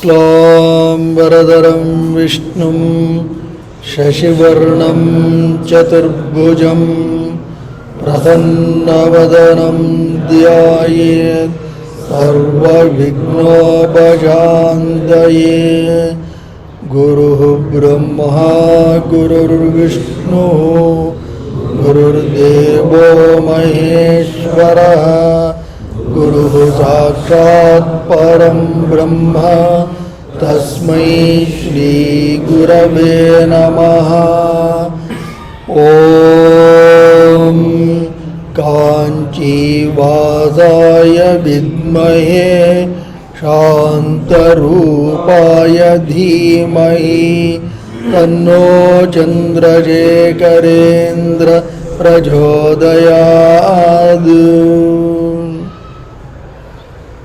ಶುಕ್ಲಾಂಬರಧರಂ ವಿಷ್ಣುಂ ಶಶಿವರ್ಣಂ ಚತುರ್ಭುಜಂ ಪ್ರಸನ್ನವದನಂ ಧ್ಯಾಯೇತ್ ಸರ್ವವಿಘ್ನೋಪಶಾಂತಯೇ. ಗುರುಃ ಬ್ರಹ್ಮ ಗುರುರ್ವಿಷ್ಣುಃ ಗುರುರ್ದೇವೋ ಮಹೇಶ್ವರಃ ಗುರುಃ ಸಾಕ್ಷಾತ್ ಪರಂ ಬ್ರಹ್ಮ ತಸ್ಮೈ ಶ್ರೀ ಗುರವೇ ನಮಃ. ಓಂ ಕಾಂಚೀವಾಸಾಯ ವಿದ್ಮಹೇ ಶಾಂತರೂಪಾಯ ಧೀಮಹಿ ತನ್ನೋ ಚಂದ್ರಶೇಖರೇಂದ್ರ ಪ್ರಚೋದಯಾತ್.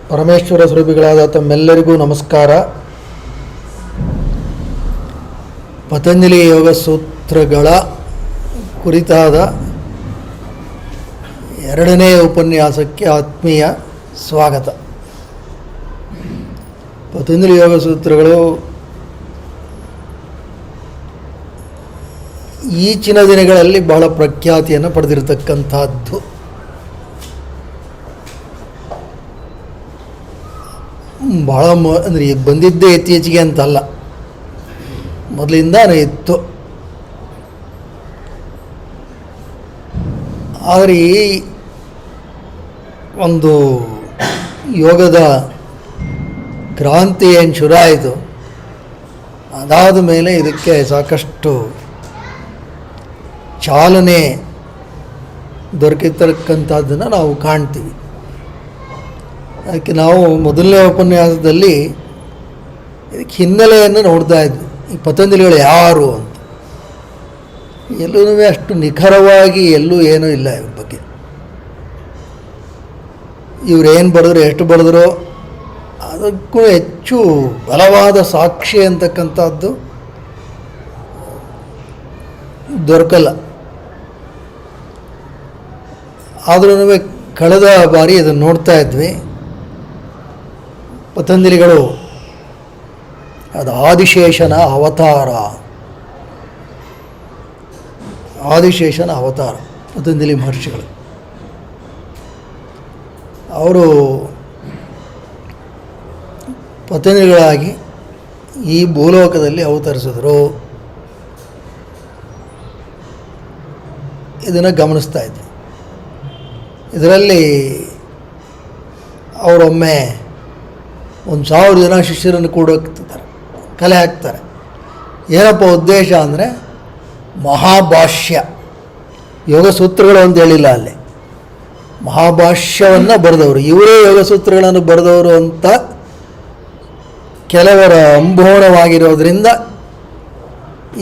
ಪರಮೇಶ್ವರ ಸ್ವರೂಪಿಗಳಾದ ತಮ್ಮೆಲ್ಲರಿಗೂ ನಮಸ್ಕಾರ. ಪತಂಜಲಿ ಯೋಗ ಸೂತ್ರಗಳ ಕುರಿತಾದ ಎರಡನೇ ಉಪನ್ಯಾಸಕ್ಕೆ ಆತ್ಮೀಯ ಸ್ವಾಗತ. ಪತಂಜಲಿ ಯೋಗ ಸೂತ್ರಗಳು ಈಚಿನ ದಿನಗಳಲ್ಲಿ ಬಹಳ ಪ್ರಖ್ಯಾತಿಯನ್ನು ಪಡೆದಿರತಕ್ಕಂಥದ್ದು. ಭಾಳ ಅಂದರೆ ಬಂದಿದ್ದೇ ಇತ್ತೀಚೆಗೆ ಅಂತಲ್ಲ, ಮೊದಲಿಂದಾನೇ ಇತ್ತು. ಆದರೆ ಈ ಒಂದು ಯೋಗದ ಕ್ರಾಂತಿ ಏನು ಶುರುವಾಯಿತು, ಅದಾದ ಮೇಲೆ ಇದಕ್ಕೆ ಸಾಕಷ್ಟು ಚಾಲನೆ ದೊರಕಿರ್ತಕ್ಕಂಥದ್ದನ್ನು ನಾವು ಕಾಣ್ತೀವಿ. ಅದಕ್ಕೆ ನಾವು ಮೊದಲನೇ ಉಪನ್ಯಾಸದಲ್ಲಿ ಇದಕ್ಕೆ ಹಿನ್ನೆಲೆಯನ್ನು ನೋಡ್ತಾ ಇದ್ವಿ. ಈ ಪತಂಜಲಿಗಳು ಯಾರು ಅಂತ ಎಲ್ಲೂ ಅಷ್ಟು ನಿಖರವಾಗಿ ಎಲ್ಲೂ ಏನೂ ಇಲ್ಲ ಇವ್ರ ಬಗ್ಗೆ. ಇವ್ರು ಏನು ಬರೆದ್ರು, ಎಷ್ಟು ಬರೆದ್ರು, ಅದಕ್ಕೂ ಹೆಚ್ಚು ಬಲವಾದ ಸಾಕ್ಷಿ ಅಂತಕ್ಕಂಥದ್ದು ದೊರಕಲ್ಲ. ಆದ್ರೂ ಕಳೆದ ಬಾರಿ ಅದನ್ನು ನೋಡ್ತಾ ಇದ್ವಿ. ಪತಂಜಲಿಗಳು ಅದು ಆದಿಶೇಷನ ಅವತಾರ, ಆದಿಶೇಷನ ಅವತಾರ ಪತಂಜಲಿ ಮಹರ್ಷಿಗಳು. ಅವರು ಪತಂಜಲಿಗಳಾಗಿ ಈ ಭೂಲೋಕದಲ್ಲಿ ಅವತರಿಸಿದ್ರು. ಇದನ್ನು ಗಮನಿಸ್ತಾ ಇದ್ವಿ. ಇದರಲ್ಲಿ ಅವರೊಮ್ಮೆ 1,000 ಜನ ಶಿಷ್ಯರನ್ನು ಕೂಡ ಕಲೆ ಹಾಕ್ತಾರೆ. ಏನಪ್ಪ ಉದ್ದೇಶ ಅಂದರೆ ಮಹಾಭಾಷ್ಯ, ಯೋಗ ಸೂತ್ರಗಳು ಅಂತ ಹೇಳಿಲ್ಲ, ಅಲ್ಲಿ ಮಹಾಭಾಷ್ಯವನ್ನು ಬರೆದವರು ಇವರೇ, ಯೋಗ ಸೂತ್ರಗಳನ್ನು ಬರೆದವರು ಅಂತ ಕೆಲವರ ಅಂಬೋಣವಾಗಿರೋದ್ರಿಂದ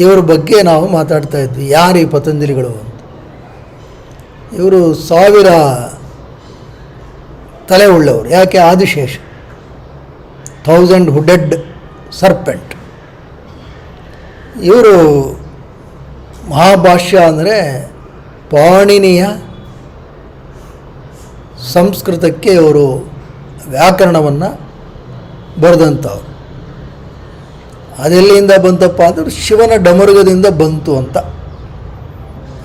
ಇವರ ಬಗ್ಗೆ ನಾವು ಮಾತಾಡ್ತಾ ಇದ್ವಿ. ಯಾರು ಈ ಪತಂಜಲಿಗಳು ಅಂತ. ಇವರು 1000 ತಲೆ ಉಳ್ಳವರು. ಯಾಕೆ? ಆದಿಶೇಷ, 1000 ಹುಡೆಡ್ ಸರ್ಪೆಂಟ್. ಇವರು ಮಹಾಭಾಷ್ಯ ಅಂದರೆ ಪಾಣಿನಿಯ ಸಂಸ್ಕೃತಕ್ಕೆ ಇವರು ವ್ಯಾಕರಣವನ್ನು ಬರೆದಂಥವ್ರು. ಅದೆಲ್ಲಿಂದ ಬಂತಪ್ಪ ಅಂದರೆ ಶಿವನ ಡಮರುಗದಿಂದ ಬಂತು ಅಂತ.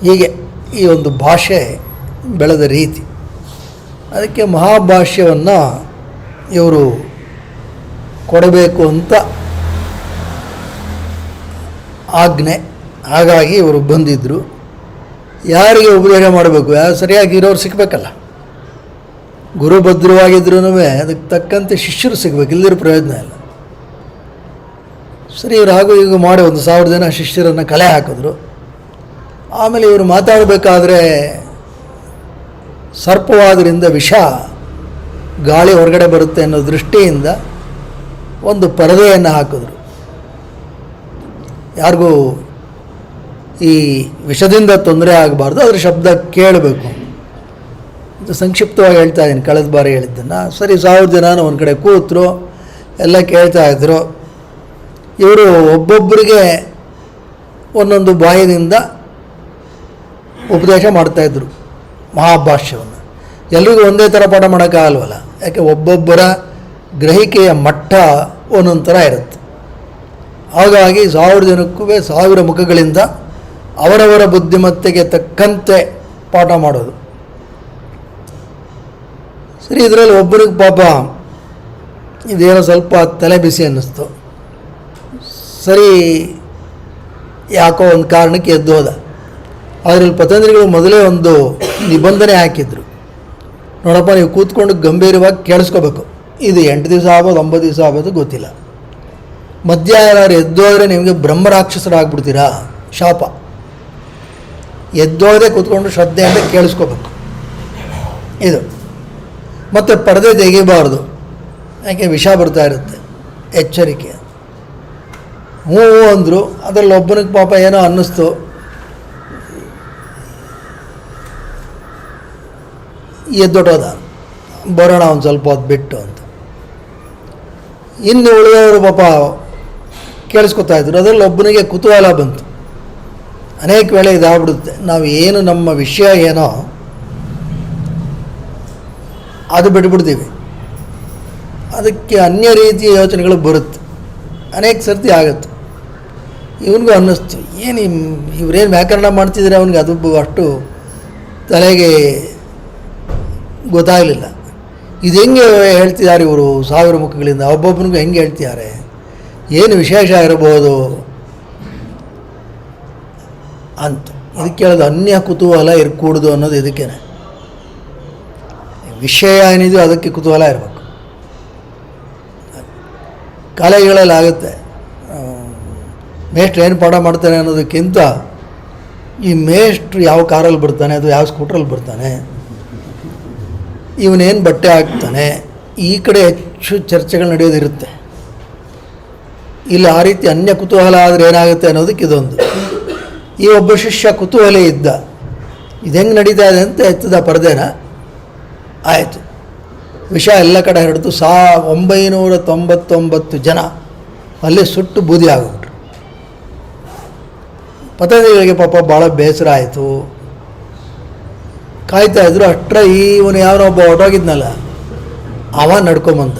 ಹೀಗೆ ಈ ಒಂದು ಭಾಷೆ ಬೆಳೆದ ರೀತಿ. ಅದಕ್ಕೆ ಮಹಾಭಾಷ್ಯವನ್ನು ಇವರು ಕೊಡಬೇಕು ಅಂತ ಆಜ್ಞೆ. ಹಾಗಾಗಿ ಇವರು ಬಂದಿದ್ದರು. ಯಾರಿಗೆ ಉಪದೇಶ ಮಾಡಬೇಕು, ಯಾರು ಸರಿಯಾಗಿರೋರು ಸಿಗಬೇಕಲ್ಲ. ಗುರು ಭದ್ರವಾಗಿದ್ರೂ ಅದಕ್ಕೆ ತಕ್ಕಂತೆ ಶಿಷ್ಯರು ಸಿಗಬೇಕು, ಇಲ್ಲದಿರೋ ಪ್ರಯೋಜನ ಇಲ್ಲ. ಸರಿ, ಇವರು ಹಾಗೂ ಈಗ ಮಾಡಿ 1,000 ಜನ ಶಿಷ್ಯರನ್ನು ಕಲೆ ಹಾಕಿದ್ರು. ಆಮೇಲೆ ಇವರು ಮಾತಾಡಬೇಕಾದ್ರೆ ಸರ್ಪವಾದ್ರಿಂದ ವಿಷ ಗಾಳಿ ಹೊರಗಡೆ ಬರುತ್ತೆ ಅನ್ನೋ ದೃಷ್ಟಿಯಿಂದ ಒಂದು ಪರದೆಯನ್ನು ಹಾಕಿದ್ರು. ಯಾರಿಗೂ ಈ ವಿಷದಿಂದ ತೊಂದರೆ ಆಗಬಾರ್ದು, ಅದರ ಶಬ್ದ ಕೇಳಬೇಕು ಅಂತ ಸಂಕ್ಷಿಪ್ತವಾಗಿ ಹೇಳ್ತಾ ಇದ್ದೀನಿ. ಕಳೆದ ಬಾರಿ ಹೇಳಿದ್ದನ್ನು. ಸರಿ, 1000 ಜನ ಒಂದು ಕಡೆ ಕೂತರು, ಎಲ್ಲ ಕೇಳ್ತಾಯಿದ್ರು. ಇವರು ಒಬ್ಬೊಬ್ಬರಿಗೆ ಒಂದೊಂದು ಬಾಯಿನಿಂದ ಉಪದೇಶ ಮಾಡ್ತಾಯಿದ್ರು ಮಹಾಭಾಷ್ಯವನ್ನು. ಎಲ್ರಿಗೂ ಒಂದೇ ಥರ ಪಾಠ ಮಾಡೋಕ್ಕಾಗಲ್ವಲ್ಲ, ಯಾಕೆ ಒಬ್ಬೊಬ್ಬರ ಗ್ರಹಿಕೆಯ ಮಟ್ಟ ಒಂದೊಂದು ಥರ ಇರುತ್ತೆ. ಹಾಗಾಗಿ 1000 ಜನಕ್ಕೂ 1000 ಮುಖಗಳಿಂದ ಅವರವರ ಬುದ್ಧಿಮತ್ತೆಗೆ ತಕ್ಕಂತೆ ಪಾಠ ಮಾಡೋದು. ಸರಿ, ಇದರಲ್ಲಿ ಒಬ್ಬರಿಗೆ ಪಾಪ ಇದೇನೋ ಸ್ವಲ್ಪ ತಲೆ ಬಿಸಿ ಅನ್ನಿಸ್ತು. ಸರಿ, ಯಾಕೋ ಒಂದು ಕಾರಣಕ್ಕೆ ಎದ್ದು ಹೋದ. ಅದರಲ್ಲಿ ಪತಂಜಲಿಗಳು ಮೊದಲೇ ಒಂದು ನಿಬಂಧನೆ ಹಾಕಿದ್ರು, ನೋಡಪ್ಪ ನೀವು ಕೂತ್ಕೊಂಡು ಗಂಭೀರವಾಗಿ ಕೇಳಿಸ್ಕೋಬೇಕು. ಇದು 8 ದಿವಸ ಆಗ್ಬೋದು, 9 ದಿವಸ ಆಗ್ಬೋದು, ಗೊತ್ತಿಲ್ಲ. ಮಧ್ಯಾಹ್ನ ಎದ್ದೋದ್ರೆ ನಿಮಗೆ ಬ್ರಹ್ಮರಾಕ್ಷಸರಾಗ್ಬಿಡ್ತೀರಾ, ಶಾಪ. ಎದ್ದೋದೇ ಕೂತ್ಕೊಂಡು ಶ್ರದ್ಧೆಯಿಂದ ಕೇಳಿಸ್ಕೋಬೇಕು ಇದು. ಮತ್ತು ಪರದೆ ತೆಗಿಬಾರ್ದು, ಯಾಕೆ ವಿಷ ಬರ್ತಾ ಇರುತ್ತೆ, ಎಚ್ಚರಿಕೆ. ಹ್ಞೂ ಅಂದರು. ಅದರಲ್ಲಿ ಒಬ್ಬನಿಗೆ ಪಾಪ ಏನೋ ಅನ್ನಿಸ್ತು, ಎದ್ದೊಟ್ಟೋದ, ಬರೋಣ ಒಂದು ಸ್ವಲ್ಪ ಹೊತ್ತು ಬಿಟ್ಟು ಅಂತ. ಇನ್ನು ಉಳಿದವರು ಪಾಪ ಕೇಳಿಸ್ಕೊತಾ ಇದ್ರು. ಅದರಲ್ಲಿ ಒಬ್ಬನಿಗೆ ಕುತೂಹಲ ಬಂತು. ಅನೇಕ ವೇಳೆ ಇದಾಗ್ಬಿಡುತ್ತೆ, ನಾವು ಏನು ನಮ್ಮ ವಿಷಯ ಏನೋ ಅದು ಬಿಟ್ಬಿಡ್ತೀವಿ, ಅದಕ್ಕೆ ಅನ್ಯ ರೀತಿಯ ಯೋಚನೆಗಳು ಬರುತ್ತೆ, ಅನೇಕ ಸರ್ತಿ ಆಗುತ್ತೆ. ಇವನಿಗೂ ಅನ್ನಿಸ್ತು, ಏನು ಇವರೇನು ವ್ಯಾಕರಣ ಮಾಡ್ತಿದ್ರೆ ಅವನಿಗೆ ಅದು ಅಷ್ಟು ತಲೆಗೆ ಗೊತ್ತಾಗಲಿಲ್ಲ. ಇದು ಹೆಂಗೆ ಹೇಳ್ತಿದ್ದಾರೆ ಇವರು 1000 ಮುಖಗಳಿಂದ, ಒಬ್ಬೊಬ್ಬನಿಗೂ ಹೆಂಗೆ ಹೇಳ್ತಿದ್ದಾರೆ, ಏನು ವಿಶೇಷ ಇರಬಹುದು ಅಂತ. ಇದಕ್ಕೆ ಹೇಳೋದು ಅನ್ಯ ಕುತೂಹಲ ಇರಕೂಡ್ದು ಅನ್ನೋದು ಇದಕ್ಕೇನೆ. ವಿಷಯ ಏನಿದೆಯೋ ಅದಕ್ಕೆ ಕುತೂಹಲ ಇರಬೇಕು. ಕಾಲೇಜುಗಳಲ್ಲಿ ಆಗುತ್ತೆ, ಮೇಷ್ಟ್ರು ಏನು ಪಾಠ ಮಾಡ್ತಾನೆ ಅನ್ನೋದಕ್ಕಿಂತ ಈ ಮೇಷ್ಟ್ರು ಯಾವ ಕಾರಲ್ಲಿ ಬರ್ತಾನೆ, ಅದು ಯಾವ ಸ್ಕೂಟ್ರಲ್ಲಿ ಬರ್ತಾನೆ, ಇವನೇನು ಬಟ್ಟೆ ಹಾಕ್ತಾನೆ, ಈ ಕಡೆ ಹೆಚ್ಚು ಚರ್ಚೆಗಳು ನಡೆಯೋದಿರುತ್ತೆ. ಇಲ್ಲಿ ಆ ರೀತಿ ಅನ್ಯ ಕುತೂಹಲ ಆದರೆ ಏನಾಗುತ್ತೆ ಅನ್ನೋದಕ್ಕೆ ಇದೊಂದು. ಈ ಒಬ್ಬ ಶಿಷ್ಯ ಕುತೂಹಲಿ ಇದ್ದ, ಇದು ಹೆಂಗೆ ನಡೀತಾ ಇದೆ ಅಂತ ಎತ್ತದ ಪರದೆನ. ಆಯಿತು, ವಿಷಯ ಎಲ್ಲ ಕಡೆ ಹರಡಿತು. 999 ಜನ ಅಲ್ಲಿ ಸುಟ್ಟು ಬೂದಿ ಆಗಿಬಿಟ್ರು. ಪತಂಜಲಿಗಳಿಗೆ ಪಾಪ ಭಾಳ ಬೇಸರ ಆಯಿತು. ಕಾಯ್ತಾ ಇದ್ರು. ಅಷ್ಟರ ಇವನು ಯಾವನೊಬ್ಬ ಹೊರಟೋಗಿದ್ನಲ್ಲ ಅವ ನಡ್ಕೊಂಬಂದ.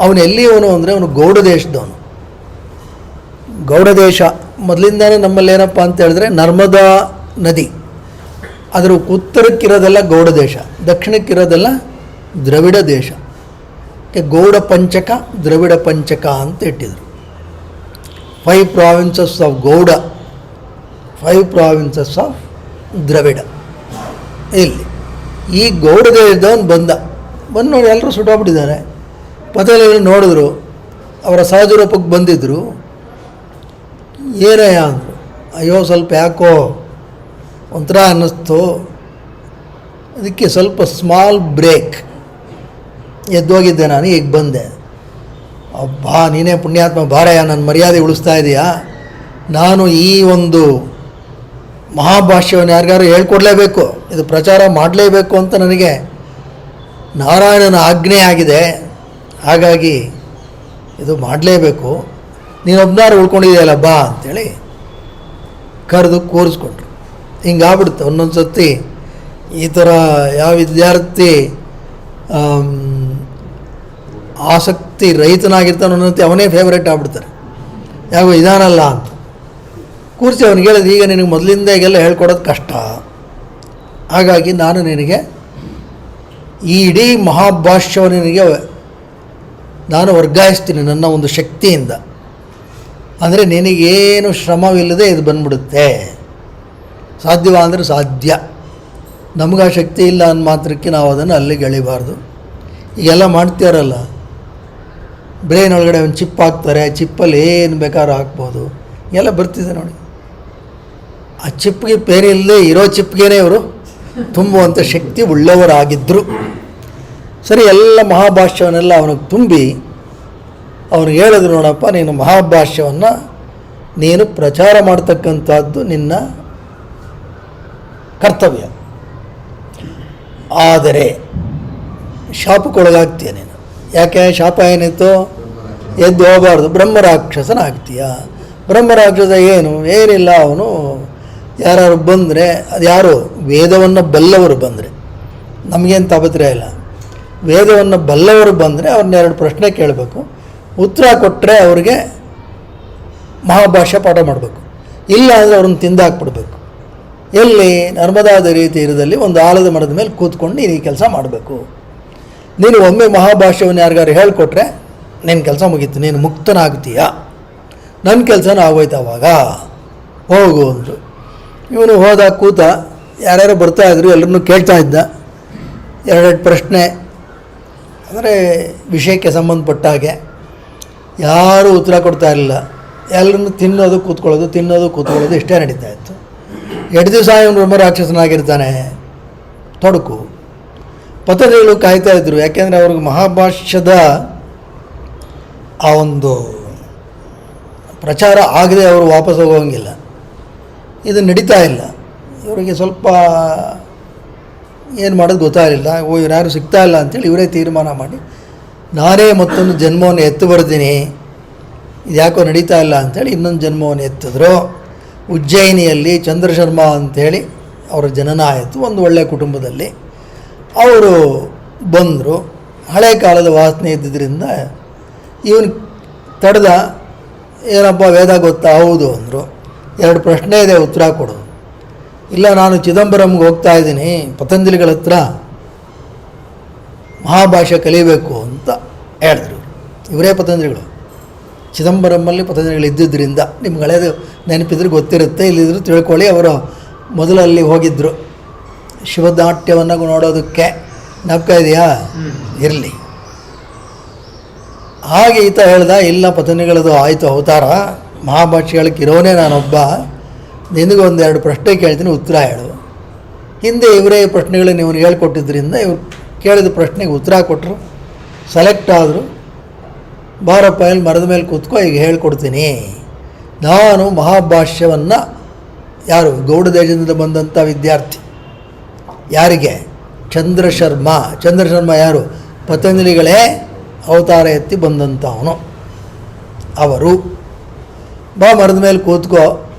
ಅವನು ಎಲ್ಲಿ ಇವನು ಅಂದರೆ ಅವನು ಗೌಡ ದೇಶದವನು. ಗೌಡ ದೇಶ ಮೊದಲಿಂದಾನೇ ನಮ್ಮಲ್ಲಿ ಏನಪ್ಪ ಅಂತ ಹೇಳಿದ್ರೆ ನರ್ಮದಾ ನದಿ, ಅದರ ಉತ್ತರಕ್ಕಿರೋದೆಲ್ಲ ಗೌಡ ದೇಶ, ದಕ್ಷಿಣಕ್ಕಿರೋದೆಲ್ಲ ದ್ರವಿಡ ದೇಶ. ಗೌಡ ಪಂಚಕ, ದ್ರವಿಡ ಪಂಚಕ ಅಂತ ಇಟ್ಟಿದ್ರು. 5 provinces of Gauda, 5 provinces of Dravida. ಇಲ್ಲಿ ಈ ಗೌಡ ದೇಶದವನು ಬಂದು ನೋಡಿ ಎಲ್ಲರೂ ಸುಟ್ಟೋಗ್ಬಿಟ್ಟಿದ್ದಾರೆ. ಪತಂಜಲಿಗಳು ನೋಡಿದ್ರು, ಅವರ ಸಹಜ ರೂಪಕ್ಕೆ ಬಂದಿದ್ದರು. ಏನಯ್ಯ ಅಂದರು. ಅಯ್ಯೋ ಸ್ವಲ್ಪ ಯಾಕೋ ಒಂಥರ ಅನ್ನಿಸ್ತು, ಅದಕ್ಕೆ ಸ್ವಲ್ಪ ಸ್ಮಾಲ್ ಬ್ರೇಕ್, ಎದ್ದೋಗಿದ್ದೆ ನಾನು, ಈಗ ಬಂದೆ. ಅಬ್ಬಾ ನೀನೇ ಪುಣ್ಯಾತ್ಮ, ಬಾರಯ್ಯ ನನ್ನ ಮರ್ಯಾದೆ ಉಳಿಸ್ತಾ ಇದೆಯಾ. ನಾನು ಈ ಒಂದು ಮಹಾಭಾಷ್ಯವನ್ನು ಯಾರಿಗಾರು ಹೇಳ್ಕೊಡ್ಲೇಬೇಕು, ಇದು ಪ್ರಚಾರ ಮಾಡಲೇಬೇಕು ಅಂತ ನನಗೆ ನಾರಾಯಣನ ಆಜ್ಞೆ ಆಗಿದೆ. ಹಾಗಾಗಿ ಇದು ಮಾಡಲೇಬೇಕು, ನೀನೊಬ್ಬನಾರು ಉಳ್ಕೊಂಡಿದೆಯಲ್ಲ ಬಾ ಅಂಥೇಳಿ ಕರೆದು ಕೂರಿಸ್ಕೊಂಡ್ರು. ಹಿಂಗಾಗ್ಬಿಡುತ್ತೆ ಒಂದೊಂದು ಸರ್ತಿ ಈ ಥರ. ಯಾವ ವಿದ್ಯಾರ್ಥಿ ಆಸಕ್ತಿ ರಹಿತನಾಗಿರ್ತಾನೆ ಅನ್ನೋಂತೆ ಅವನೇ ಫೇವ್ರೇಟ್ ಆಗ್ಬಿಡ್ತಾರೆ, ಯಾಕೋ ಇದಾನಲ್ಲ ಅಂತ ಕೂರಿಸಿ ಅವ್ನಿಗೆ ಹೇಳಿದ್ರು, ಈಗ ನಿನಗೆ ಮೊದಲಿಂದ ಈಗೆಲ್ಲ ಹೇಳ್ಕೊಡೋದು ಕಷ್ಟ, ಹಾಗಾಗಿ ನಾನು ನಿನಗೆ ಈ ಇಡೀ ಮಹಾಭಾಷ್ಯವನ್ನು ನಿನಗೆ ನಾನು ವರ್ಗಾಯಿಸ್ತೀನಿ ನನ್ನ ಒಂದು ಶಕ್ತಿಯಿಂದ. ಅಂದರೆ ನಿನಗೇನು ಶ್ರಮವಿಲ್ಲದೆ ಇದು ಬಂದ್ಬಿಡುತ್ತೆ. ಸಾಧ್ಯವ ಅಂದರೆ ಸಾಧ್ಯ. ನಮಗೆ ಆ ಶಕ್ತಿ ಇಲ್ಲ ಅಂದ ಮಾತ್ರಕ್ಕೆ ನಾವು ಅದನ್ನು ಅಲ್ಲಿಗೆ ಎಳಿಬಾರ್ದು. ಈಗೆಲ್ಲ ಮಾಡ್ತಾರಲ್ಲ, ಬ್ರೈನ್ ಒಳಗಡೆ ಒಂದು ಚಿಪ್ ಹಾಕ್ತಾರೆ, ಚಿಪ್ಪಲ್ಲಿ ಏನು ಬೇಕಾದ್ರೂ ಹಾಕ್ಬೋದು, ಎಲ್ಲ ಬರ್ತಿದೆ ನೋಡಿ. ಆ ಚಿಪ್ಗೆ ಪೇರಿಲ್ಲದೆ ಇರೋ ಚಿಪ್ಗೇನೆ ಇವರು ತುಂಬುವಂಥ ಶಕ್ತಿ ಉಳ್ಳವರಾಗಿದ್ದರು. ಸರಿ, ಎಲ್ಲ ಮಹಾಭಾಷ್ಯವನ್ನೆಲ್ಲ ಅವನಿಗೆ ತುಂಬಿ ಅವನಿಗೆ ಹೇಳಿದ್ರು, ನೋಡಪ್ಪ ನೀನು ಮಹಾಭಾಷ್ಯವನ್ನು ನೀನು ಪ್ರಚಾರ ಮಾಡ್ತಕ್ಕಂಥದ್ದು ನಿನ್ನ ಕರ್ತವ್ಯ, ಆದರೆ ಶಾಪಕ್ಕೊಳಗಾಗ್ತೀಯ ನೀನು. ಯಾಕೆ ಶಾಪ ಏನಿತ್ತು? ಎದ್ದು ಹೋಗಬಾರ್ದು, ಬ್ರಹ್ಮರಾಕ್ಷಸನಾಗ್ತೀಯ. ಬ್ರಹ್ಮರಾಕ್ಷಸ ಏನಿಲ್ಲ, ಅವನು ಯಾರು ಬಂದರೆ, ಅದು ಯಾರು ವೇದವನ್ನು ಬಲ್ಲವರು ಬಂದರೆ, ನಮಗೇನು ತಾಪತ್ರೆ ಇಲ್ಲ, ವೇದವನ್ನು ಬಲ್ಲವರು ಬಂದರೆ ಅವ್ರನ್ನ 2 ಪ್ರಶ್ನೆ ಕೇಳಬೇಕು, ಉತ್ತರ ಕೊಟ್ಟರೆ ಅವ್ರಿಗೆ ಮಹಾಭಾಷ್ಯ ಪಾಠ ಮಾಡಬೇಕು, ಇಲ್ಲ ಅಂದರೆ ಅವ್ರನ್ನ ತಿಂದಾಕ್ಬಿಡ್ಬೇಕು. ಎಲ್ಲಿ? ನರ್ಮದಾ ನದಿ ತೀರದಲ್ಲಿ ಒಂದು ಆಲದ ಮರದ ಮೇಲೆ ಕೂತ್ಕೊಂಡು ಈ ಕೆಲಸ ಮಾಡಬೇಕು. ನೀನು ಒಮ್ಮೆ ಮಹಾಭಾಷ್ಯವನ್ನು ಯಾರಿಗಾರು ಹೇಳಿಕೊಟ್ರೆ ನಿನ್ನ ಕೆಲಸ ಮುಗೀತು, ನೀನು ಮುಕ್ತನಾಗ್ತೀಯ, ನನ್ನ ಕೆಲಸನೂ ಆಗೋಯ್ತು. ಅವಾಗ ಹೋಗು ಅಂದರು. ಇವನು ಹೋದ, ಕೂತ, ಯಾರ್ಯಾರು ಬರ್ತಾಯಿದ್ರು, ಎಲ್ಲರನ್ನೂ ಕೇಳ್ತಾ ಇದ್ದ. 2 ಪ್ರಶ್ನೆ, ಅಂದರೆ ವಿಷಯಕ್ಕೆ ಸಂಬಂಧಪಟ್ಟ ಹಾಗೆ. ಯಾರೂ ಉತ್ತರ ಕೊಡ್ತಾ ಇರಲಿಲ್ಲ. ಎಲ್ಲರನ್ನು ತಿನ್ನೋದು ಕೂತ್ಕೊಳ್ಳೋದು ಇಷ್ಟೇ ನಡೀತಾ ಇತ್ತು. 2 ದಿವಸ ಇವನು ಬ್ರಹ್ಮರಾಕ್ಷಸನಾಗಿರ್ತಾನೆ, ತೊಡಕು. ಪತಂಜಲಿಗಳು ಕಾಯ್ತಾ ಇದ್ದರು, ಯಾಕೆಂದರೆ ಅವ್ರಿಗೆ ಮಹಾಭಾಷ್ಯದ ಆ ಒಂದು ಪ್ರಚಾರ ಆಗದೆ ಅವರು ವಾಪಸ್ ಹೋಗೋಂಗಿಲ್ಲ. ಇದು ನಡೀತಾ ಇಲ್ಲ. ಇವರಿಗೆ ಸ್ವಲ್ಪ ಏನು ಮಾಡೋದು ಗೊತ್ತಾಗಲಿಲ್ಲ. ಇವ್ರು ಯಾರು ಸಿಗ್ತಾ ಇಲ್ಲ ಅಂಥೇಳಿ ಇವರೇ ತೀರ್ಮಾನ ಮಾಡಿ, ನಾನೇ ಮತ್ತೊಂದು ಜನ್ಮವನ್ನು ಎತ್ತು ಬರ್ತೀನಿ, ಇದ್ಯಾಕೋ ನಡೀತಾ ಇಲ್ಲ ಅಂಥೇಳಿ ಇನ್ನೊಂದು ಜನ್ಮವನ್ನು ಎತ್ತಿದ್ರು. ಉಜ್ಜಯಿನಿಯಲ್ಲಿ ಚಂದ್ರಶರ್ಮ ಅಂಥೇಳಿ ಅವರ ಜನನ ಆಯಿತು. ಒಂದು ಒಳ್ಳೆಯ ಕುಟುಂಬದಲ್ಲಿ ಅವರು ಬಂದರು. ಹಳೆ ಕಾಲದ ವಾಸನೆ ಇದ್ದಿದ್ದರಿಂದ ಇವನು ತಡೆದ. ಏನಪ್ಪ ವೇದ ಗೊತ್ತಾ? ಹೌದು ಅಂದರು. 2 ಪ್ರಶ್ನೆ ಇದೆ, ಉತ್ತರ ಕೊಡು. ಇಲ್ಲ, ನಾನು ಚಿದಂಬರಂಗೆ ಹೋಗ್ತಾ ಇದ್ದೀನಿ, ಪತಂಜಲಿಗಳ ಹತ್ರ ಮಹಾಭಾಷ್ಯ ಕಲಿಬೇಕು ಅಂತ ಹೇಳಿದ್ರು. ಇವರೇ ಪತಂಜಲಿಗಳು. ಚಿದಂಬರಮಲ್ಲಿ ಪತಂಜಲಿಗಳು ಇದ್ದಿದ್ದರಿಂದ ನಿಮ್ಗೆ ಹಳೇದು ನೆನಪಿದ್ರೆ ಗೊತ್ತಿರುತ್ತೆ, ಇಲ್ಲಿದ್ರು ತಿಳ್ಕೊಳ್ಳಿ. ಅವರು ಮೊದಲು ಅಲ್ಲಿ ಹೋಗಿದ್ದರು ಶಿವನಾಟ್ಯವನ್ನು ನೋಡೋದಕ್ಕೆ. ಜ್ಞಾಪಕ ಇದೆಯಾ? ಇರಲಿ. ಹಾಗೆ ಈತ ಹೇಳ್ದ, ಇಲ್ಲ ಪತಂಜಲಿಗಳದು ಆಯಿತು ಅವತಾರ, ಮಹಾಭಾಷ್ಯಗಳಿಗೆ ಇರೋನೇ ನಾನೊಬ್ಬ, ನಿನಗೊಂದು 2 ಪ್ರಶ್ನೆ ಕೇಳ್ತೀನಿ, ಉತ್ತರ ಹೇಳು. ಹಿಂದೆ ಇವರೇ ಪ್ರಶ್ನೆಗಳನ್ನ ಇವನು ಹೇಳ್ಕೊಟ್ಟಿದ್ದರಿಂದ ಇವ್ರು ಕೇಳಿದ ಪ್ರಶ್ನೆಗೆ ಉತ್ತರ ಕೊಟ್ಟರು, ಸೆಲೆಕ್ಟ್ ಆದರು. ಬಾರಪ್ಪ ಇಲ್ಲಿ ಮರದ ಮೇಲೆ ಕೂತ್ಕೋ, ಈಗ ಹೇಳ್ಕೊಡ್ತೀನಿ. ನಾನು ಮಹಾಭಾಷ್ಯವನ್ನು ಯಾರು ಗೌಡ ದೇಶದಿಂದ ಬಂದಂಥ ವಿದ್ಯಾರ್ಥಿ, ಯಾರಿಗೆ? ಚಂದ್ರಶರ್ಮ ಯಾರು? ಪತಂಜಲಿಗಳೇ ಅವತಾರ ಎತ್ತಿ ಬಂದಂಥವನು ಅವರು. ಬಾ ಮರದ ಮೇಲೆ ಕೂತ್ಕೋ,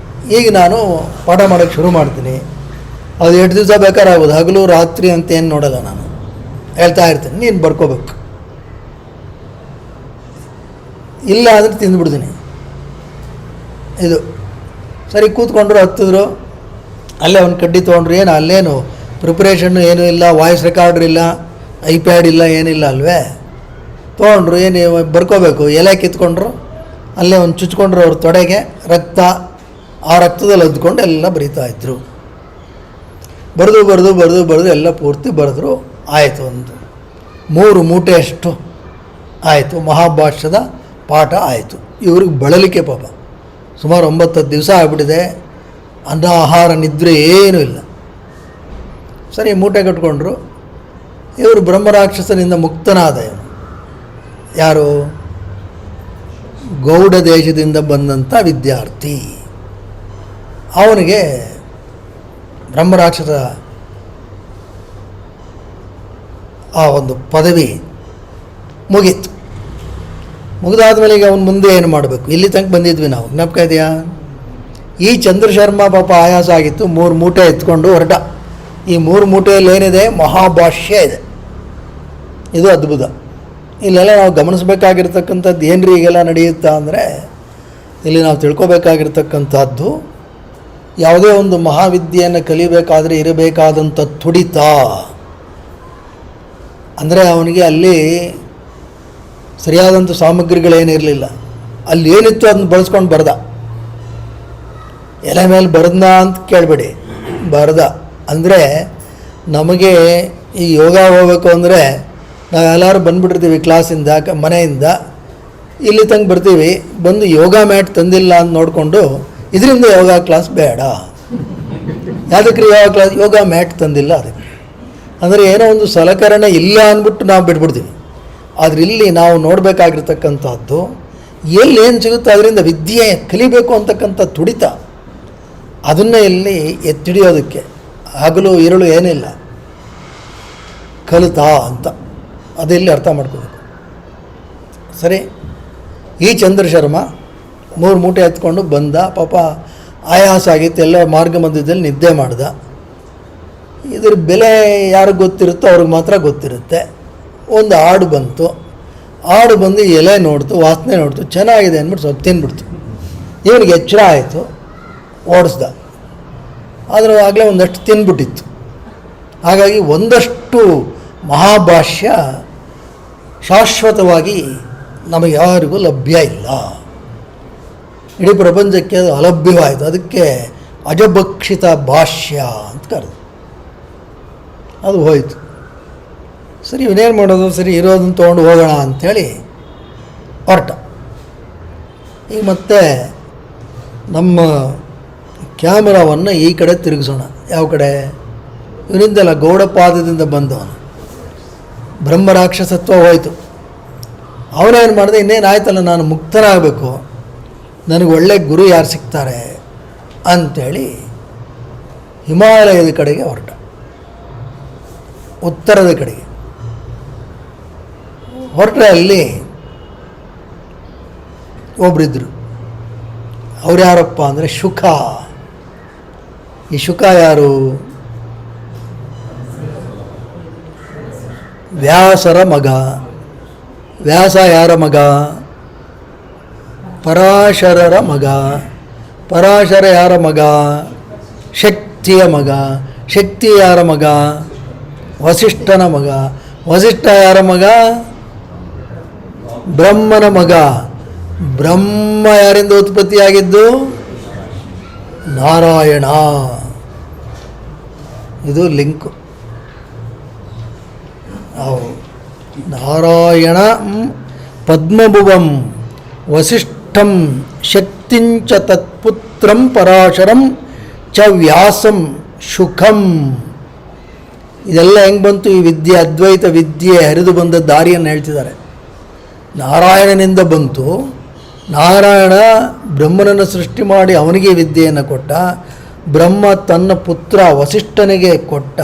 ಈಗ ನಾನು ಪಾಠ ಮಾಡೋಕ್ಕೆ ಶುರು ಮಾಡ್ತೀನಿ. ಅದು 8 ದಿವಸ ಬೇಕಾರಾಗೋದು, ಹಗಲು ರಾತ್ರಿ ಅಂತ ಏನು ನೋಡಲ್ಲ, ನಾನು ಹೇಳ್ತಾ ಇರ್ತೀನಿ, ನೀನು ಬರ್ಕೋಬೇಕು. ಇಲ್ಲ ಅಂದರೆ ತಿಂದುಬಿಡ್ತೀನಿ. ಇದು ಸರಿ. ಕೂತ್ಕೊಂಡ್ರು, ಹತ್ತಿದ್ರು. ಅಲ್ಲೇ ಒಂದು ಕಡ್ಡಿ ತೊಗೊಂಡ್ರು. ಏನು ಅಲ್ಲೇನು ಪ್ರಿಪ್ರೇಷನ್ನು ಏನೂ ಇಲ್ಲ, ವಾಯ್ಸ್ ರೆಕಾರ್ಡ್ರ್ ಇಲ್ಲ, ಐಪ್ಯಾಡ್ ಇಲ್ಲ, ಏನಿಲ್ಲ ಅಲ್ವೇ. ತೊಗೊಂಡ್ರು, ಏನು ಬರ್ಕೋಬೇಕು. ಎಲೆ ಕಿತ್ಕೊಂಡ್ರು, ಅಲ್ಲೇ ಒಂದು ಚುಚ್ಕೊಂಡ್ರು ಅವ್ರ ತೊಡೆಗೆ. ರಕ್ತ, ಆ ರಕ್ತದಲ್ಲಿ ಹೊದ್ಕೊಂಡು ಎಲ್ಲ ಬರೀತಾಯಿದ್ರು. ಬರೆದು ಎಲ್ಲ ಪೂರ್ತಿ ಬರೆದ್ರು. ಆಯಿತು. ಒಂದು 3 ಮೂಟೆಯಷ್ಟು ಆಯಿತು. ಮಹಾಭಾಷ್ಯದ ಪಾಠ ಆಯಿತು. ಇವ್ರಿಗೆ ಬಳಲಿಕೆ ಪಾಪ. ಸುಮಾರು 9-10 ದಿವಸ ಆಗಿಬಿಟ್ಟಿದೆ. ಅನ್ನ, ಆಹಾರ, ನಿದ್ರೆ ಏನೂ ಇಲ್ಲ. ಸರಿ, ಮೂಟೆ ಕಟ್ಕೊಂಡ್ರು. ಇವರು ಬ್ರಹ್ಮರಾಕ್ಷಸನಿಂದ ಮುಕ್ತನಾದ. ಯಾರು? ಗೌಡ ದೇಶದಿಂದ ಬಂದಂಥ ವಿದ್ಯಾರ್ಥಿ. ಅವನಿಗೆ ಬ್ರಹ್ಮರಾಕ್ಷಸ ಆ ಒಂದು ಪದವಿ ಮುಗೀತು. ಮುಗಿದಾದ ಮೇಲೆ ಈಗ ಅವನು ಮುಂದೆ ಏನು ಮಾಡಬೇಕು? ಇಲ್ಲಿ ತನಕ ಬಂದಿದ್ವಿ ನಾವು, ಜ್ಞಾಪಕ ಇದೆಯಾ? ಈ ಚಂದ್ರಶರ್ಮ ಪಾಪ ಆಯಾಸ ಆಗಿತ್ತು. 3 ಮೂಟೆ ಎತ್ಕೊಂಡು ಹೊರಟ. ಈ 3 ಮೂಟೆಯಲ್ಲಿ ಏನಿದೆ? ಮಹಾಭಾಷ್ಯ ಇದೆ. ಇದು ಅದ್ಭುತ. ಇಲ್ಲೆಲ್ಲ ನಾವು ಗಮನಿಸಬೇಕಾಗಿರ್ತಕ್ಕಂಥದ್ದು ಏನ್ರಿ ಈಗೆಲ್ಲ ನಡೆಯುತ್ತಾ ಅಂದರೆ, ಇಲ್ಲಿ ನಾವು ತಿಳ್ಕೊಬೇಕಾಗಿರ್ತಕ್ಕಂಥದ್ದು, ಯಾವುದೇ ಒಂದು ಮಹಾವಿದ್ಯೆಯನ್ನು ಕಲಿಬೇಕಾದರೆ ಇರಬೇಕಾದಂಥ ತುಡಿತ. ಅಂದರೆ ಅವನಿಗೆ ಅಲ್ಲಿ ಸರಿಯಾದಂಥ ಸಾಮಗ್ರಿಗಳೇನಿರಲಿಲ್ಲ. ಅಲ್ಲಿ ಏನಿತ್ತು ಅದನ್ನ ಬಳಸ್ಕೊಂಡು ಬರೆದ. ಎಲೆ ಮೇಲೆ ಬರೆದ್ನ ಅಂತ ಕೇಳಬೇಡಿ, ಬರೆದ. ಅಂದರೆ ನಮಗೆ ಈ ಯೋಗ ಹೋಗಬೇಕು ಅಂದರೆ ನಾವೆಲ್ಲರೂ ಬಂದುಬಿಟ್ಟಿರ್ತೀವಿ ಕ್ಲಾಸಿಂದ, ಮನೆಯಿಂದ ಇಲ್ಲಿ ತನಕ ಬರ್ತೀವಿ. ಬಂದು ಯೋಗ ಮ್ಯಾಟ್ ತಂದಿಲ್ಲ ಅಂತ ನೋಡಿಕೊಂಡು ಇದರಿಂದ ಯೋಗ ಕ್ಲಾಸ್ ಬೇಡ. ಯಾವುದಕ್ಕೆ ಯೋಗ ಮ್ಯಾಟ್ ತಂದಿಲ್ಲ ಅದಕ್ಕೆ. ಅಂದರೆ ಏನೋ ಒಂದು ಸಲಕರಣೆ ಇಲ್ಲ ಅಂದ್ಬಿಟ್ಟು ನಾವು ಬಿಟ್ಬಿಡ್ತೀವಿ. ಆದರೆ ಇಲ್ಲಿ ನಾವು ನೋಡಬೇಕಾಗಿರ್ತಕ್ಕಂಥದ್ದು ಎಲ್ಲೇನು ಸಿಗುತ್ತೋ ಅದರಿಂದ ವಿದ್ಯೆ ಕಲಿಬೇಕು ಅಂತಕ್ಕಂಥ ತುಡಿತ, ಅದನ್ನೇ ಇಲ್ಲಿ ಎತ್ತಿಡಿಯೋದಕ್ಕೆ ಹಗಲು ಇರುಳು ಏನಿಲ್ಲ, ಕಲಿತಾ ಅಂತ ಅದೆಲ್ಲಿ ಅರ್ಥ ಮಾಡ್ಕೋಬೇಕು. ಸರಿ, ಈ ಚಂದ್ರಶರ್ಮ 3 ಮೂಟೆ ಎತ್ಕೊಂಡು ಬಂದ. ಪಾಪ ಆಯಾಸ ಆಗಿತ್ತು, ಎಲ್ಲ ಮಾರ್ಗ ಮಧ್ಯದಲ್ಲಿ ನಿದ್ದೆ ಮಾಡ್ದ. ಇದ್ರ ಬೆಲೆ ಯಾರಿಗೆ ಗೊತ್ತಿರುತ್ತೋ ಅವ್ರಿಗೆ ಮಾತ್ರ ಗೊತ್ತಿರುತ್ತೆ. ಒಂದು ಆಡು ಬಂತು. ಆಡು ಬಂದು ಎಲೆ ನೋಡ್ತು, ವಾಸನೆ ನೋಡ್ತು, ಚೆನ್ನಾಗಿದೆ ಅಂದ್ಬಿಟ್ಟು ಸ್ವಲ್ಪ ತಿಂದ್ಬಿಡ್ತು. ಇವನಿಗೆ ಎಚ್ಚರ ಆಯಿತು, ಓಡಿಸ್ದ. ಆದರೆ ಆಗಲೇ ಒಂದಷ್ಟು ತಿಂದ್ಬಿಟ್ಟಿತ್ತು. ಹಾಗಾಗಿ ಒಂದಷ್ಟು ಮಹಾಭಾಷ್ಯ ಶಾಶ್ವತವಾಗಿ ನಮಗೆ ಯಾರಿಗೂ ಲಭ್ಯ ಇಲ್ಲ. ಇಡೀ ಪ್ರಪಂಚಕ್ಕೆ ಅದು ಅಲಭ್ಯವಾಯಿತು. ಅದಕ್ಕೆ ಅಜಭಕ್ಷಿತ ಭಾಷ್ಯ ಅಂತ ಕರೆದು ಅದು ಹೋಯಿತು. ಸರಿ, ಇವನೇನು ಮಾಡೋದು, ಸರಿ ಇರೋದನ್ನು ತೊಗೊಂಡು ಹೋಗೋಣ ಅಂಥೇಳಿ ಹೊರಟ. ಈಗ ಮತ್ತೆ ನಮ್ಮ ಕ್ಯಾಮರಾವನ್ನು ಈ ಕಡೆ ತಿರುಗಿಸೋಣ. ಯಾವ ಕಡೆ? ಇವನಿಂದಲ್ಲ, ಗೌಡಪಾದದಿಂದ ಬಂದವನು. ಬ್ರಹ್ಮರಾಕ್ಷಸತ್ವ ಹೋಯಿತು. ಅವನೇನು ಮಾಡಿದೆ, ಇನ್ನೇನು ಆಯ್ತಲ್ಲ, ನಾನು ಮುಕ್ತನಾಗಬೇಕು, ನನಗೆ ಒಳ್ಳೆ ಗುರು ಯಾರು ಸಿಗ್ತಾರೆ ಅಂಥೇಳಿ ಹಿಮಾಲಯದ ಕಡೆಗೆ ಹೊರಟ. ಉತ್ತರದ ಕಡೆಗೆ ಹೊರಟ್ರೆ ಅಲ್ಲಿ ಒಬ್ಬರಿದ್ದರು. ಅವ್ರು ಯಾರಪ್ಪ ಅಂದರೆ ಶುಕ. ಈ ಶುಕ ಯಾರು? ವ್ಯಾಸರ ಮಗ. ವ್ಯಾಸ ಯಾರ ಮಗ? ಪರಾಶರರ ಮಗ. ಪರಾಶರ ಯಾರ ಮಗ? ಶಕ್ತಿಯ ಮಗ. ಶಕ್ತಿ ಯಾರ ಮಗ? ವಸಿಷ್ಠನ ಮಗ. ವಸಿಷ್ಠ ಯಾರ ಮಗ? ಬ್ರಹ್ಮನ ಮಗ. ಬ್ರಹ್ಮ ಯಾರಿಂದ ಉತ್ಪತ್ತಿಯಾಗಿದ್ದು? ನಾರಾಯಣ. ಇದು ಲಿಂಕು. ನಾರಾಯಣ ಪದ್ಮಭುವಂ ವಸಿಷ್ಠಂ ಶಕ್ತಿಂಚ ತತ್ಪುತ್ರಂ ಪರಾಶರಂ ಚ ವ್ಯಾಸಂ ಶುಕಂ. ಇದೆಲ್ಲ ಹೆಂಗೆ ಬಂತು? ಈ ವಿದ್ಯೆ, ಅದ್ವೈತ ವಿದ್ಯೆ ಹರಿದು ಬಂದ ದಾರಿಯನ್ನು ಹೇಳ್ತಿದ್ದಾರೆ. ನಾರಾಯಣನಿಂದ ಬಂತು. ನಾರಾಯಣ ಬ್ರಹ್ಮನನ್ನು ಸೃಷ್ಟಿ ಮಾಡಿ ಅವನಿಗೆ ವಿದ್ಯೆಯನ್ನು ಕೊಟ್ಟ. ಬ್ರಹ್ಮ ತನ್ನ ಪುತ್ರ ವಸಿಷ್ಠನಿಗೆ ಕೊಟ್ಟ.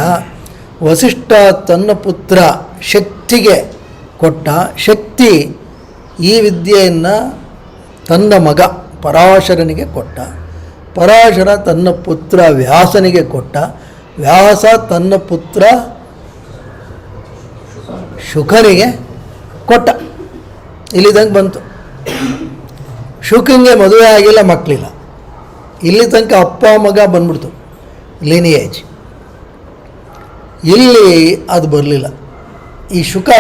ವಸಿಷ್ಠ ತನ್ನ ಪುತ್ರ ಶಕ್ತಿಗೆ ಕೊಟ್ಟ. ಶಕ್ತಿ ಈ ವಿದ್ಯೆಯನ್ನು ತನ್ನ ಮಗ ಪರಾಶರನಿಗೆ ಕೊಟ್ಟ. ಪರಾಶರ ತನ್ನ ಪುತ್ರ ವ್ಯಾಸನಿಗೆ ಕೊಟ್ಟ. ವ್ಯಾಸ ತನ್ನ ಪುತ್ರ ಶುಕನಿಗೆ ಕೊಟ್ಟ. ಇಲ್ಲಿದಂಗೆ ಬಂತು. ಶುಕನಿಗೆ ಮದುವೆ ಆಗಿಲ್ಲ, ಮಕ್ಕಳಿಲ್ಲ. ಇಲ್ಲಿ ತನಕ ಅಪ್ಪ ಮಗ ಬಂದ್ಬಿಡ್ತು, ಲಿನಿಯೇಜ್. ಇಲ್ಲಿ ಅದು ಬರಲಿಲ್ಲ. ಈ ಶುಕ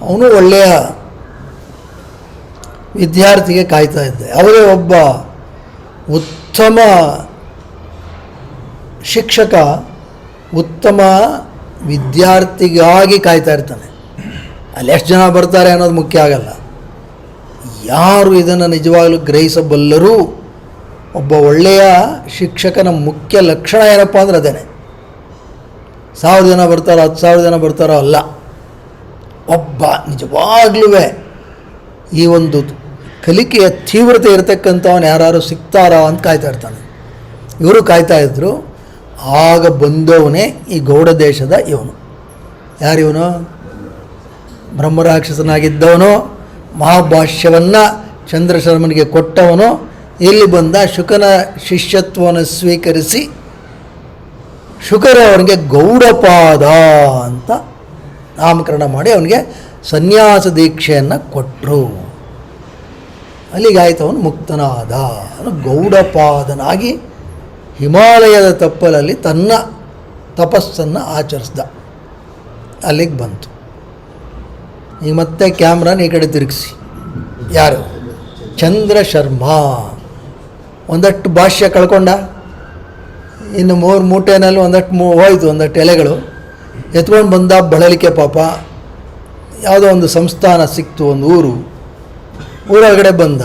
ಅವನು ಒಳ್ಳೆಯ ವಿದ್ಯಾರ್ಥಿಗೆ ಕಾಯ್ತಾ ಇದ್ದೆ. ಅವರೇ ಒಬ್ಬ ಉತ್ತಮ ಶಿಕ್ಷಕ ಉತ್ತಮ ವಿದ್ಯಾರ್ಥಿಗಾಗಿ ಕಾಯ್ತಾ ಇರ್ತಾನೆ. ಅಲ್ಲಿ ಎಷ್ಟು ಜನ ಬರ್ತಾರೆ ಅನ್ನೋದು ಮುಖ್ಯ ಆಗಲ್ಲ. ಯಾರು ಇದನ್ನು ನಿಜವಾಗಲೂ ಗ್ರಹಿಸಬಲ್ಲರೂ ಒಬ್ಬ ಒಳ್ಳೆಯ ಶಿಕ್ಷಕನ ಮುಖ್ಯ ಲಕ್ಷಣ ಏನಪ್ಪ ಅಂದರೆ ಅದೇನೆ. 1000 ಜನ ಬರ್ತಾರೋ 10,000 ಜನ ಬರ್ತಾರೋ ಅಲ್ಲ, ಒಬ್ಬ ನಿಜವಾಗ್ಲೂ ಈ ಒಂದು ಕಲಿಕೆಯ ತೀವ್ರತೆ ಇರತಕ್ಕಂಥವನು ಯಾರು ಸಿಗ್ತಾರಾ ಅಂತ ಕಾಯ್ತಾ ಇರ್ತಾನೆ. ಇವರು ಕಾಯ್ತಾ ಇದ್ದರು. ಆಗ ಬಂದವನೇ ಈ ಗೌಡ ದೇಶದ ಇವನು. ಯಾರಿವನು? ಬ್ರಹ್ಮರಾಕ್ಷಸನಾಗಿದ್ದವನು, ಮಹಾಭಾಷ್ಯವನ್ನು ಚಂದ್ರಶರ್ಮನಿಗೆ ಕೊಟ್ಟವನು. ಇಲ್ಲಿ ಬಂದ ಶುಕನ ಶಿಷ್ಯತ್ವವನ್ನು ಸ್ವೀಕರಿಸಿ ಶುಕರು ಅವನಿಗೆ ಗೌಡಪಾದ ಅಂತ ನಾಮಕರಣ ಮಾಡಿ ಅವನಿಗೆ ಸನ್ಯಾಸ ದೀಕ್ಷೆಯನ್ನು ಕೊಟ್ಟರು. ಅಲ್ಲಿಗಾಯ್ತು ಅವನು ಮುಕ್ತನಾದ. ಅವನು ಗೌಡಪಾದನಾಗಿ ಹಿಮಾಲಯದ ತಪ್ಪಲಲ್ಲಿ ತನ್ನ ತಪಸ್ಸನ್ನು ಆಚರಿಸ್ದ. ಅಲ್ಲಿಗೆ ಬಂತು. ಈಗ ಮತ್ತೆ ಕ್ಯಾಮ್ರಾನ ಈ ಕಡೆ ತಿರುಗಿಸಿ. ಯಾರು? ಚಂದ್ರಶರ್ಮ. ಒಂದಷ್ಟು ಭಾಷ್ಯ ಕಳ್ಕೊಂಡ. ಇನ್ನು 3 ಮೂಟೆನಲ್ಲಿ ಒಂದಷ್ಟು ಹೋಯಿತು, ಒಂದಷ್ಟು ಎಲೆಗಳು ಎತ್ಕೊಂಡು ಬಂದ. ಬಳಲಿಕೆ ಪಾಪ. ಯಾವುದೋ ಒಂದು ಸಂಸ್ಥಾನ ಸಿಕ್ತು, ಒಂದು ಊರೊಳಗಡೆ ಬಂದ.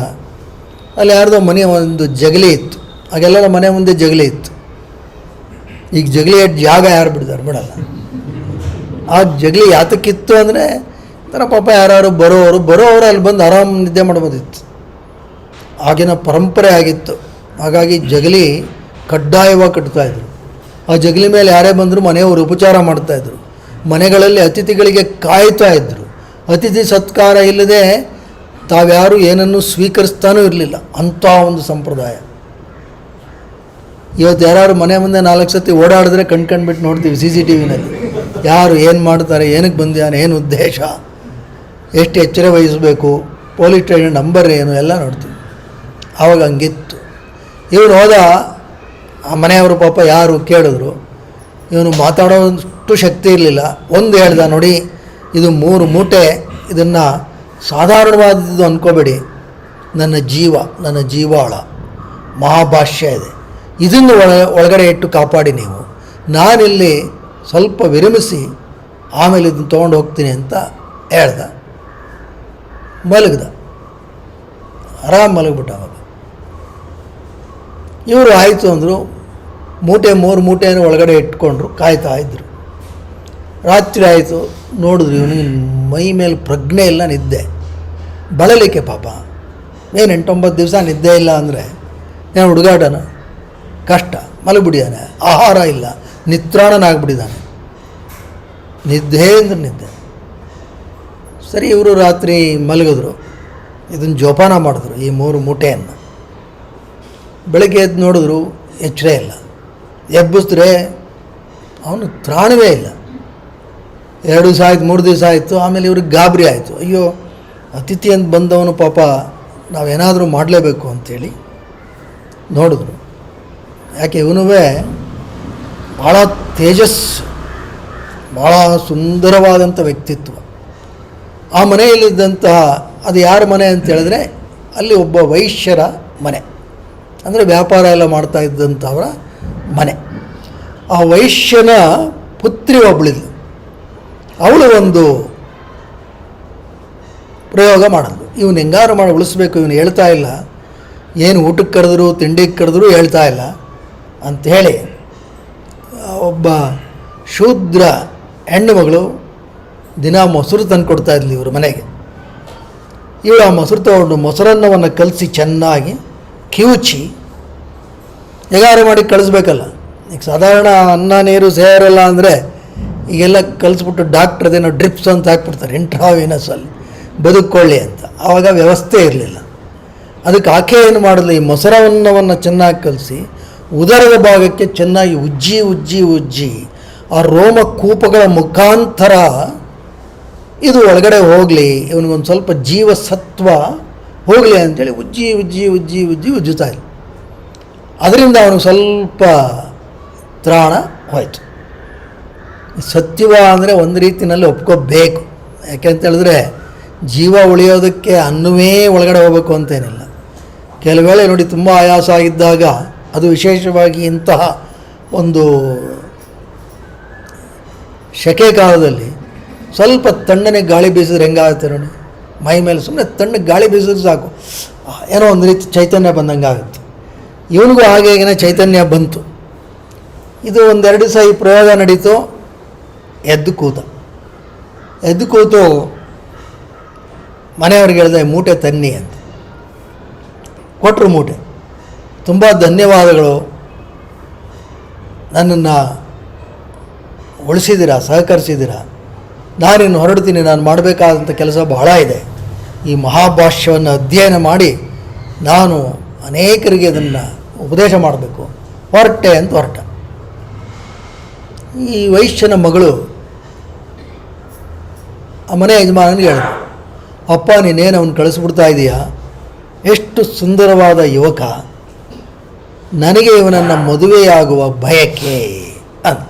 ಅಲ್ಲಿ ಯಾರ್ದೋ ಮನೆ ಒಂದು ಜಗಲಿ ಇತ್ತು. ಆಗೆಲ್ಲರ ಮನೆ ಮುಂದೆ ಜಗಲಿ ಇತ್ತು. ಈಗ ಜಗಲಿ ಜಾಗ ಯಾರು ಬಿಡ್ತಾರೆ? ಬಿಡಲ್ಲ. ಆ ಜಗಲಿ ಯಾತಕ್ಕಿತ್ತು ಅಂದರೆ ಥರ ಪಾಪ ಯಾರು ಬರೋರು ಅಲ್ಲಿ ಬಂದು ಆರಾಮ್ ನಿದ್ದೆ ಮಾಡ್ಬೋದಿತ್ತು. ಆಗಿನ ಪರಂಪರೆ ಆಗಿತ್ತು. ಹಾಗಾಗಿ ಜಗಲಿ ಕಡ್ಡಾಯವಾಗಿ ಕಟ್ತಾಯಿದ್ರು. ಆ ಜಗಲಿ ಮೇಲೆ ಯಾರೇ ಬಂದರೂ ಮನೆಯವರು ಉಪಚಾರ ಮಾಡ್ತಾಯಿದ್ರು. ಮನೆಗಳಲ್ಲಿ ಅತಿಥಿಗಳಿಗೆ ಕಾಯ್ತಾ ಇದ್ದರು. ಅತಿಥಿ ಸತ್ಕಾರ ಇಲ್ಲದೆ ತಾವ್ಯಾರು ಏನನ್ನು ಸ್ವೀಕರಿಸ್ತಾನೂ ಇರಲಿಲ್ಲ, ಅಂಥ ಒಂದು ಸಂಪ್ರದಾಯ. ಇವತ್ತು ಯಾರು ಮನೆ ಮುಂದೆ 4 ಸತಿ ಓಡಾಡಿದ್ರೆ ಕಣ್ಬಿಟ್ಟು ನೋಡ್ತೀವಿ CCTVನಲ್ಲಿ, ಯಾರು ಏನು ಮಾಡ್ತಾರೆ, ಏನಕ್ಕೆ ಬಂದಿದ್ದಾನೆ, ಏನು ಉದ್ದೇಶ, ಎಷ್ಟು ಎಚ್ಚರ ವಹಿಸಬೇಕು, ಪೊಲೀಸ್ ಸ್ಟೇಷನ್ ನಂಬರ್ ಏನು ಎಲ್ಲ ನೋಡ್ತೀವಿ. ಆವಾಗ ಹಂಗಿತ್ತು. ಇವನು ಹೋದ, ಆ ಮನೆಯವರು ಪಾಪ ಯಾರು ಕೇಳಿದ್ರು, ಇವನು ಮಾತಾಡೋಷ್ಟು ಶಕ್ತಿ ಇರಲಿಲ್ಲ. ಒಂದು ಹೇಳ್ದ, ನೋಡಿ ಇದು 3 ಮೂಟೆ, ಇದನ್ನು ಸಾಧಾರಣವಾದದ್ದು ಅಂದ್ಕೋಬೇಡಿ, ನನ್ನ ಜೀವಾಳ ಮಹಾಭಾಷ್ಯ ಇದೆ, ಇದನ್ನು ಒಳಗಡೆ ಇಟ್ಟು ಕಾಪಾಡಿ ನೀವು, ನಾನಿಲ್ಲಿ ಸ್ವಲ್ಪ ವಿರಮಿಸಿ ಆಮೇಲೆ ಇದನ್ನು ತೊಗೊಂಡು ಹೋಗ್ತೀನಿ ಅಂತ ಹೇಳ್ದ. ಮಲಗ್ದ, ಆರಾಮ್ ಮಲಗ್ಬಿಟ್ಟ. ಅವಾಗ ಇವರು ಆಯಿತು ಅಂದರು. 3 ಮೂಟೆಯನ್ನು ಒಳಗಡೆ ಇಟ್ಕೊಂಡ್ರು, ಕಾಯ್ತಾ ಇದ್ದರು. ರಾತ್ರಿ ಆಯಿತು, ನೋಡಿದ್ರು ಇವನಿಗೆ ಮೈ ಮೇಲೆ ಪ್ರಜ್ಞೆ ಇಲ್ಲ, ನಿದ್ದೆ ಬಳಲಿಕೆ. ಪಾಪ ಏನು 8-9 ದಿವಸ ನಿದ್ದೆ ಇಲ್ಲ ಅಂದರೆ ಏನು ಹುಡುಗಾಟನ, ಕಷ್ಟ. ಮಲಗಿಬಿಟ್ಟಿದ್ದಾನೆ, ಆಹಾರ ಇಲ್ಲ, ನಿತ್ರಾಣನಾಗ್ಬಿಟ್ಟಿದ್ದಾನೆ, ನಿದ್ದೆ ಅಂದ್ರೆ ನಿದ್ದೆ. ಸರಿ, ಇವರು ರಾತ್ರಿ ಮಲಗಿದ್ರು, ಇದನ್ನು ಜೋಪಾನ ಮಾಡಿದ್ರು ಈ 3 ಮೂಟೆಯನ್ನು. ಬೆಳಗ್ಗೆ ಎದ್ದು ನೋಡಿದ್ರು, ಎಚ್ಚರ ಇಲ್ಲ. ಎಬ್ಬಿಸಿದ್ರೆ ಅವನು ತ್ರಾಣವೇ ಇಲ್ಲ. 2 ದಿವಸ ಆಯಿತು, 3 ದಿವಸ ಆಯಿತು. ಆಮೇಲೆ ಇವ್ರಿಗೆ ಗಾಬರಿ ಆಯಿತು, ಅಯ್ಯೋ ಅತಿಥಿ ಅಂತ ಬಂದವನು ಪಾಪ, ನಾವೇನಾದರೂ ಮಾಡಲೇಬೇಕು ಅಂಥೇಳಿ ನೋಡಿದ್ರು. ಯಾಕೆ ಇವನು ಭಾಳ ತೇಜಸ್ಸು, ಭಾಳ ಸುಂದರವಾದಂಥ ವ್ಯಕ್ತಿತ್ವ. ಆ ಮನೆಯಲ್ಲಿದ್ದಂತಹ, ಅದು ಯಾರ ಮನೆ ಅಂತ ಹೇಳಿದ್ರೆ ಅಲ್ಲಿ ಒಬ್ಬ ವೈಶ್ಯರ ಮನೆ, ಅಂದರೆ ವ್ಯಾಪಾರ ಎಲ್ಲ ಮಾಡ್ತಾ ಇದ್ದಂಥವರ ಮನೆ. ಆ ವೈಶ್ಯನ ಪುತ್ರಿ ಒಬ್ಬಳಿದ್ಲು. ಅವಳು ಒಂದು ಪ್ರಯೋಗ ಮಾಡಿದ್ಲು, ಇವನು ಹೆಂಗಾರು ಮಾಡಿ ಉಳಿಸ್ಬೇಕು, ಇವನು ಹೇಳ್ತಾ ಇಲ್ಲ, ಏನು ಊಟಕ್ಕೆ ಕರೆದ್ರು ತಿಂಡಿಗೆ ಕರೆದ್ರು ಹೇಳ್ತಾ ಇಲ್ಲ ಅಂಥೇಳಿ ಒಬ್ಬ ಶೂದ್ರ ಹೆಣ್ಣು ಮಗಳು ದಿನ ಮೊಸರು ತಂದು ಕೊಡ್ತಾ ಇದ್ಲು ಇವ್ರ ಮನೆಗೆ. ಇವಳು ಆ ಮೊಸರು ತಗೊಂಡು ಮೊಸರನ್ನವನ್ನು ಕಲಸಿ ಚೆನ್ನಾಗಿ ಕಿವುಚಿ ಹೇಗಾರು ಮಾಡಿ ಕಳಿಸ್ಬೇಕಲ್ಲ. ಈಗ ಸಾಧಾರಣ ಅನ್ನ ನೀರು ಸೇರಲ್ಲ ಅಂದರೆ ಈಗೆಲ್ಲ ಕಲಿಸ್ಬಿಟ್ಟು ಡಾಕ್ಟ್ರದೇನೋ ಡ್ರಿಪ್ಸ್ ಅಂತ ಹಾಕ್ಬಿಡ್ತಾರೆ, ಇಂಟ್ರಾವಿನಸಲ್ಲಿ ಬದುಕೊಳ್ಳಿ ಅಂತ. ಆವಾಗ ವ್ಯವಸ್ಥೆ ಇರಲಿಲ್ಲ. ಅದಕ್ಕೆ ಆಕೆ ಏನು ಮಾಡಿದ್ಲು, ಈ ಮೊಸರನ್ನವನ್ನು ಚೆನ್ನಾಗಿ ಕಲಸಿ ಉದರದ ಭಾಗಕ್ಕೆ ಚೆನ್ನಾಗಿ ಉಜ್ಜಿ ಆ ರೋಮ ಕೂಪಗಳ ಮುಖಾಂತರ ಇದು ಒಳಗಡೆ ಹೋಗಲಿ, ಇವನಿಗೊಂದು ಸ್ವಲ್ಪ ಜೀವಸತ್ವ ಹೋಗಲಿ ಅಂಥೇಳಿ ಉಜ್ಜುತ್ತಾ ಇಲ್ಲ. ಅದರಿಂದ ಅವನಿಗೆ ಸ್ವಲ್ಪ ತ್ರಾಣ ಹೋಯಿತು. ಸತ್ಯವ ಅಂದರೆ ಒಂದು ರೀತಿಯಲ್ಲಿ ಒಪ್ಕೋಬೇಕು. ಯಾಕೆಂತೇಳಿದ್ರೆ ಜೀವ ಉಳಿಯೋದಕ್ಕೆ ಅನ್ನವೇ ಒಳಗಡೆ ಹೋಗಬೇಕು ಅಂತೇನಿಲ್ಲ. ಕೆಲವು ವೇಳೆ ನೋಡಿ, ತುಂಬ ಆಯಾಸ ಆಗಿದ್ದಾಗ, ಅದು ವಿಶೇಷವಾಗಿ ಇಂತಹ ಒಂದು ಸೆಕೆ ಕಾಲದಲ್ಲಿ ಸ್ವಲ್ಪ ತಣ್ಣನೆ ಗಾಳಿ ಬೀಸಿದ್ರೆ ಹೆಂಗಾಗುತ್ತೆ ನೋಡಿ, ಮೈ ಮೇಲೆ ಸುಮ್ಮನೆ ತಣ್ಣಗೆ ಗಾಳಿ ಬೀಸಿದ್ರೆ ಸಾಕು, ಏನೋ ಒಂದು ರೀತಿ ಚೈತನ್ಯ ಬಂದಂಗೆ ಆಗುತ್ತೆ. ಇವನಿಗೂ ಹಾಗೇನೆ ಚೈತನ್ಯ ಬಂತು. ಇದು 1-2 ದಿವಸ ಈ ಪ್ರಯೋಗ ನಡೀತು. ಎದ್ದು ಕೂತು ಮನೆಯವ್ರಿಗೆ ಹೇಳಿದೆ, ಮೂಟೆ ತನ್ನಿ ಅಂತ. ಕೊಟ್ಟರು ಮೂಟೆ. ತುಂಬ ಧನ್ಯವಾದಗಳು, ನನ್ನನ್ನು ಉಳಿಸಿದ್ದೀರಾ, ಸಹಕರಿಸಿದ್ದೀರಾ. ನಾನಿನ್ನು ಹೊರಡ್ತೀನಿ, ನಾನು ಮಾಡಬೇಕಾದಂಥ ಕೆಲಸ ಬಹಳ ಇದೆ. ಈ ಮಹಾಭಾಷ್ಯವನ್ನು ಅಧ್ಯಯನ ಮಾಡಿ ನಾನು ಅನೇಕರಿಗೆ ಅದನ್ನು ಉಪದೇಶ ಮಾಡಬೇಕು, ಹೊರಟೆ ಅಂತ ಹೊರಟ. ಈ ವೈಶ್ಯನ ಮಗಳು ಆ ಮನೆ ಯಜಮಾನನಿಗೆ ಹೇಳಿದ್ರು, ಅಪ್ಪ ನೀನೇನು ಅವನು ಕಳಿಸ್ಬಿಡ್ತಾ ಇದೀಯಾ, ಎಷ್ಟು ಸುಂದರವಾದ ಯುವಕ, ನನಗೆ ಇವನನ್ನು ಮದುವೆಯಾಗುವ ಬಯಕೆ ಅಂತ.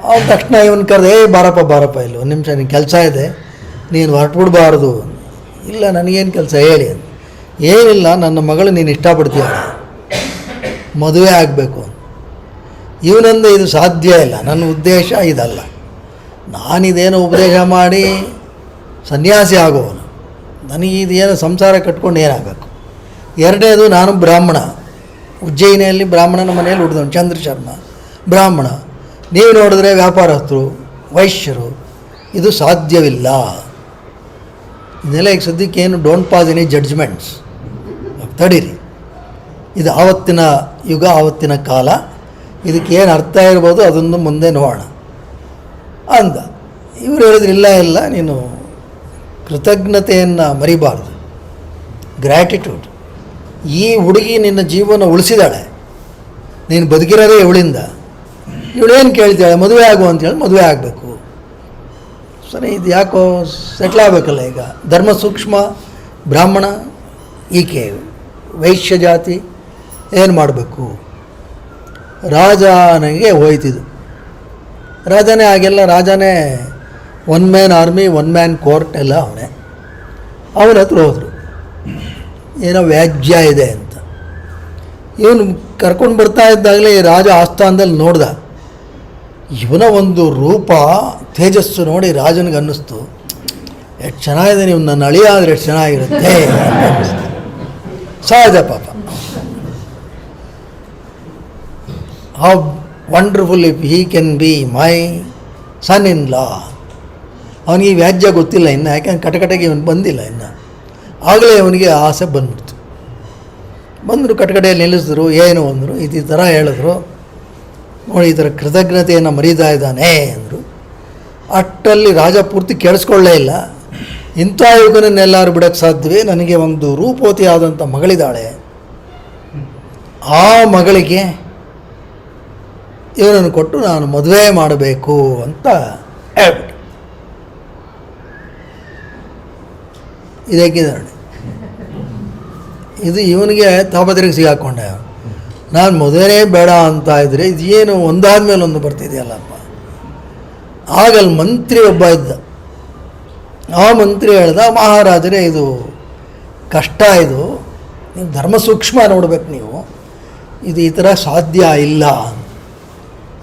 ಅವನ ತಕ್ಷಣ ಇವನು ಕರೆದೆ, ಬಾರಪ್ಪ ಇಲ್ಲ, 1 ನಿಮಿಷ ನಿನ್ನ ಕೆಲಸ ಇದೆ, ನೀನು ಹೊರಟ್ಬಿಡ್ಬಾರ್ದು. ಇಲ್ಲ, ನನಗೇನು ಕೆಲಸ ಹೇಳಿ. ಏನಿಲ್ಲ, ನನ್ನ ಮಗಳು ನೀನು ಇಷ್ಟಪಡ್ತೀಯ, ಮದುವೆ ಆಗಬೇಕು. ಇವನಂದು ಇದು ಸಾಧ್ಯ ಇಲ್ಲ, ನನ್ನ ಉದ್ದೇಶ ಇದಲ್ಲ, ನಾನಿದೇನೋ ಉಪದೇಶ ಮಾಡಿ ಸನ್ಯಾಸಿ ಆಗೋವನು, ನನಗಿದೇನು ಸಂಸಾರ ಕಟ್ಕೊಂಡು ಏನಾಗಬೇಕು. 2ನೇದು, ನಾನು ಬ್ರಾಹ್ಮಣ, ಉಜ್ಜಯಿನಿಯಲ್ಲಿ ಬ್ರಾಹ್ಮಣನ ಮನೆಯಲ್ಲಿ ಹುಟ್ಟಿದವನು, ಚಂದ್ರ ಶರ್ಮ ಬ್ರಾಹ್ಮಣ. ನೀವು ನೋಡಿದ್ರೆ ವ್ಯಾಪಾರಸ್ಥರು, ವೈಶ್ಯರು, ಇದು ಸಾಧ್ಯವಿಲ್ಲ. ಇದೆಲ್ಲ ಈಗ ಸದ್ಯಕ್ಕೇನು ಡೋಂಟ್ ಪಾಸ್ ಎನಿ ಜಡ್ಜ್ಮೆಂಟ್ಸ್, ತಡೀರಿ, ಇದು ಆವತ್ತಿನ ಯುಗ, ಆವತ್ತಿನ ಕಾಲ, ಇದಕ್ಕೇನು ಅರ್ಥ ಇರ್ಬೋದು ಅದನ್ನು ಮುಂದೆ ನೋಡೋಣ ಅಂದ. ಇವರು ಹೇಳಿದ್ರು, ಇಲ್ಲ ನೀನು ಕೃತಜ್ಞತೆಯನ್ನು ಮರಿಬಾರ್ದು. ಗ್ರ್ಯಾಟಿಟ್ಯೂಡ್. ಈ ಹುಡುಗಿ ನಿನ್ನ ಜೀವನ ಉಳಿಸಿದಾಳೆ, ನೀನು ಬದುಕಿರೋದೇ ಇವಳಿಂದ. ಇವಳೇನು ಕೇಳ್ತಾಳೆ? ಮದುವೆ ಆಗು ಅಂತೇಳಿ ಮದುವೆ ಆಗಬೇಕು. ಸರಿ, ಇದು ಯಾಕೋ ಸೆಟ್ಲ್ ಆಗಬೇಕಲ್ಲ. ಈಗ ಧರ್ಮ ಸೂಕ್ಷ್ಮ ಬ್ರಾಹ್ಮಣ, ಈಕೆ ವೈಶ್ಯ ಜಾತಿ, ಏನು ಮಾಡಬೇಕು? ರಾಜನಿಗೆ ಹೋಯ್ತಿದ್ದು. ರಾಜನೇ ಆಗೆಲ್ಲ, ರಾಜನೇ one man army, one man court ಎಲ್ಲ ಅವನೇ. ಅವನ ಹತ್ರ ಹೋದರು, ಏನೋ ವ್ಯಾಜ್ಯ ಇದೆ ಅಂತ. ಇವನು ಕರ್ಕೊಂಡು ಬರ್ತಾ ಇದ್ದಾಗಲೇ ರಾಜ ಆಸ್ಥಾನದಲ್ಲಿ ನೋಡ್ದ. ಇವನ ಒಂದು ರೂಪ ತೇಜಸ್ಸು ನೋಡಿ ರಾಜನಿಗೆ ಅನ್ನಿಸ್ತು, ಎಷ್ಟು ಚೆನ್ನಾಗಿದೆ, ನೀವು ನನ್ನ ಅಳಿಯ ಆದರೆ ಎಷ್ಟು ಚೆನ್ನಾಗಿರುತ್ತೆ. ಸಹಜ ಪಾಪ. How wonderful if he can be my son in law. ಅವನಿಗೆ ವ್ಯಾಜ್ಯ ಗೊತ್ತಿಲ್ಲ ಇನ್ನು, ಯಾಕೆಂದ್ರೆ ಕಟಕಟೆಗೆ ಇವನು ಬಂದಿಲ್ಲ ಇನ್ನು. ಆಗಲೇ ಅವನಿಗೆ ಆಸೆ ಬಂದ್ಬಿಡ್ತು. ಬಂದರು, ಕಟಕಟೆಯಲ್ಲಿ ನಿಲ್ಲಿಸಿದ್ರು. ಏನು ಅಂದರು, ಈ ಥರ ಹೇಳಿದ್ರು. ನೋಡಿ, ಈ ಥರ ಕೃತಜ್ಞತೆಯನ್ನು ಮರೀತಾ ಇದ್ದಾನೆ ಅಂದರು. ಅಷ್ಟಲ್ಲಿ ರಾಜ ಪೂರ್ತಿ ಕೇಳಿಸ್ಕೊಳ್ಳೇ ಇಲ್ಲ. ಇಂಥ ಯುಗನನ್ನೆಲ್ಲರೂ ಬಿಡೋಕ್ಕೆ ಸಾಧ್ಯವೇ? ನನಗೆ ಒಂದು ರೂಪವತಿ ಆದಂಥ ಮಗಳಿದ್ದಾಳೆ, ಆ ಮಗಳಿಗೆ ಇವನನ್ನು ಕೊಟ್ಟು ನಾನು ಮದುವೆ ಮಾಡಬೇಕು ಅಂತ ಹೇಳ್ಬಿಟ್ಟು. ಇದಕ್ಕೆ ಇದು ಇವನಿಗೆ ತಾಪತ್ರೆಗೆ ಸಿಗಾಕೊಂಡೆ. ನಾನು ಮದುವೆನೇ ಬೇಡ ಅಂತ ಇದ್ದರೆ ಇದೇನು ಒಂದಾದ ಮೇಲೆ ಒಂದು ಬರ್ತಿದೆಯಲ್ಲಪ್ಪ. ಆಗಲ್ಲಿ ಮಂತ್ರಿ ಒಬ್ಬ ಇದ್ದ. ಆ ಮಂತ್ರಿ ಹೇಳ್ದ, ಮಹಾರಾಜರೇ ಇದು ಕಷ್ಟ, ಇದು ನೀವು ಧರ್ಮ ಸೂಕ್ಷ್ಮ ನೋಡ್ಬೇಕು, ನೀವು ಇದು ಈ ಥರ ಸಾಧ್ಯ ಇಲ್ಲ.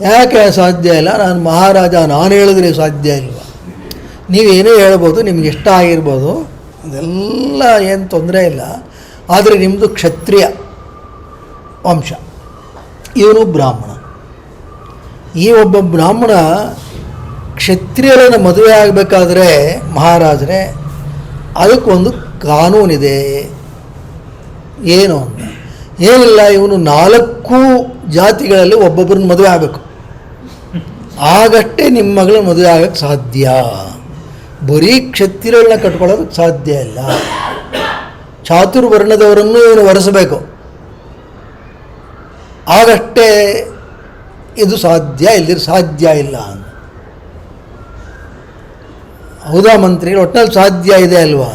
ಯಾಕೆ ಸಾಧ್ಯ ಇಲ್ಲ? ನಾನು ಮಹಾರಾಜ, ನಾನು ಹೇಳಿದ್ರೆ ಸಾಧ್ಯ ಇಲ್ವ? ನೀವೇನೇ ಹೇಳ್ಬೋದು, ನಿಮ್ಗೆ ಇಷ್ಟ ಆಗಿರ್ಬೋದು, ಇದೆಲ್ಲ ಏನು ತೊಂದರೆ ಇಲ್ಲ. ಆದರೆ ನಿಮ್ಮದು ಕ್ಷತ್ರಿಯ ವಂಶ, ಇವನು ಬ್ರಾಹ್ಮಣ. ಈ ಒಬ್ಬ ಬ್ರಾಹ್ಮಣ ಕ್ಷತ್ರಿಯರನ್ನು ಮದುವೆ ಆಗಬೇಕಾದ್ರೆ ಮಹಾರಾಜರೇ, ಅದಕ್ಕೊಂದು ಕಾನೂನಿದೆ. ಏನು ಅಂತ? ಏನಿಲ್ಲ, ಇವನು 4 ಜಾತಿಗಳಲ್ಲಿ ಒಬ್ಬೊಬ್ಬರನ್ನ ಮದುವೆ ಆಗಬೇಕು, ಆಗಷ್ಟೇ ನಿಮ್ಮ ಮಗಳ ಮದುವೆ ಆಗೋಕ್ಕೆ ಸಾಧ್ಯ. ಬರೀ ಕ್ಷತ್ರಿಯರನ್ನ ಕಟ್ಕೊಳ್ಳೋದಕ್ಕೆ ಸಾಧ್ಯ ಇಲ್ಲ. ಚಾತುರ್ವರ್ಣದವರನ್ನು ಇವನು ವರೆಸಬೇಕು, ಆಗಷ್ಟೇ ಇದು ಸಾಧ್ಯ, ಇಲ್ದಿರ ಸಾಧ್ಯ ಇಲ್ಲ ಅಂತ. ಹೌದಾ ಮಂತ್ರಿಗಳು? ಒಟ್ಟಿನಲ್ಲಿ ಸಾಧ್ಯ ಇದೆ ಅಲ್ವಾ?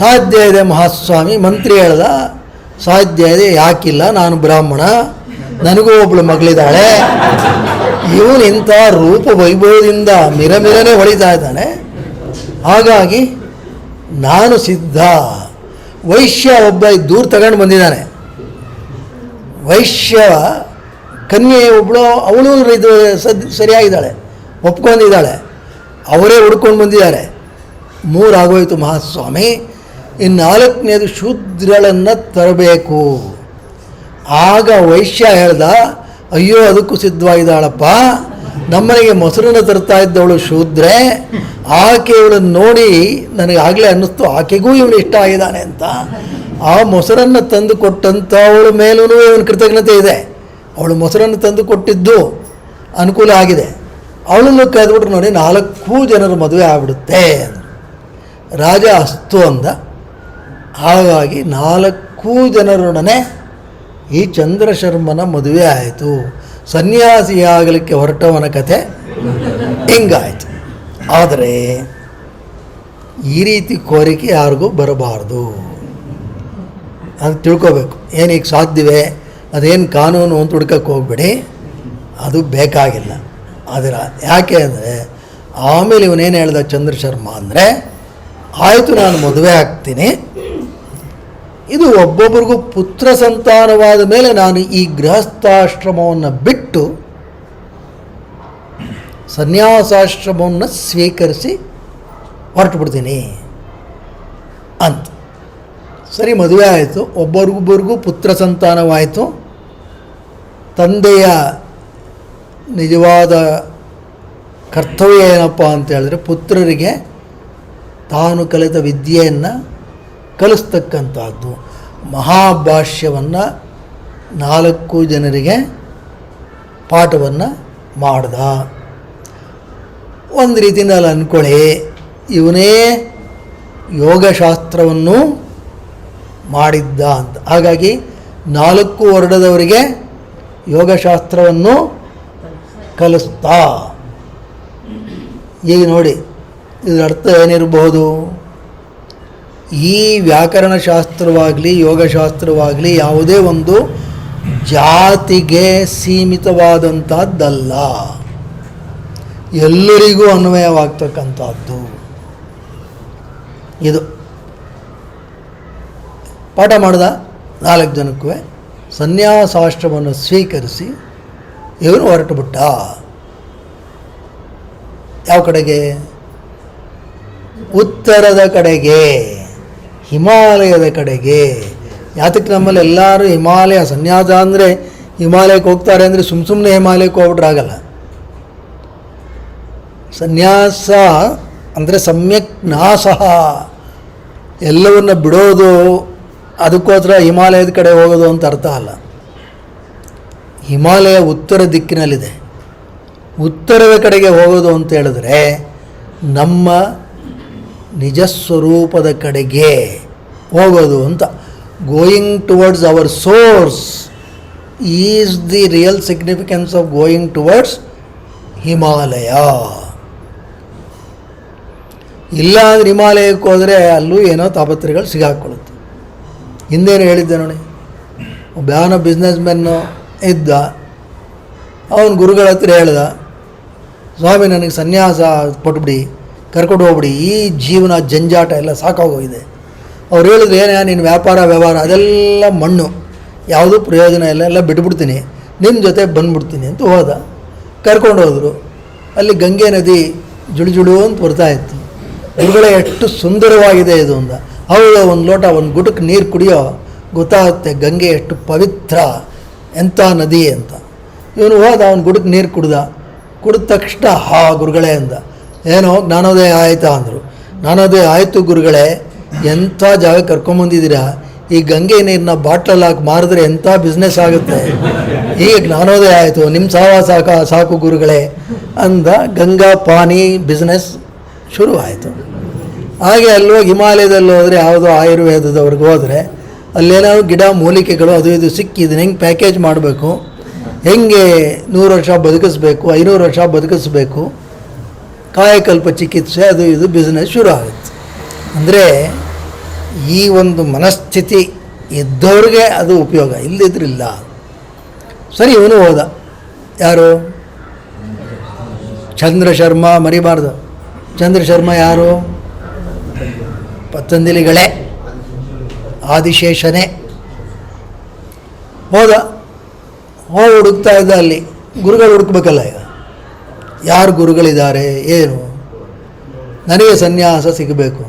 ಸಾಧ್ಯ ಇದೆ ಮಹಾಸ್ವಾಮಿ. ಮಂತ್ರಿ ಹೇಳ್ದ, ಸಾಧ್ಯ ಇದೆ, ಯಾಕಿಲ್ಲ, ನಾನು ಬ್ರಾಹ್ಮಣ, ನನಗೂ ಒಬ್ಬಳು ಮಗಳಿದ್ದಾಳೆ, ಇವನು ಇಂಥ ರೂಪ ವೈಭವದಿಂದ ಮಿರಮಿರನೇ ಹೊಳಿತಾ ಇದ್ದಾನೆ, ಹಾಗಾಗಿ ನಾನು ಸಿದ್ಧ. ವೈಶ್ಯ ಒಬ್ಬ ದೂರ ತಗೊಂಡು ಬಂದಿದ್ದಾನೆ. ವೈಶ್ಯ ಕನ್ಯೆ ಒಬ್ಬಳು, ಅವಳು ಇದು ಸರಿಯಾಗಿದ್ದಾಳೆ, ಒಪ್ಕೊಂಡಿದ್ದಾಳೆ, ಅವರೇ ಹುಡ್ಕೊಂಡು ಬಂದಿದ್ದಾರೆ. 3 ಆಗೋಯ್ತು ಮಹಾಸ್ವಾಮಿ. ಇನ್ನು 4ನೇದು ಶೂದ್ರಳನ್ನು ತರಬೇಕು. ಆಗ ವೈಶ್ಯ ಹೇಳ್ದ, ಅಯ್ಯೋ ಅದಕ್ಕೂ ಸಿದ್ಧವಾಗಿದ್ದಾಳಪ್ಪ, ನಮ್ಮನೆಗೆ ಮೊಸರನ್ನು ತರ್ತಾ ಇದ್ದವಳು ಶೂದ್ರೆ, ಆಕೆ ಇವಳನ್ನು ನೋಡಿ ನನಗೆ ಆಗಲೇ ಅನ್ನಿಸ್ತು ಆಕೆಗೂ ಇವನು ಇಷ್ಟ ಆಗಿದ್ದಾನೆ ಅಂತ. ಆ ಮೊಸರನ್ನು ತಂದು ಕೊಟ್ಟಂಥವಳ ಮೇಲೂ ಇವನು ಕೃತಜ್ಞತೆ ಇದೆ. ಅವಳು ಮೊಸರನ್ನು ತಂದು ಕೊಟ್ಟಿದ್ದು ಅನುಕೂಲ ಆಗಿದೆ. ಅವಳನ್ನು ಕರೆದ್ಬಿಟ್ರು ನೋಡಿ, 4 ಜನರು ಮದುವೆ ಆಗ್ಬಿಡುತ್ತೆ. ರಾಜ ಅಸ್ತು ಅಂದ. ಹಾಗಾಗಿ 4 ಜನರೊಡನೆ ಈ ಚಂದ್ರಶರ್ಮನ ಮದುವೆ ಆಯಿತು. ಸನ್ಯಾಸಿಯಾಗಲಿಕ್ಕೆ ಹೊರಟವನ ಕತೆ ಹಿಂಗಾಯಿತು. ಆದರೆ ಈ ರೀತಿ ಕೋರಿಕೆ ಯಾರಿಗೂ ಬರಬಾರ್ದು, ಅದು ತಿಳ್ಕೋಬೇಕು. ಏನೀಗ ಸಾಧ್ಯವೇ, ಅದೇನು ಕಾನೂನು ಅಂತ ಹುಡ್ಕಕ್ಕೆ ಹೋಗ್ಬೇಡಿ, ಅದು ಬೇಕಾಗಿಲ್ಲ. ಅದರ ಯಾಕೆ ಅಂದರೆ ಆಮೇಲೆ ಇವನೇನು ಹೇಳ್ದ ಚಂದ್ರಶರ್ಮ ಅಂದರೆ, ಆಯಿತು ನಾನು ಮದುವೆ ಆಗ್ತೀನಿ, ಇದು ಒಬ್ಬೊಬ್ರಿಗೂ ಪುತ್ರ ಸಂತಾನವಾದ ಮೇಲೆ ನಾನು ಈ ಗೃಹಸ್ಥಾಶ್ರಮವನ್ನು ಬಿಟ್ಟು ಸನ್ಯಾಸಾಶ್ರಮವನ್ನು ಸ್ವೀಕರಿಸಿ ಹೊರಟು ಬಿಡ್ತೀನಿ ಅಂತ. ಸರಿ, ಮದುವೆ ಆಯಿತು, ಒಬ್ಬರಿಗೊಬ್ಬರಿಗೂ ಪುತ್ರ ಸಂತಾನವಾಯಿತು. ತಂದೆಯ ನಿಜವಾದ ಕರ್ತವ್ಯ ಏನಪ್ಪ ಅಂತ ಹೇಳಿದ್ರೆ, ಪುತ್ರರಿಗೆ ತಾನು ಕಲಿತ ವಿದ್ಯೆಯನ್ನು ಕಲಿಸ್ತಕ್ಕಂಥದ್ದು. ಮಹಾಭಾಷ್ಯವನ್ನು 4 ಜನರಿಗೆ ಪಾಠವನ್ನು ಮಾಡ್ದ. ಒಂದು ರೀತಿಯಲ್ಲಿ ಅಂದ್ಕೊಳ್ಳಿ, ಇವನೇ ಯೋಗಶಾಸ್ತ್ರವನ್ನು ಮಾಡಿದ್ದ ಅಂತ. ಹಾಗಾಗಿ 4 ವರ್ಣದವರಿಗೆ ಯೋಗಶಾಸ್ತ್ರವನ್ನು ಕಲಿಸ್ತಾ. ಈಗ ನೋಡಿ, ಇದರ ಅರ್ಥ ಏನಿರಬಹುದು? ಈ ವ್ಯಾಕರಣಶಾಸ್ತ್ರವಾಗಲಿ ಯೋಗಶಾಸ್ತ್ರವಾಗಲಿ ಯಾವುದೇ ಒಂದು ಜಾತಿಗೆ ಸೀಮಿತವಾದಂಥದ್ದಲ್ಲ, ಎಲ್ಲರಿಗೂ ಅನ್ವಯವಾಗ್ತಕ್ಕಂಥದ್ದು. ಇದು ಪಾಠ ಮಾಡಿದ 4 ಜನಕ್ಕೂ ಸನ್ಯಾಸಾಶ್ರಮವನ್ನು ಸ್ವೀಕರಿಸಿ ಇವನು ಹೊರಟುಬಿಟ್ಟ. ಯಾವ ಕಡೆಗೆ? ಉತ್ತರದ ಕಡೆಗೆ, ಹಿಮಾಲಯದ ಕಡೆಗೆ. ಯಾತಕ್ಕೆ ನಮ್ಮಲ್ಲಿ ಎಲ್ಲರೂ ಹಿಮಾಲಯ ಸನ್ಯಾಸ ಅಂದರೆ ಹಿಮಾಲಯಕ್ಕೆ ಹೋಗ್ತಾರೆ ಅಂದರೆ ಸುಮ್ಮನೆ ಹಿಮಾಲಯಕ್ಕೆ ಹೋಗ್ಬಿಟ್ರಾಗಲ್ಲ. ಸನ್ಯಾಸ ಅಂದರೆ ಸಮ್ಯಕ್ ನಾಸಃ, ಎಲ್ಲವನ್ನು ಬಿಡೋದು, ಅದಕ್ಕೋಸ್ಕರ ಹಿಮಾಲಯದ ಕಡೆ ಹೋಗೋದು ಅಂತ ಅರ್ಥ ಅಲ್ಲ. ಹಿಮಾಲಯ ಉತ್ತರ ದಿಕ್ಕಿನಲ್ಲಿದೆ. ಉತ್ತರದ ಕಡೆಗೆ ಹೋಗೋದು ಅಂತ ಹೇಳಿದ್ರೆ ನಮ್ಮ ನಿಜಸ್ವರೂಪದ ಕಡೆಗೆ ಹೋಗೋದು ಅಂತ. Going towards our source is the real significance of going towards Himalaya. ಇಲ್ಲ ಅಂದರೆ ಹಿಮಾಲಯಕ್ಕೆ ಹೋದರೆ ಅಲ್ಲೂ ಏನೋ ತಾಪತ್ರೆಗಳು ಸಿಗಾಕೊಳ್ಳುತ್ತೆ. ಹಿಂದೇನು ಹೇಳಿದ್ದೆ ನೋಡಿ, ಒಬ್ಬ ಬಿಸ್ನೆಸ್ ಮೆನ್ನು ಇದ್ದ, ಅವನು ಗುರುಗಳ ಹತ್ರ ಹೇಳ್ದ, ಸ್ವಾಮಿ ನನಗೆ ಸನ್ಯಾಸ ಕೊಟ್ಬಿಡಿ, ಕರ್ಕೊಂಡು ಹೋಗ್ಬಿಡಿ, ಈ ಜೀವನ ಜಂಜಾಟ ಎಲ್ಲ ಸಾಕಾಗೋಗಿದೆ. ಅವ್ರು ಹೇಳಿದ್ರು, ಏನೇ ನಿನ್ನ ವ್ಯವಹಾರ ಅದೆಲ್ಲ ಮಣ್ಣು, ಯಾವುದೂ ಪ್ರಯೋಜನ ಇಲ್ಲ, ಎಲ್ಲ ಬಿಟ್ಬಿಡ್ತೀನಿ, ನಿಮ್ಮ ಜೊತೆ ಬಂದ್ಬಿಡ್ತೀನಿ ಅಂತ ಹೋದ. ಕರ್ಕೊಂಡು ಹೋದರು. ಅಲ್ಲಿ ಗಂಗೆ ನದಿ ಜುಳು ಅಂತ ಬರ್ತಾಯಿತ್ತು. ಗುರುಗಳೇ ಎಷ್ಟು ಸುಂದರವಾಗಿದೆ ಇದು ಅಂದ. ಹೌದು, ಒಂದು ಲೋಟ ಒಂದು ಗುಟಕ್ಕೆ ನೀರು ಕುಡಿಯೋ ಗೊತ್ತಾಗುತ್ತೆ ಗಂಗೆ ಎಷ್ಟು ಪವಿತ್ರ, ಎಂಥ ನದಿ ಅಂತ. ಇವನು ಹೋದ, ಅವನು ಗುಡಕ್ಕೆ ನೀರು ಕುಡಿದ ತಕ್ಷಣ ಹಾ ಗುರುಗಳೇ ಅಂದ. ಏನೋ ಜ್ಞಾನೋದಯ ಆಯಿತಾ ಅಂದರು. ಜ್ಞಾನೋದಯ ಆಯಿತು ಗುರುಗಳೇ, ಎಂಥ ಜಾಗ ಕರ್ಕೊಂಬಂದಿದ್ದೀರಾ, ಈ ಗಂಗೆ ನೀರನ್ನ ಬಾಟ್ಲಲ್ಲಿ ಹಾಕಿ ಮಾರಿದ್ರೆ ಎಂಥ ಬಿಸ್ನೆಸ್ ಆಗುತ್ತೆ, ಈಗ ಜ್ಞಾನೋದಯ ಆಯಿತು, ನಿಮ್ಮ ಸಾಕು ಗುರುಗಳೇ ಅಂದ. ಗಂಗಾ ಪಾನಿ ಬಿಸ್ನೆಸ್ ಶುರು ಆಯಿತು. ಹಾಗೆ ಅಲ್ಲೋಗಿ ಹಿಮಾಲಯದಲ್ಲಿ ಹೋದರೆ ಯಾವುದೋ ಆಯುರ್ವೇದದವ್ರಿಗೆ ಹೋದರೆ ಅಲ್ಲೇನಾದ್ರು ಗಿಡ ಮೂಲಿಕೆಗಳು ಅದು ಇದು ಸಿಕ್ಕಿ ಇದನ್ನ ಹೆಂಗೆ ಪ್ಯಾಕೇಜ್ ಮಾಡಬೇಕು, ಹೆಂಗೆ 100 ವರ್ಷ ಬದುಕಿಸ್ಬೇಕು, 500 ವರ್ಷ ಬದುಕಿಸ್ಬೇಕು, ಕಾಯಕಲ್ಪ ಚಿಕಿತ್ಸೆ ಅದು ಇದು ಬಿಸ್ನೆಸ್ ಶುರು ಆಗುತ್ತೆ. ಅಂದರೆ ಈ ಒಂದು ಮನಸ್ಥಿತಿ ಇದ್ದವ್ರಿಗೆ ಅದು ಉಪಯೋಗ, ಇಲ್ಲದಿದ್ರಿಲ್ಲ. ಸರಿ, ಇವನು ಹೋದ. ಯಾರು? ಚಂದ್ರಶರ್ಮ, ಮರಿಬಾರ್ದು. ಚಂದ್ರಶರ್ಮ ಯಾರು? ಪತಂಜಲಿಗಳೇ, ಆದಿಶೇಷನೇ. ಹೋಗಿ ಹುಡುಕ್ತಾ ಇದ್ದ. ಅಲ್ಲಿ ಗುರುಗಳು ಹುಡುಕ್ಬೇಕಲ್ಲ, ಈಗ ಯಾರು ಗುರುಗಳಿದ್ದಾರೆ ಏನು, ನನಗೆ ಸನ್ಯಾಸ ಸಿಗಬೇಕು.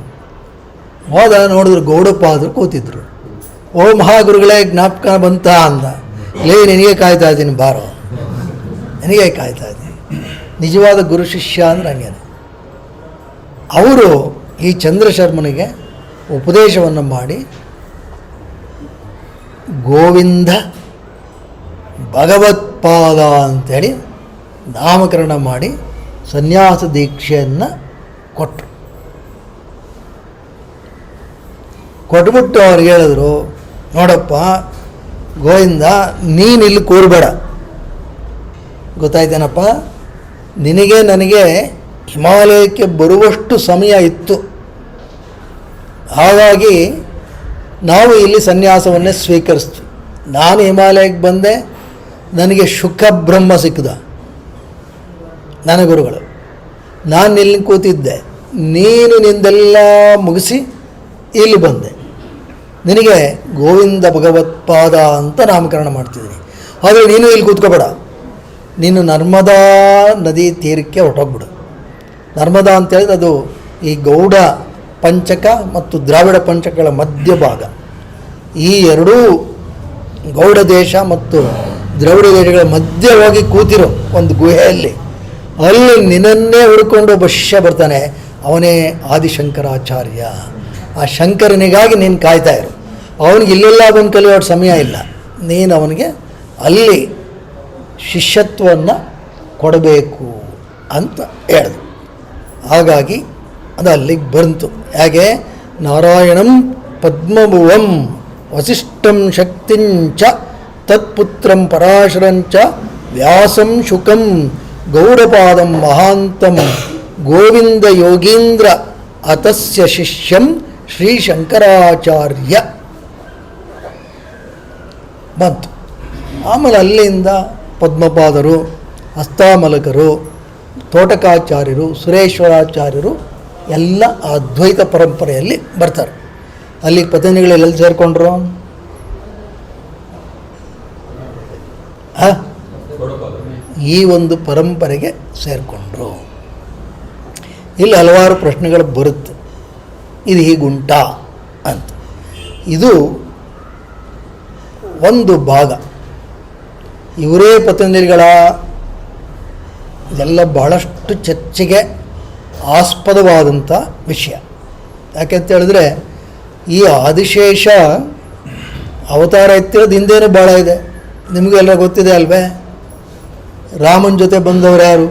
ಹೋದ, ನೋಡಿದ್ರು ಗೌಡಪ್ಪ ಆದರೂ ಕೂತಿದ್ರು. ಓ ಮಹಾಗುರುಗಳೇ ಜ್ಞಾಪಕ ಬಂತ ಅಂದ. ನಿನಗೆ ಕಾಯ್ತಾ ಇದ್ದೀನಿ, ಬಾರೋ, ನನಗೆ ಕಾಯ್ತಾ ಇದ್ದೀನಿ. ನಿಜವಾದ ಗುರು ಶಿಷ್ಯ ಅಂದ್ರೆ ಹಂಗೇನೆ. ಅವರು ಈ ಚಂದ್ರಶರ್ಮನಿಗೆ ಉಪದೇಶವನ್ನು ಮಾಡಿ ಗೋವಿಂದ ಭಗವತ್ಪಾದ ಅಂಥೇಳಿ ನಾಮಕರಣ ಮಾಡಿ ಸನ್ಯಾಸ ದೀಕ್ಷೆಯನ್ನು ಕೊಟ್ಬಿಟ್ಟು ಅವ್ರಿಗೆ ಹೇಳಿದ್ರು, ನೋಡಪ್ಪ ಗೋವಿಂದ, ನೀನು ಇಲ್ಲಿ ಕೂರಬೇಡ, ಗೊತ್ತಾಯ್ತೇನಪ್ಪ, ನಿನಗೆ ನನಗೆ ಹಿಮಾಲಯಕ್ಕೆ ಬರುವಷ್ಟು ಸಮಯ ಇತ್ತು, ಹಾಗಾಗಿ ನಾವು ಇಲ್ಲಿ ಸನ್ಯಾಸವನ್ನೇ ಸ್ವೀಕರಿಸ್ತೀವಿ. ನಾನು ಹಿಮಾಲಯಕ್ಕೆ ಬಂದೆ, ನನಗೆ ಶುಕ ಬ್ರಹ್ಮ ಸಿಕ್ಕಿದ, ನನ್ನ ಗುರುಗಳು. ನಾನು ಇಲ್ಲಿ ಕೂತಿದ್ದೆ, ನೀನು ನಿಂದೆಲ್ಲ ಮುಗಿಸಿ ಇಲ್ಲಿ ಬಂದೆ, ನಿನಗೆ ಗೋವಿಂದ ಭಗವತ್ಪಾದ ಅಂತ ನಾಮಕರಣ ಮಾಡ್ತಿದ್ದೀನಿ. ಆದರೆ ನೀನು ಇಲ್ಲಿ ಕೂತ್ಕೋಬೇಡ, ನೀನು ನರ್ಮದಾ ನದಿ ತೀರಕ್ಕೆ ಹೊರಟೋಗ್ಬಿಡು. ನರ್ಮದಾ ಅಂತೇಳಿದ್ರೆ ಅದು ಈ ಗೌಡ ಪಂಚಕ ಮತ್ತು ದ್ರಾವಿಡ ಪಂಚಕಗಳ ಮಧ್ಯಭಾಗ. ಈ ಎರಡೂ ಗೌಡ ದೇಶ ಮತ್ತು ದ್ರಾವಿಡ ದೇಶಗಳ ಮಧ್ಯ ಹೋಗಿ ಕೂತಿರೋ ಒಂದು ಗುಹೆಯಲ್ಲಿ, ಅಲ್ಲಿ ನಿನ್ನನ್ನೇ ಹುಡ್ಕೊಂಡು ಒಬ್ಬ ಶಿಷ್ಯ ಬರ್ತಾನೆ, ಅವನೇ ಆದಿಶಂಕರಾಚಾರ್ಯ. ಆ ಶಂಕರನಿಗಾಗಿ ನೀನು ಕಾಯ್ತಾ ಇರು, ಅವನಿಗೆ ಇಲ್ಲೆಲ್ಲ ಬಂದು ಕಲಿಯೋ ಸಮಯ ಇಲ್ಲ, ನೀನು ಅವನಿಗೆ ಅಲ್ಲಿ ಶಿಷ್ಯತ್ವವನ್ನು ಕೊಡಬೇಕು ಅಂತ ಹೇಳಿದ್ರು. ಹಾಗಾಗಿ ಅದು ಅಲ್ಲಿಗೆ ಬಂತು. ಹೇಗೆ ನಾರಾಯಣಂ ಪದ್ಮಭುವಂ ವಸಿಷ್ಠಂ ಶಕ್ತಿಂಚ ತತ್ಪುತ್ರಂ ಪರಾಶರಂಚ ವ್ಯಾಸಂ ಶುಕಂ ಗೌಡಪಾದಂ ಮಹಾಂತಂ ಗೋವಿಂದ ಯೋಗೀಂದ್ರ ಅತಸ್ಯ ಶಿಷ್ಯಂ ಶ್ರೀಶಂಕರಾಚಾರ್ಯ ಬಂತು. ಆಮೇಲೆ ಅಲ್ಲಿಂದ ಪದ್ಮಪಾದರು, ಹಸ್ತಾಮಲಕರು, ತೋಟಕಾಚಾರ್ಯರು, ಸುರೇಶ್ವರಾಚಾರ್ಯರು ಎಲ್ಲ ಅದ್ವೈತ ಪರಂಪರೆಯಲ್ಲಿ ಬರ್ತಾರೆ. ಅಲ್ಲಿ ಪತಂಜಲಿಗಳೆಲ್ಲ ಸೇರಿಕೊಂಡ್ರು. ಈ ಒಂದು ಪರಂಪರೆಗೆ ಸೇರಿಕೊಂಡ್ರು. ಇಲ್ಲಿ ಹಲವಾರು ಪ್ರಶ್ನೆಗಳು ಬರುತ್ತೆ, ಇದು ಹೀಗುಂಟಾ ಅಂತ. ಇದು ಒಂದು ಭಾಗ. ಇವರೇ ಪತಂಜಲಿಗಳ ಇದೆಲ್ಲ ಬಹಳಷ್ಟು ಚರ್ಚೆಗೆ ಆಸ್ಪದವಾದಂಥ ವಿಷಯ. ಯಾಕೆಂತ ಹೇಳಿದ್ರೆ ಈ ಆದಿಶೇಷ ಅವತಾರ ಎತ್ತಿರೋದು ಹಿಂದೇನೂ ಭಾಳ ಇದೆ. ನಿಮಗೆಲ್ಲ ಗೊತ್ತಿದೆ ಅಲ್ವೇ? ರಾಮನ ಜೊತೆ ಬಂದವರು ಯಾರು?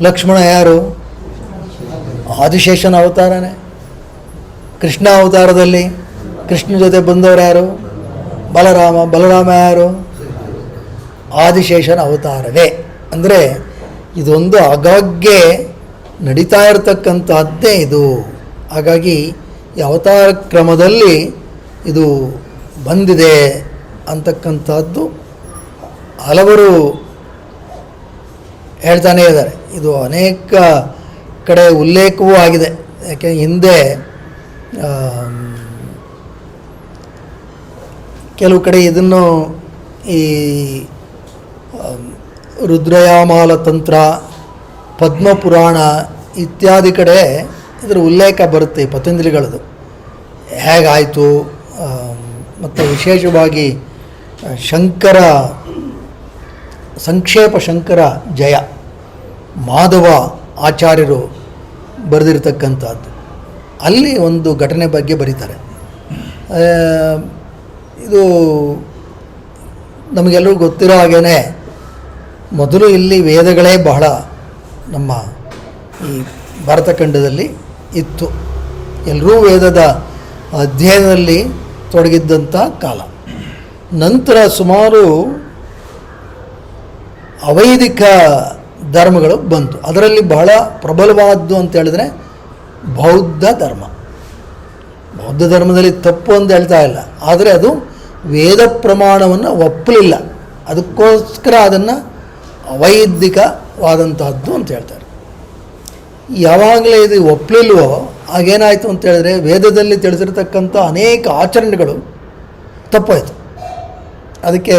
ಲಕ್ಷ್ಮಣ ಯಾರು? ಆದಿಶೇಷನ ಅವತಾರನೇ. ಕೃಷ್ಣ ಅವತಾರದಲ್ಲಿ ಕೃಷ್ಣ ಜೊತೆ ಬಂದವರು ಯಾರು? ಬಲರಾಮ ಯಾರು? ಆದಿಶೇಷನ ಅವತಾರವೇ. ಅಂದರೆ ಇದೊಂದು ಆಗಾಗ್ಗೆ ನಡೀತಾ ಇರತಕ್ಕಂಥದ್ದೇ ಇದು. ಹಾಗಾಗಿ ಈ ಅವತಾರ ಕ್ರಮದಲ್ಲಿ ಇದು ಬಂದಿದೆ ಅಂತಕ್ಕಂಥದ್ದು ಹಲವರು ಹೇಳ್ತಾನೇ ಇದ್ದಾರೆ. ಇದು ಅನೇಕ ಕಡೆ ಉಲ್ಲೇಖವೂ ಆಗಿದೆ. ಯಾಕೆ ಹಿಂದೆ ಕೆಲವು ಕಡೆ ಇದನ್ನು ಈ ರುದ್ರಯಾಮಾಲ ತಂತ್ರ, ಪದ್ಮಪುರಾಣ ಇತ್ಯಾದಿ ಕಡೆ ಇದರ ಉಲ್ಲೇಖ ಬರುತ್ತೆ ಈ ಪತಂಜಲಿಗಳದು ಹೇಗಾಯಿತು. ಮತ್ತು ವಿಶೇಷವಾಗಿ ಸಂಕ್ಷೇಪ ಶಂಕರ ಜಯ ಮಾಧವ ಆಚಾರ್ಯರು ಬರೆದಿರ್ತಕ್ಕಂಥದ್ದು, ಅಲ್ಲಿ ಒಂದು ಘಟನೆ ಬಗ್ಗೆ ಬರೀತಾರೆ. ಇದು ನಮಗೆಲ್ಲರಿಗೂ ಗೊತ್ತಿರೋ ಹಾಗೇ ಮೊದಲು ಇಲ್ಲಿ ವೇದಗಳೇ ಬಹಳ ನಮ್ಮ ಈ ಭಾರತ ಖಂಡದಲ್ಲಿ ಇತ್ತು. ಎಲ್ಲರೂ ವೇದದ ಅಧ್ಯಯನದಲ್ಲಿ ತೊಡಗಿದ್ದಂಥ ಕಾಲ. ನಂತರ ಸುಮಾರು ಅವೈದಿಕ ಧರ್ಮಗಳು ಬಂತು. ಅದರಲ್ಲಿ ಬಹಳ ಪ್ರಬಲವಾದ್ದು ಅಂತ ಹೇಳಿದ್ರೆ ಬೌದ್ಧ ಧರ್ಮ. ಬೌದ್ಧ ಧರ್ಮದಲ್ಲಿ ತಪ್ಪು ಅಂತ ಹೇಳ್ತಾ ಇಲ್ಲ, ಆದರೆ ಅದು ವೇದ ಪ್ರಮಾಣವನ್ನು ಒಪ್ಪಲಿಲ್ಲ. ಅದಕ್ಕೋಸ್ಕರ ಅದನ್ನು ಅವೈದಿಕವಾದಂತಹದ್ದು ಅಂತ ಹೇಳ್ತಾರೆ. ಯಾವಾಗಲೇ ಇದು ಒಪ್ಪಲಿಲ್ವೋ ಆಗೇನಾಯಿತು ಅಂತ ಹೇಳಿದ್ರೆ ವೇದದಲ್ಲಿ ತಿಳಿಸಿರ್ತಕ್ಕಂಥ ಅನೇಕ ಆಚರಣೆಗಳು ತಪ್ಪಾಯಿತು, ಅದಕ್ಕೆ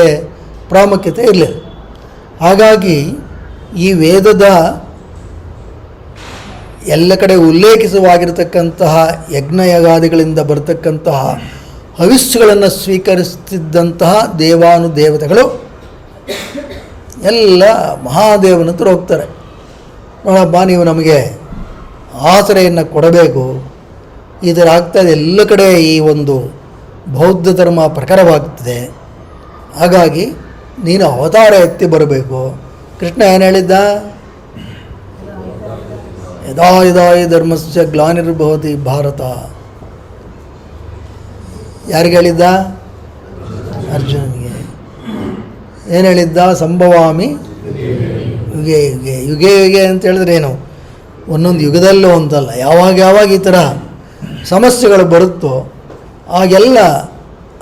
ಪ್ರಾಮುಖ್ಯತೆ ಇರಲಿಲ್ಲ. ಹಾಗಾಗಿ ಈ ವೇದದ ಎಲ್ಲ ಕಡೆ ಉಲ್ಲೇಖಿತವಾಗಿರತಕ್ಕಂತಹ ಯಜ್ಞಯಾಗಾದಿಗಳಿಂದ ಬರತಕ್ಕಂತಹ ಹವಿಸ್ಸುಗಳನ್ನು ಸ್ವೀಕರಿಸ್ತಿದ್ದಂತಹ ದೇವಾನುದೇವತೆಗಳು ಎಲ್ಲ ಮಹಾದೇವನ ಹತ್ರ ಹೋಗ್ತಾರೆ. ನೋಡಪ್ಪ, ನೀವು ನಮಗೆ ಆಸರೆಯನ್ನು ಕೊಡಬೇಕು, ಈ ಥರ ಆಗ್ತಾಯಿದೆ, ಎಲ್ಲ ಕಡೆ ಈ ಒಂದು ಬೌದ್ಧ ಧರ್ಮ ಪ್ರಖರವಾಗ್ತದೆ, ಹಾಗಾಗಿ ನೀನು ಅವತಾರ ಎತ್ತಿ ಬರಬೇಕು. ಕೃಷ್ಣ ಏನು ಹೇಳಿದ್ದ? ಯದಾ ಯದಾ ಹಿ ಧರ್ಮಸ್ಯ ಗ್ಲಾನಿರ್ಭವತಿ ಭಾರತ. ಯಾರಿಗೆ ಹೇಳಿದ್ದ? ಅರ್ಜುನನಿಗೆ. ಏನು ಹೇಳಿದ್ದ? ಸಂಭವಾಮಿ ಯುಗೆ ಯುಗೆ. ಯುಗೆ ಯುಗೆ ಅಂತ ಹೇಳಿದ್ರೆ ಏನು? ಒಂದೊಂದು ಯುಗದಲ್ಲೂ ಅಂತಲ್ಲ, ಯಾವಾಗ ಈ ಥರ ಸಮಸ್ಯೆಗಳು ಬರುತ್ತೋ ಆಗೆಲ್ಲ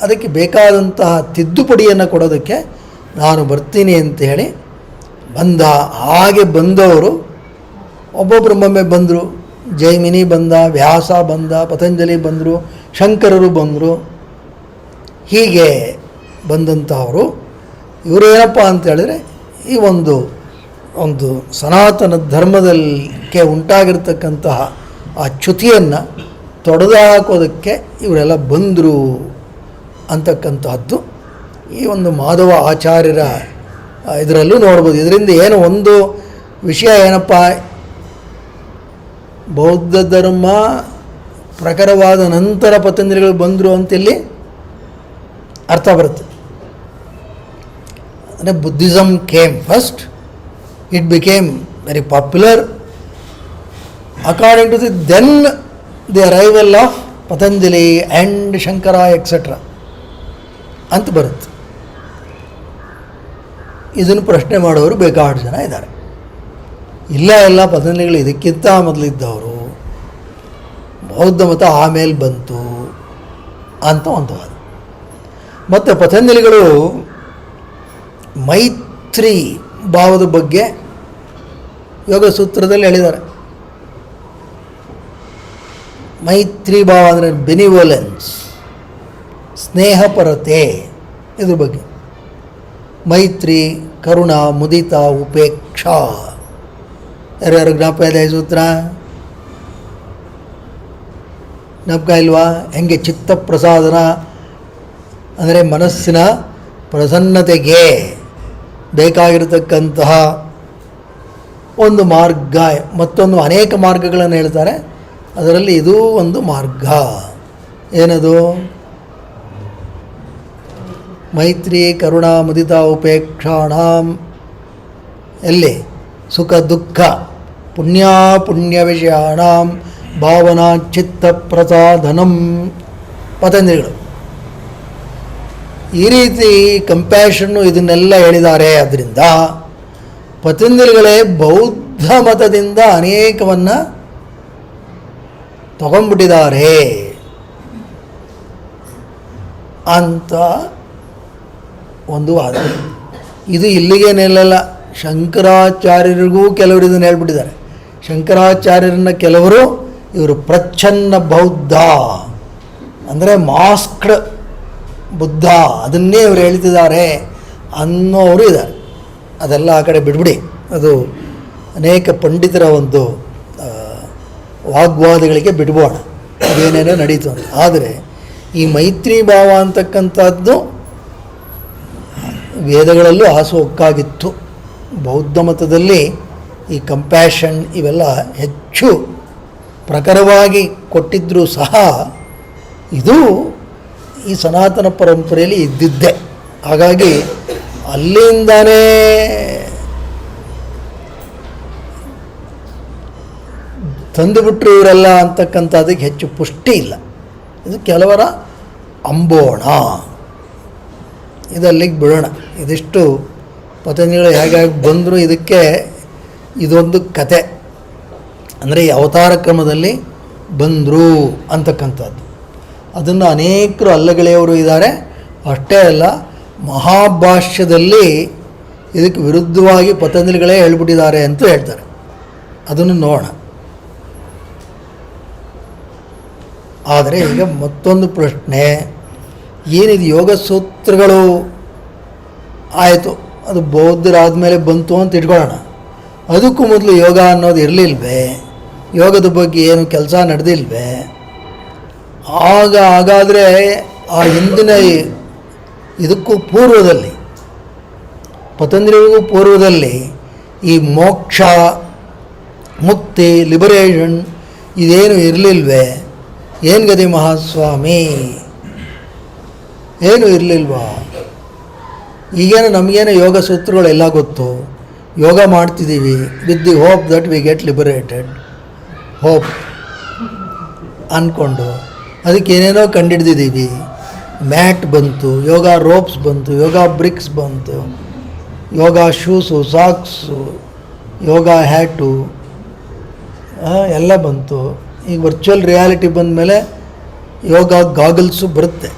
ಅದಕ್ಕೆ ಬೇಕಾದಂತಹ ತಿದ್ದುಪಡಿಯನ್ನು ಕೊಡೋದಕ್ಕೆ ನಾನು ಬರ್ತೀನಿ ಅಂತ ಹೇಳಿ ಬಂದ. ಹಾಗೆ ಬಂದವರು ಒಬ್ಬೊಬ್ಬರೊಮ್ಮೊಮ್ಮೆ ಬಂದರು. ಜೈಮಿನಿ ಬಂದ, ವ್ಯಾಸ ಬಂದ, ಪತಂಜಲಿ ಬಂದರು, ಶಂಕರರು ಬಂದರು. ಹೀಗೆ ಬಂದಂಥವರು ಇವರೇನಪ್ಪ ಅಂತ ಹೇಳಿದ್ರೆ ಈ ಒಂದು ಸನಾತನ ಧರ್ಮದಕ್ಕೆ ಉಂಟಾಗಿರ್ತಕ್ಕಂತಹ ಆ ಚ್ಯುತಿಯನ್ನು ತೊಡೆದು ಹಾಕೋದಕ್ಕೆ ಇವರೆಲ್ಲ ಬಂದರು ಅಂತಕ್ಕಂತಹದ್ದು ಈ ಒಂದು ಮಾಧವ ಆಚಾರ್ಯರ ಇದರಲ್ಲೂ ನೋಡ್ಬೋದು. ಇದರಿಂದ ಏನು ಒಂದು ವಿಷಯ ಏನಪ್ಪ, ಬೌದ್ಧ ಧರ್ಮ ಪ್ರಖರವಾದ ನಂತರ ಪತಂಜಲಿಗಳು ಬಂದರು ಅಂತಿಲ್ಲಿ ಅರ್ಥ ಬರುತ್ತೆ. ಅಂದರೆ Buddhism came first, it became very popular, according to then the arrival of Patanjali and Shankara etcetera ಅಂತ ಬರುತ್ತೆ. ಇದನ್ನು ಪ್ರಶ್ನೆ ಮಾಡೋರು ಬೇಕಾದಷ್ಟು ಜನ ಇದ್ದಾರೆ. ಇಲ್ಲ ಪತಂಜಲಿಗಳು ಇದಕ್ಕಿಂತ ಮೊದಲಿದ್ದವರು, ಬೌದ್ಧ ಮತ ಆಮೇಲೆ ಬಂತು ಅಂತ ಒಂದು ವಾದ. ಮತ್ತು ಪತಂಜಲಿಗಳು ಮೈತ್ರಿ ಭಾವದ ಬಗ್ಗೆ ಯೋಗ ಸೂತ್ರದಲ್ಲಿ ಹೇಳಿದ್ದಾರೆ. ಮೈತ್ರಿ ಭಾವ ಅಂದರೆ ಬೆನಿವೋಲೆನ್ಸ್, ಸ್ನೇಹಪರತೆ, ಇದ್ರ ಬಗ್ಗೆ ಮೈತ್ರಿ, ಕರುಣ, ಮುದಿತ, ಉಪೇಕ್ಷಾ. ಯಾರ್ಯಾರು ಜ್ಞಾಪಕ ಇದೆ ಸೂತ್ರ? ಜ್ಞಾಪಕ ಇಲ್ವಾ? ಹೆಂಗೆ ಚಿತ್ತ ಪ್ರಸಾದನ ಅಂದರೆ ಮನಸ್ಸಿನ ಪ್ರಸನ್ನತೆಗೆ ಬೇಕಾಗಿರತಕ್ಕಂತಹ ಒಂದು ಮಾರ್ಗ, ಮತ್ತೊಂದು ಅನೇಕ ಮಾರ್ಗಗಳನ್ನು ಹೇಳ್ತಾರೆ, ಅದರಲ್ಲಿ ಇದೂ ಒಂದು ಮಾರ್ಗ. ಏನದು? ಮೈತ್ರಿ, ಕರುಣಾ, ಮುದಿತ, ಉಪೇಕ್ಷಾಣಾಂ, ಎಲ್ಲಿ ಸುಖ ದುಃಖ ಪುಣ್ಯ ವಿಷಯಾಣಾಂ ಭಾವನಾ ಚಿತ್ತ ಪ್ರಸಾದನಂ. ಪತಂಜಲಿಗಳು ಈ ರೀತಿ ಕಂಪ್ಯಾಷನ್ನು ಇದನ್ನೆಲ್ಲ ಹೇಳಿದ್ದಾರೆ. ಆದ್ದರಿಂದ ಪತಂಜಲಿಗಳೇ ಬೌದ್ಧ ಮತದಿಂದ ಅನೇಕವನ್ನು ತಗೊಂಡ್ಬಿಟ್ಟಿದ್ದಾರೆ ಅಂತ ಒಂದು ವಾದ. ಇದು ಇಲ್ಲಿಗೆ ನಿಲ್ಲಲ್ಲ. ಶಂಕರಾಚಾರ್ಯರಿಗೂ ಕೆಲವರು ಇದನ್ನು ಹೇಳ್ಬಿಟ್ಟಿದ್ದಾರೆ. ಶಂಕರಾಚಾರ್ಯರನ್ನ ಕೆಲವರು ಇವರು ಪ್ರಚ್ಛನ್ನ ಬೌದ್ಧ ಅಂದರೆ ಮಾಸ್ಕ್ಡ್ ಬುದ್ಧ, ಅದನ್ನೇ ಇವರು ಹೇಳ್ತಿದ್ದಾರೆ ಅನ್ನೋರು ಇದ್ದಾರೆ. ಅದೆಲ್ಲ ಆ ಕಡೆ ಬಿಡ್ಬಿಡಿ. ಅದು ಅನೇಕ ಪಂಡಿತರ ಒಂದು ವಾಗ್ವಾದಗಳಿಗೆ ಬಿಡ್ಬೋಣ, ಅದೇನೇನೋ ನಡೀತು ಅಂತ. ಆದರೆ ಈ ಮೈತ್ರಿ ಭಾವ ಅಂತಕ್ಕಂಥದ್ದು ವೇದಗಳಲ್ಲೂ ಹಾಸುಹೊಕ್ಕಾಗಿತ್ತು. ಬೌದ್ಧ ಮತದಲ್ಲಿ ಈ ಕಂಪ್ಯಾಷನ್ ಇವೆಲ್ಲ ಹೆಚ್ಚು ಪ್ರಖರವಾಗಿ ಕೊಟ್ಟಿದ್ದರೂ ಸಹ ಇದು ಈ ಸನಾತನ ಪರಂಪರೆಯಲ್ಲಿ ಇದ್ದಿದ್ದೆ. ಹಾಗಾಗಿ ಅಲ್ಲಿಂದನೇ ತಂದುಬಿಟ್ರು ಇವರೆಲ್ಲ ಅಂತಕ್ಕಂಥದ್ದಕ್ಕೆ ಹೆಚ್ಚು ಪುಷ್ಟಿ ಇಲ್ಲ. ಇದು ಕೆಲವರ ಅಂಬೋಣ. ಇದಲ್ಲಿಗೆ ಬಿಡೋಣ. ಇದಿಷ್ಟು ಪತಂಜಲಿಗಳು ಹೇಗಾಗಿ ಬಂದರು, ಇದಕ್ಕೆ ಇದೊಂದು ಕತೆ. ಅಂದರೆ ಈ ಅವತಾರ ಕ್ರಮದಲ್ಲಿ ಬಂದರು ಅಂತಕ್ಕಂಥದ್ದು. ಅದನ್ನು ಅನೇಕರು ಅಲ್ಲಗಳೆಯವರು ಇದ್ದಾರೆ. ಅಷ್ಟೇ ಅಲ್ಲ, ಮಹಾಭಾಷ್ಯದಲ್ಲಿ ಇದಕ್ಕೆ ವಿರುದ್ಧವಾಗಿ ಪತಂಜಲಿಗಳೇ ಹೇಳ್ಬಿಟ್ಟಿದ್ದಾರೆ ಅಂತ ಹೇಳ್ತಾರೆ. ಅದನ್ನು ನೋಡೋಣ. ಆದರೆ ಈಗ ಮತ್ತೊಂದು ಪ್ರಶ್ನೆ, ಏನಿದು ಯೋಗ ಸೂತ್ರಗಳು ಆಯಿತು, ಅದು ಬೌದ್ಧರಾದ ಮೇಲೆ ಬಂತು ಅಂತ ಇಟ್ಕೊಳ್ಳೋಣ. ಅದಕ್ಕೂ ಮೊದಲು ಯೋಗ ಅನ್ನೋದು ಇರಲಿಲ್ವೇ? ಯೋಗದ ಬಗ್ಗೆ ಏನು ಕೆಲಸ ನಡೆದಿಲ್ವೇ? ಹಾಗಾದರೆ ಆ ಹಿಂದಿನ ಇದಕ್ಕೂ ಪೂರ್ವದಲ್ಲಿ, ಪತಂಜಲಿಗೂ ಪೂರ್ವದಲ್ಲಿ ಈ ಮೋಕ್ಷ, ಮುಕ್ತಿ, ಲಿಬರೇಷನ್ ಇದೇನು ಇರಲಿಲ್ವೇ? ಏನು ಗತಿ ಮಹಾಸ್ವಾಮಿ, ಏನು ಇರಲಿಲ್ವಾ? ಈಗೇನು ನಮಗೇನು ಯೋಗ ಸೂತ್ರಗಳೆಲ್ಲ ಗೊತ್ತು, ಯೋಗ ಮಾಡ್ತಿದ್ದೀವಿ with the hope that we get liberated, hope ಅಂದ್ಕೊಂಡು ಅದಕ್ಕೆ ಏನೇನೋ ಕಂಡುಹಿಡ್ದಿದ್ದೀವಿ. ಮ್ಯಾಟ್ ಬಂತು, ಯೋಗ ರೋಪ್ಸ್ ಬಂತು, ಯೋಗ ಬ್ರಿಕ್ಸ್ ಬಂತು, ಯೋಗ ಶೂಸು, ಸಾಕ್ಸು, ಯೋಗ ಹ್ಯಾಟು ಎಲ್ಲ ಬಂತು. ಈಗ ವರ್ಚುವಲ್ ರಿಯಾಲಿಟಿ ಬಂದ ಮೇಲೆ ಯೋಗ ಗಾಗಲ್ಸು ಬರುತ್ತೆ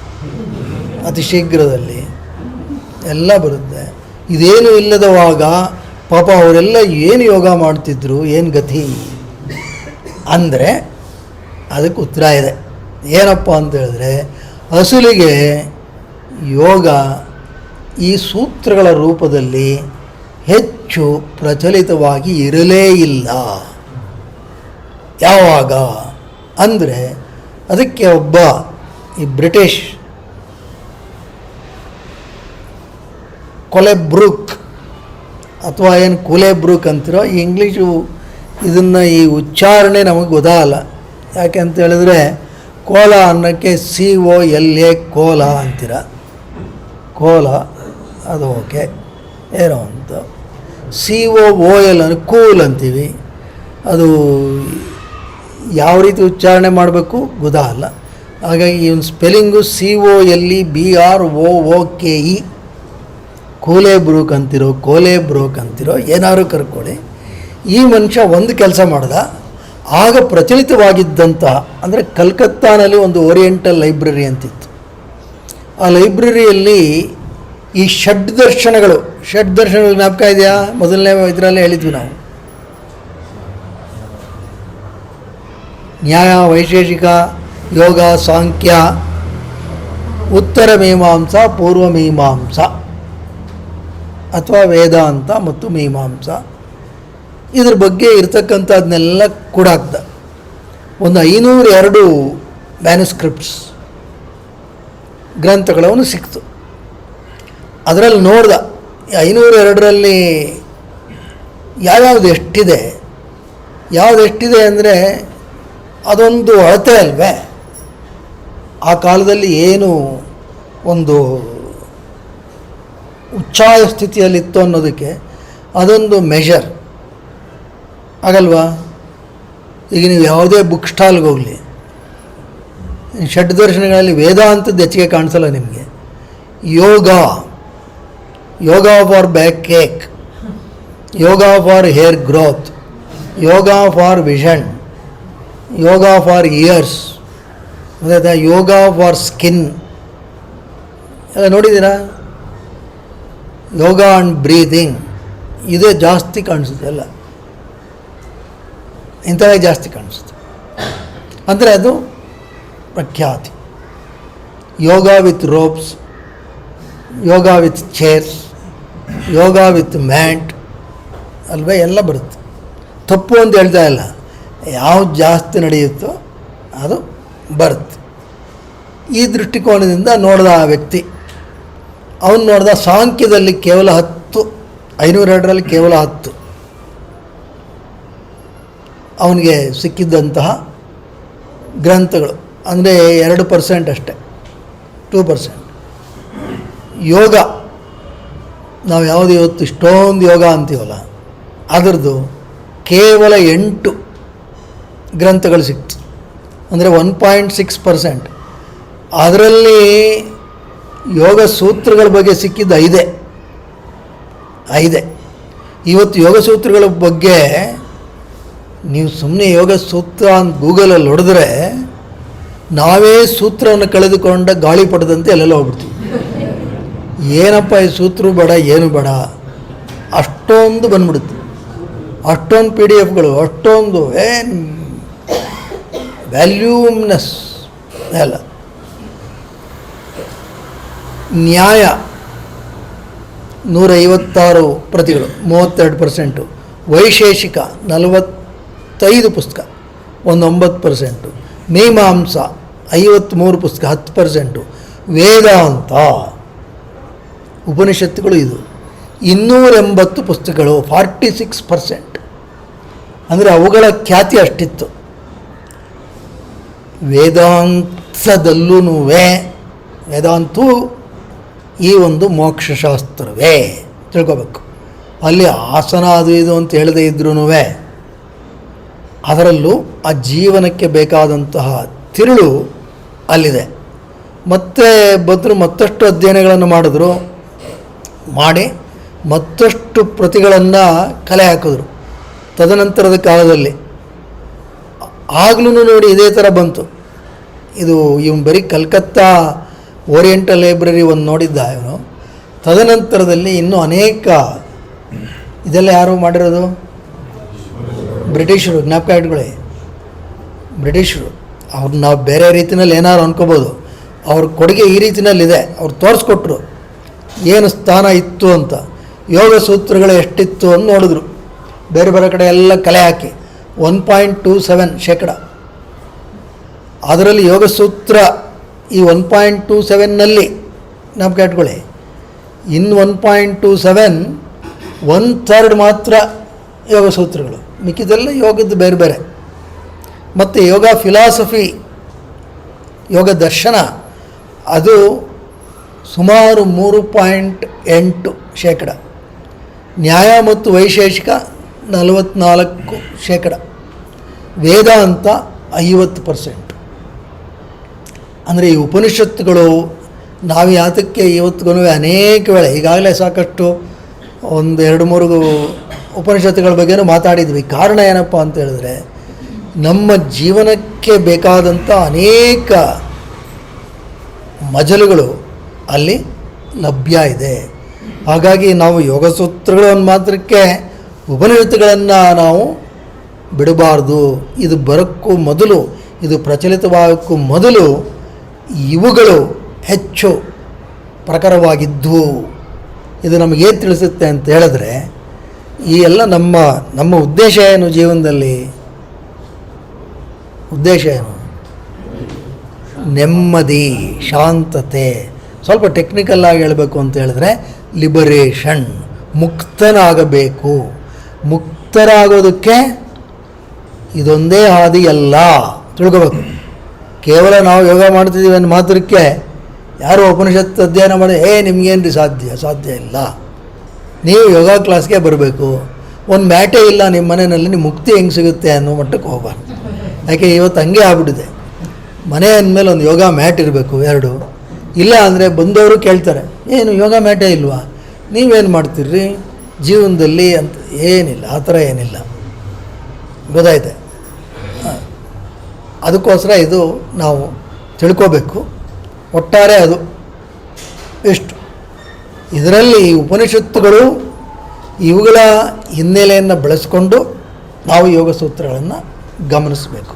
ಅತಿ ಶೀಘ್ರದಲ್ಲಿ, ಎಲ್ಲ ಬರುತ್ತೆ. ಇದೇನು ಇಲ್ಲದವಾಗ ಪಾಪ ಅವರೆಲ್ಲ ಏನು ಯೋಗ ಮಾಡ್ತಿದ್ರು, ಏನು ಗತಿ ಅಂದರೆ ಅದಕ್ಕೆ ಉತ್ತರ ಇದೆ. ಏನಪ್ಪ ಅಂತ ಹೇಳಿದ್ರೆ, ಅಸಲಿಗೆ ಯೋಗ ಈ ಸೂತ್ರಗಳ ರೂಪದಲ್ಲಿ ಹೆಚ್ಚು ಪ್ರಚಲಿತವಾಗಿ ಇರಲೇ ಇಲ್ಲ. ಯಾವಾಗ ಅಂದರೆ ಅದಕ್ಕೆ ಒಬ್ಬ ಈ ಬ್ರಿಟಿಷ್ ಕೊಲೆಬ್ರೂಕ್ ಅಥವಾ ಏನು ಕೂಲೆಬ್ರೂಕ್ ಅಂತಿರೋ, ಈ ಇಂಗ್ಲೀಷು ಇದನ್ನು ಈ ಉಚ್ಚಾರಣೆ ನಮಗೆ ಗೊತ್ತಾಗಲ್ಲ. ಯಾಕೆ ಅಂತ ಹೇಳಿದ್ರೆ ಕೋಲ ಅನ್ನೋಕ್ಕೆ COLA ಕೋಲ ಅಂತೀರ, ಕೋಲ ಅದು ಓಕೆ ಏನೋ ಅಂತ. COOL ಅನ್ನೋ ಕೂಲ್ ಅಂತೀವಿ, ಅದು ಯಾವ ರೀತಿ ಉಚ್ಚಾರಣೆ ಮಾಡಬೇಕು ಗೊತ್ತಾಗಲ್ಲ. ಹಾಗಾಗಿ ಇವನು ಸ್ಪೆಲ್ಲಿಂಗು COLEBROOKE, ಕೋಲೆ ಬ್ರೋಕ್ ಅಂತಿರೋ ಕೋಲೆ ಬ್ರೋಕ್ ಅಂತಿರೋ ಏನಾದ್ರು ಕರ್ಕೊಳ್ಳಿ. ಈ ಮನುಷ್ಯ ಒಂದು ಕೆಲಸ ಮಾಡ್ದ. ಆಗ ಪ್ರಚಲಿತವಾಗಿದ್ದಂತಹ, ಅಂದರೆ ಕಲ್ಕತ್ತಾನಲ್ಲಿ ಒಂದು ಓರಿಯೆಂಟಲ್ ಲೈಬ್ರರಿ ಅಂತಿತ್ತು. ಆ ಲೈಬ್ರರಿಯಲ್ಲಿ ಈ ಷಡ್ದರ್ಶನಗಳು ಜ್ಞಾಪಕ ಇದೆಯಾ? ಮೊದಲನೇ ಇದರಲ್ಲೇ ಹೇಳಿದ್ವಿ ನಾವು. ನ್ಯಾಯ, ವೈಶೇಷಿಕ, ಯೋಗ, ಸಾಂಖ್ಯ, ಉತ್ತರ ಮೀಮಾಂಸ, ಪೂರ್ವ ಮೀಮಾಂಸ ಅಥವಾ ವೇದಾಂತ ಮತ್ತು ಮೀಮಾಂಸ, ಇದ್ರ ಬಗ್ಗೆ ಇರ್ತಕ್ಕಂಥದ್ದನ್ನೆಲ್ಲ ಕೂಡ ಹಾಕ್ದ. ಒಂದು 502 ಮ್ಯಾನುಸ್ಕ್ರಿಪ್ಟ್ಸ್ ಗ್ರಂಥಗಳವನು ಸಿಕ್ತು. ಅದರಲ್ಲಿ ನೋಡ್ದ 502ರಲ್ಲಿ ಯಾವ್ಯಾವುದು ಎಷ್ಟಿದೆ ಅಂದರೆ ಅದೊಂದು ಅಳತೆ ಅಲ್ವೇ. ಆ ಕಾಲದಲ್ಲಿ ಏನು ಒಂದು ಉಚ್ಚಾಯ ಸ್ಥಿತಿಯಲ್ಲಿತ್ತು ಅನ್ನೋದಕ್ಕೆ ಅದೊಂದು ಮೆಷರ್ ಆಗಲ್ವಾ? ಈಗ ನೀವು ಯಾವುದೇ ಬುಕ್ ಸ್ಟಾಲ್ಗೆ ಹೋಗಲಿ, ಷಡ್ದರ್ಶನಗಳಲ್ಲಿ ವೇದಾಂತದ್ದು ಹೆಚ್ಚಿಗೆ ಕಾಣಿಸಲ್ಲ ನಿಮಗೆ. Yoga for backache, yoga for hair growth, yoga for vision, yoga for ears, ಮತ್ತು ಯೋಗ ಫಾರ್ ಸ್ಕಿನ್ ಎಲ್ಲ ನೋಡಿದ್ದೀರಾ? ಯೋಗ ಆ್ಯಂಡ್ ಬ್ರೀದಿಂಗ್ ಇದೇ ಜಾಸ್ತಿ ಕಾಣಿಸುತ್ತೆ. ಎಲ್ಲ ಇಂಥವೇ ಜಾಸ್ತಿ ಕಾಣಿಸುತ್ತೆ. ಅಂದರೆ ಅದು ಪ್ರಖ್ಯಾತಿ. Yoga with ropes, yoga with chairs, yoga with mat ಅಲ್ವೇ, ಎಲ್ಲ ಬರುತ್ತೆ. ತಪ್ಪು ಅಂತ ಹೇಳ್ತಾ ಇಲ್ಲ, ಯಾವ್ದು ಜಾಸ್ತಿ ನಡೆಯುತ್ತೋ ಅದು ಬರುತ್ತೆ. ಈ ದೃಷ್ಟಿಕೋನದಿಂದ ನೋಡಿದ ಆ ವ್ಯಕ್ತಿ, ಅವನು ನೋಡಿದ ಸಾಂಖ್ಯದಲ್ಲಿ ಕೇವಲ 10, 502ರಲ್ಲಿ ಕೇವಲ 10 ಅವನಿಗೆ ಸಿಕ್ಕಿದ್ದಂತಹ ಗ್ರಂಥಗಳು. ಅಂದರೆ 2% ಅಷ್ಟೆ, 2%. ಯೋಗ, ನಾವು ಯಾವುದು ಇವತ್ತು ಇಷ್ಟೊಂದು ಯೋಗ ಅಂತೀವಲ್ಲ, ಅದರದ್ದು ಕೇವಲ 8 ಗ್ರಂಥಗಳು ಸಿಕ್ತು. ಅಂದರೆ 1.6%. ಅದರಲ್ಲಿ ಯೋಗ ಸೂತ್ರಗಳ ಬಗ್ಗೆ ಸಿಕ್ಕಿದ್ದು 5. ಇವತ್ತು ಯೋಗ ಸೂತ್ರಗಳ ಬಗ್ಗೆ ನೀವು ಸುಮ್ಮನೆ ಯೋಗ ಸೂತ್ರ ಅಂತ ಗೂಗಲಲ್ಲಿ ಹೊಡೆದ್ರೆ ನಾವೇ ಸೂತ್ರವನ್ನು ಕಳೆದುಕೊಂಡ ಗಾಳಿ ಪಡೆದಂತೆ ಎಲ್ಲೆಲ್ಲ ಹೋಗ್ಬಿಡ್ತೀವಿ. ಏನಪ್ಪ ಈ ಸೂತ್ರ ಬೇಡ, ಏನು ಬೇಡ, ಅಷ್ಟೊಂದು ಬಂದ್ಬಿಡುತ್ತೆ. ಅಷ್ಟೊಂದು PDF ಅಷ್ಟೊಂದು ಏನು ವ್ಯಾಲ್ಯೂಮ್ನೆಸ್ ಎಲ್ಲ. ನ್ಯಾಯ 156 ಪ್ರತಿಗಳು, 32%. ವೈಶೇಷಿಕ 45 ಪುಸ್ತಕ, 9%. ಮೀಮಾಂಸ 53 ಪುಸ್ತಕ, 10%. ವೇದಾಂತ ಉಪನಿಷತ್ತುಗಳು ಇದು 280 ಪುಸ್ತಕಗಳು, 46%. ಅಂದರೆ ಅವುಗಳ ಖ್ಯಾತಿ ಅಷ್ಟಿತ್ತು. ವೇದಾಂತದಲ್ಲೂ ವೇದಾಂತೂ ಈ ಒಂದು ಮೋಕ್ಷಶಾಸ್ತ್ರವೇ ತಿಳ್ಕೋಬೇಕು. ಅಲ್ಲಿ ಆಸನ ಅದು ಇದು ಅಂತ ಹೇಳದೇ ಇದ್ರೂ ಅದರಲ್ಲೂ ಆ ಜೀವನಕ್ಕೆ ಬೇಕಾದಂತಹ ತಿರುಳು ಅಲ್ಲಿದೆ. ಮತ್ತೆ ಬದ್ರು ಮತ್ತಷ್ಟು ಅಧ್ಯಯನಗಳನ್ನು ಮಾಡಿ ಮತ್ತಷ್ಟು ಪ್ರತಿಗಳನ್ನು ಕಲೆ ಹಾಕಿದ್ರು ತದನಂತರದ ಕಾಲದಲ್ಲಿ. ಆಗಲೂ ನೋಡಿ ಇದೇ ಥರ ಬಂತು. ಇವನು ಬರೀ ಕಲ್ಕತ್ತಾ ಓರಿಯೆಂಟಲ್ ಲೈಬ್ರರಿ ಒಂದು ನೋಡಿದ್ದ ಇವನು. ತದನಂತರದಲ್ಲಿ ಇನ್ನೂ ಅನೇಕ, ಇದೆಲ್ಲ ಯಾರು ಮಾಡಿರೋದು? ಬ್ರಿಟಿಷರು. ಜ್ಞಾಪಕ ಇಟ್ಕೊಳ್ಳಿ, ಬ್ರಿಟಿಷರು. ಅವ್ರು ನಾವು ಬೇರೆ ರೀತಿಯಲ್ಲಿ ಏನಾದ್ರು ಅನ್ಕೋಬೋದು, ಅವ್ರ ಕೊಡುಗೆ ಈ ರೀತಿಯಲ್ಲಿದೆ. ಅವ್ರು ತೋರಿಸ್ಕೊಟ್ರು ಏನು ಸ್ಥಾನ ಇತ್ತು ಅಂತ. ಯೋಗ ಸೂತ್ರಗಳು ಎಷ್ಟಿತ್ತು ಅಂತ ನೋಡಿದ್ರು. ಬೇರೆ ಬೇರೆ ಕಡೆ ಎಲ್ಲ ಕಲೆ ಹಾಕಿ 1.27%. ಅದರಲ್ಲಿ ಯೋಗ ಸೂತ್ರ ಈ 1.27ನಲ್ಲಿ ಜ್ಞಾಪಕ ಇಟ್ಕೊಳ್ಳಿ. ಇನ್ನು 1.27 1/3 ಮಾತ್ರ ಯೋಗ ಸೂತ್ರಗಳು, ಮಿಕ್ಕಿದೆಲ್ಲ ಯೋಗದ್ದು ಬೇರೆ ಬೇರೆ. ಮತ್ತು ಯೋಗ ಫಿಲಾಸಫಿ, ಯೋಗ ದರ್ಶನ ಅದು ಸುಮಾರು 3.8%. ನ್ಯಾಯ ಮತ್ತು ವೈಶೇಷಿಕ 44%. ವೇದಾಂತ 50%. ಅಂದರೆ ಈ ಉಪನಿಷತ್ತುಗಳು ನಾವು ಯಾತಕ್ಕೆ ಇವತ್ತಿಗೂ ಅನೇಕ ವೇಳೆ ಈಗಾಗಲೇ ಸಾಕಷ್ಟು ಒಂದು 2-3 ಉಪನಿಷತ್ತುಗಳ ಬಗ್ಗೆನೂ ಮಾತಾಡಿದ್ವಿ. ಕಾರಣ ಏನಪ್ಪ ಅಂತ ಹೇಳಿದ್ರೆ ನಮ್ಮ ಜೀವನಕ್ಕೆ ಬೇಕಾದಂಥ ಅನೇಕ ಮಜಲುಗಳು ಅಲ್ಲಿ ಲಭ್ಯ ಇದೆ. ಹಾಗಾಗಿ ನಾವು ಯೋಗಸೂತ್ರಗಳನ್ನು ಮಾತ್ರಕ್ಕೆ ಉಪನಿಷತ್ತುಗಳನ್ನು ನಾವು ಬಿಡಬಾರ್ದು. ಇದು ಬರೋಕ್ಕೂ ಮೊದಲು, ಇದು ಪ್ರಚಲಿತವಾಗೋಕ್ಕೂ ಮೊದಲು ಇವುಗಳು ಹೆಚ್ಚು ಪ್ರಖರವಾಗಿದ್ದು. ಇದು ನಮಗೇನು ತಿಳಿಸುತ್ತೆ ಅಂತ ಹೇಳಿದ್ರೆ, ಈ ಎಲ್ಲ ನಮ್ಮ ಉದ್ದೇಶ ಏನು ಜೀವನದಲ್ಲಿ? ಉದ್ದೇಶ ಏನು? ನೆಮ್ಮದಿ, ಶಾಂತತೆ. ಸ್ವಲ್ಪ ಟೆಕ್ನಿಕಲ್ಲಾಗಿ ಹೇಳಬೇಕು ಅಂತ ಹೇಳಿದ್ರೆ ಲಿಬರೇಷನ್, ಮುಕ್ತನಾಗಬೇಕು. ಮುಕ್ತರಾಗೋದಕ್ಕೆ ಇದೊಂದೇ ಹಾದಿಯಲ್ಲ, ತಿಳ್ಕೋಬೇಕು. ಕೇವಲ ನಾವು ಯೋಗ ಮಾಡ್ತಿದ್ದೀವಿ ಅನ್ನೋ ಮಾತ್ರಕ್ಕೆ ಯಾರು ಉಪನಿಷತ್ತು ಅಧ್ಯಯನ ಮಾಡಿ ನಿಮಗೇನು ಸಾಧ್ಯ ಇಲ್ಲ. ನೀವು ಯೋಗ ಕ್ಲಾಸ್ಗೆ ಬರಬೇಕು. ಒಂದು ಮ್ಯಾಟೇ ಇಲ್ಲ ನಿಮ್ಮ ಮನೆಯಲ್ಲಿ, ನಿಮ್ಮ ಮುಕ್ತಿ ಹೆಂಗೆ ಸಿಗುತ್ತೆ ಅನ್ನೋ ಮಟ್ಟಕ್ಕೆ ಹೋಗಬಾರ್ದು. ಯಾಕೆ ಇವತ್ತು ಹಂಗೆ ಆಗ್ಬಿಟ್ಟಿದೆ. ಮನೆ ಅಂದಮೇಲೆ ಒಂದು ಯೋಗ ಮ್ಯಾಟ್ ಇರಬೇಕು, 2. ಇಲ್ಲ ಅಂದರೆ ಬಂದವರು ಕೇಳ್ತಾರೆ, ಏನು ಯೋಗ ಮ್ಯಾಟೇ ಇಲ್ವಾ, ನೀವೇನು ಮಾಡ್ತೀರ್ರಿ ಜೀವನದಲ್ಲಿ ಅಂತ. ಏನಿಲ್ಲ, ಆ ಥರ ಏನಿಲ್ಲ, ಗೊತ್ತಾಯ್ತೆ. ಅದಕ್ಕೋಸ್ಕರ ಇದು ನಾವು ತಿಳ್ಕೋಬೇಕು. ಒಟ್ಟಾರೆ ಅದು ಇಷ್ಟು. ಇದರಲ್ಲಿ ಉಪನಿಷತ್ತುಗಳು ಇವುಗಳ ಹಿನ್ನೆಲೆಯನ್ನು ಬೆಳೆಸ್ಕೊಂಡು ನಾವು ಯೋಗ ಸೂತ್ರಗಳನ್ನು ಗಮನಿಸಬೇಕು.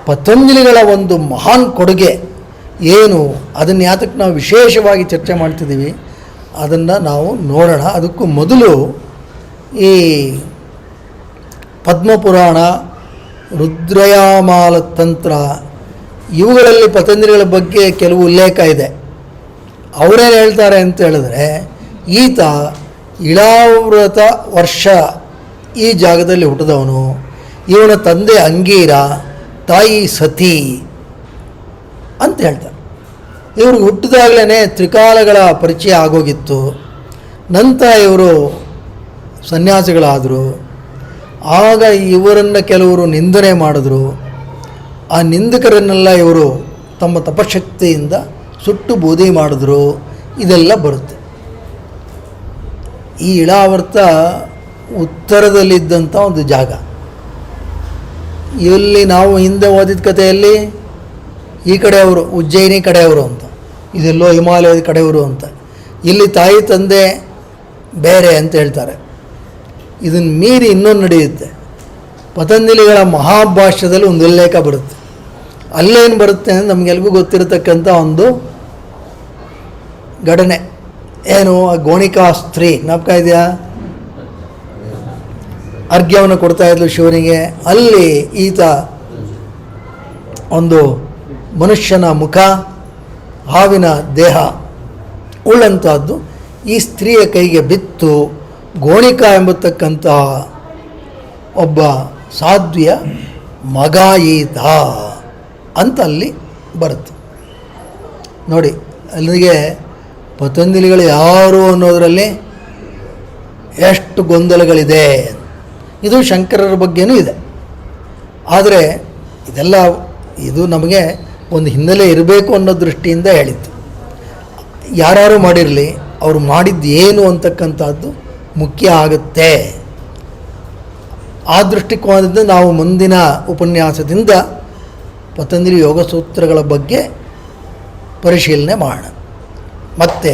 ಪತಂಜಲಿಗಳ ಒಂದು ಮಹಾನ್ ಕೊಡುಗೆ ಏನು, ಅದನ್ನು ಯಾತಕ್ಕೆ ನಾವು ವಿಶೇಷವಾಗಿ ಚರ್ಚೆ ಮಾಡ್ತಿದ್ದೀವಿ ಅದನ್ನು ನಾವು ನೋಡೋಣ. ಅದಕ್ಕೂ ಮೊದಲು ಈ ಪದ್ಮಪುರಾಣ, ರುದ್ರಯಾಮಾಲ ತಂತ್ರ ಇವುಗಳಲ್ಲಿ ಪತಂಜಲಿಗಳ ಬಗ್ಗೆ ಕೆಲವು ಉಲ್ಲೇಖ ಇದೆ. ಅವರೇನು ಹೇಳ್ತಾರೆ ಅಂತ ಹೇಳಿದ್ರೆ, ಈತ ಇಳಾವೃತ ವರ್ಷ ಈ ಜಾಗದಲ್ಲಿ ಹುಟ್ಟಿದವನು. ಇವನ ತಂದೆ ಅಂಗೀರ, ತಾಯಿ ಸತಿ ಅಂತ ಹೇಳ್ತಾರೆ. ಇವರು ಹುಟ್ಟಿದಾಗಲೇ ತ್ರಿಕಾಲಗಳ ಪರಿಚಯ ಆಗೋಗಿತ್ತು. ನಂತರ ಇವರು ಸನ್ಯಾಸಿಗಳಾದರು. ಆಗ ಇವರನ್ನು ಕೆಲವರು ನಿಂದನೆ ಮಾಡಿದ್ರು. ಆ ನಿಂದಕರನ್ನೆಲ್ಲ ಇವರು ತಮ್ಮ ತಪಶಕ್ತಿಯಿಂದ ಸುಟ್ಟು ಬೂದಿ ಮಾಡಿದ್ರು. ಇದೆಲ್ಲ ಬರುತ್ತೆ. ಈ ಇಳಾವರ್ತ ಉತ್ತರದಲ್ಲಿದ್ದಂಥ ಒಂದು ಜಾಗ. ಇಲ್ಲಿ ನಾವು ಹಿಂದೆ ಓದಿದ ಕಥೆಯಲ್ಲಿ ಈ ಕಡೆಯವರು ಉಜ್ಜಯಿನಿ ಕಡೆಯವರು ಅಂತ, ಇದೆಲ್ಲೋ ಹಿಮಾಲಯದ ಕಡೆಯವರು ಅಂತ. ಇಲ್ಲಿ ತಾಯಿ ತಂದೆ ಬೇರೆ ಅಂತ ಹೇಳ್ತಾರೆ. ಇದನ್ನು ಮೀರಿ ಇನ್ನೊಂದು ನಡೆಯುತ್ತೆ. ಪತಂಜಲಿಗಳ ಮಹಾಭಾಷ್ಯದಲ್ಲಿ ಒಂದು ಉಲ್ಲೇಖ ಬರುತ್ತೆ. ಅಲ್ಲೇನು ಬರುತ್ತೆ ಅಂದರೆ ನಮಗೆಲ್ಗೂ ಗೊತ್ತಿರತಕ್ಕಂಥ ಒಂದು ಘಟನೆ. ಏನು, ಆ ಗೋಣಿಕಾ ಸ್ತ್ರೀ ಜ್ಞಾಪಕ ಇದೆಯಾ? ಅರ್ಘ್ಯವನ್ನು ಕೊಡ್ತಾ ಇದ್ಲು ಶಿವನಿಗೆ. ಅಲ್ಲಿ ಈತ ಒಂದು ಮನುಷ್ಯನ ಮುಖ, ಹಾವಿನ ದೇಹ ಉಳ್ಳಂಥದ್ದು ಈ ಸ್ತ್ರೀಯ ಕೈಗೆ ಬಿತ್ತು. ಗೋಣಿಕಾ ಎಂಬತಕ್ಕಂಥ ಒಬ್ಬ ಸಾಧ್ವಿಯ ಮಗ ಈತ ಅಂತ ಅಲ್ಲಿ ಬರುತ್ತೆ. ನೋಡಿ, ಅಲ್ಲಿಗೆ ಪತಂಜಲಿಗಳು ಯಾರು ಅನ್ನೋದರಲ್ಲಿ ಎಷ್ಟು ಗೊಂದಲಗಳಿದೆ. ಇದು ಶಂಕರರ ಬಗ್ಗೆನೂ ಇದೆ. ಆದರೆ ಇದು ನಮಗೆ ಒಂದು ಹಿನ್ನೆಲೆ ಇರಬೇಕು ಅನ್ನೋ ದೃಷ್ಟಿಯಿಂದ ಹೇಳಿತ್ತು. ಯಾರು ಮಾಡಿರಲಿ, ಅವರು ಮಾಡಿದ್ದು ಏನು ಅಂತಕ್ಕಂಥದ್ದು ಮುಖ್ಯ ಆಗುತ್ತೆ. ಆ ದೃಷ್ಟಿಕೋನದಿಂದ ನಾವು ಮುಂದಿನ ಉಪನ್ಯಾಸದಿಂದ ಪತಂಜಲಿ ಯೋಗ ಸೂತ್ರಗಳ ಬಗ್ಗೆ ಪರಿಶೀಲನೆ ಮಾಡೋಣ. ಮತ್ತು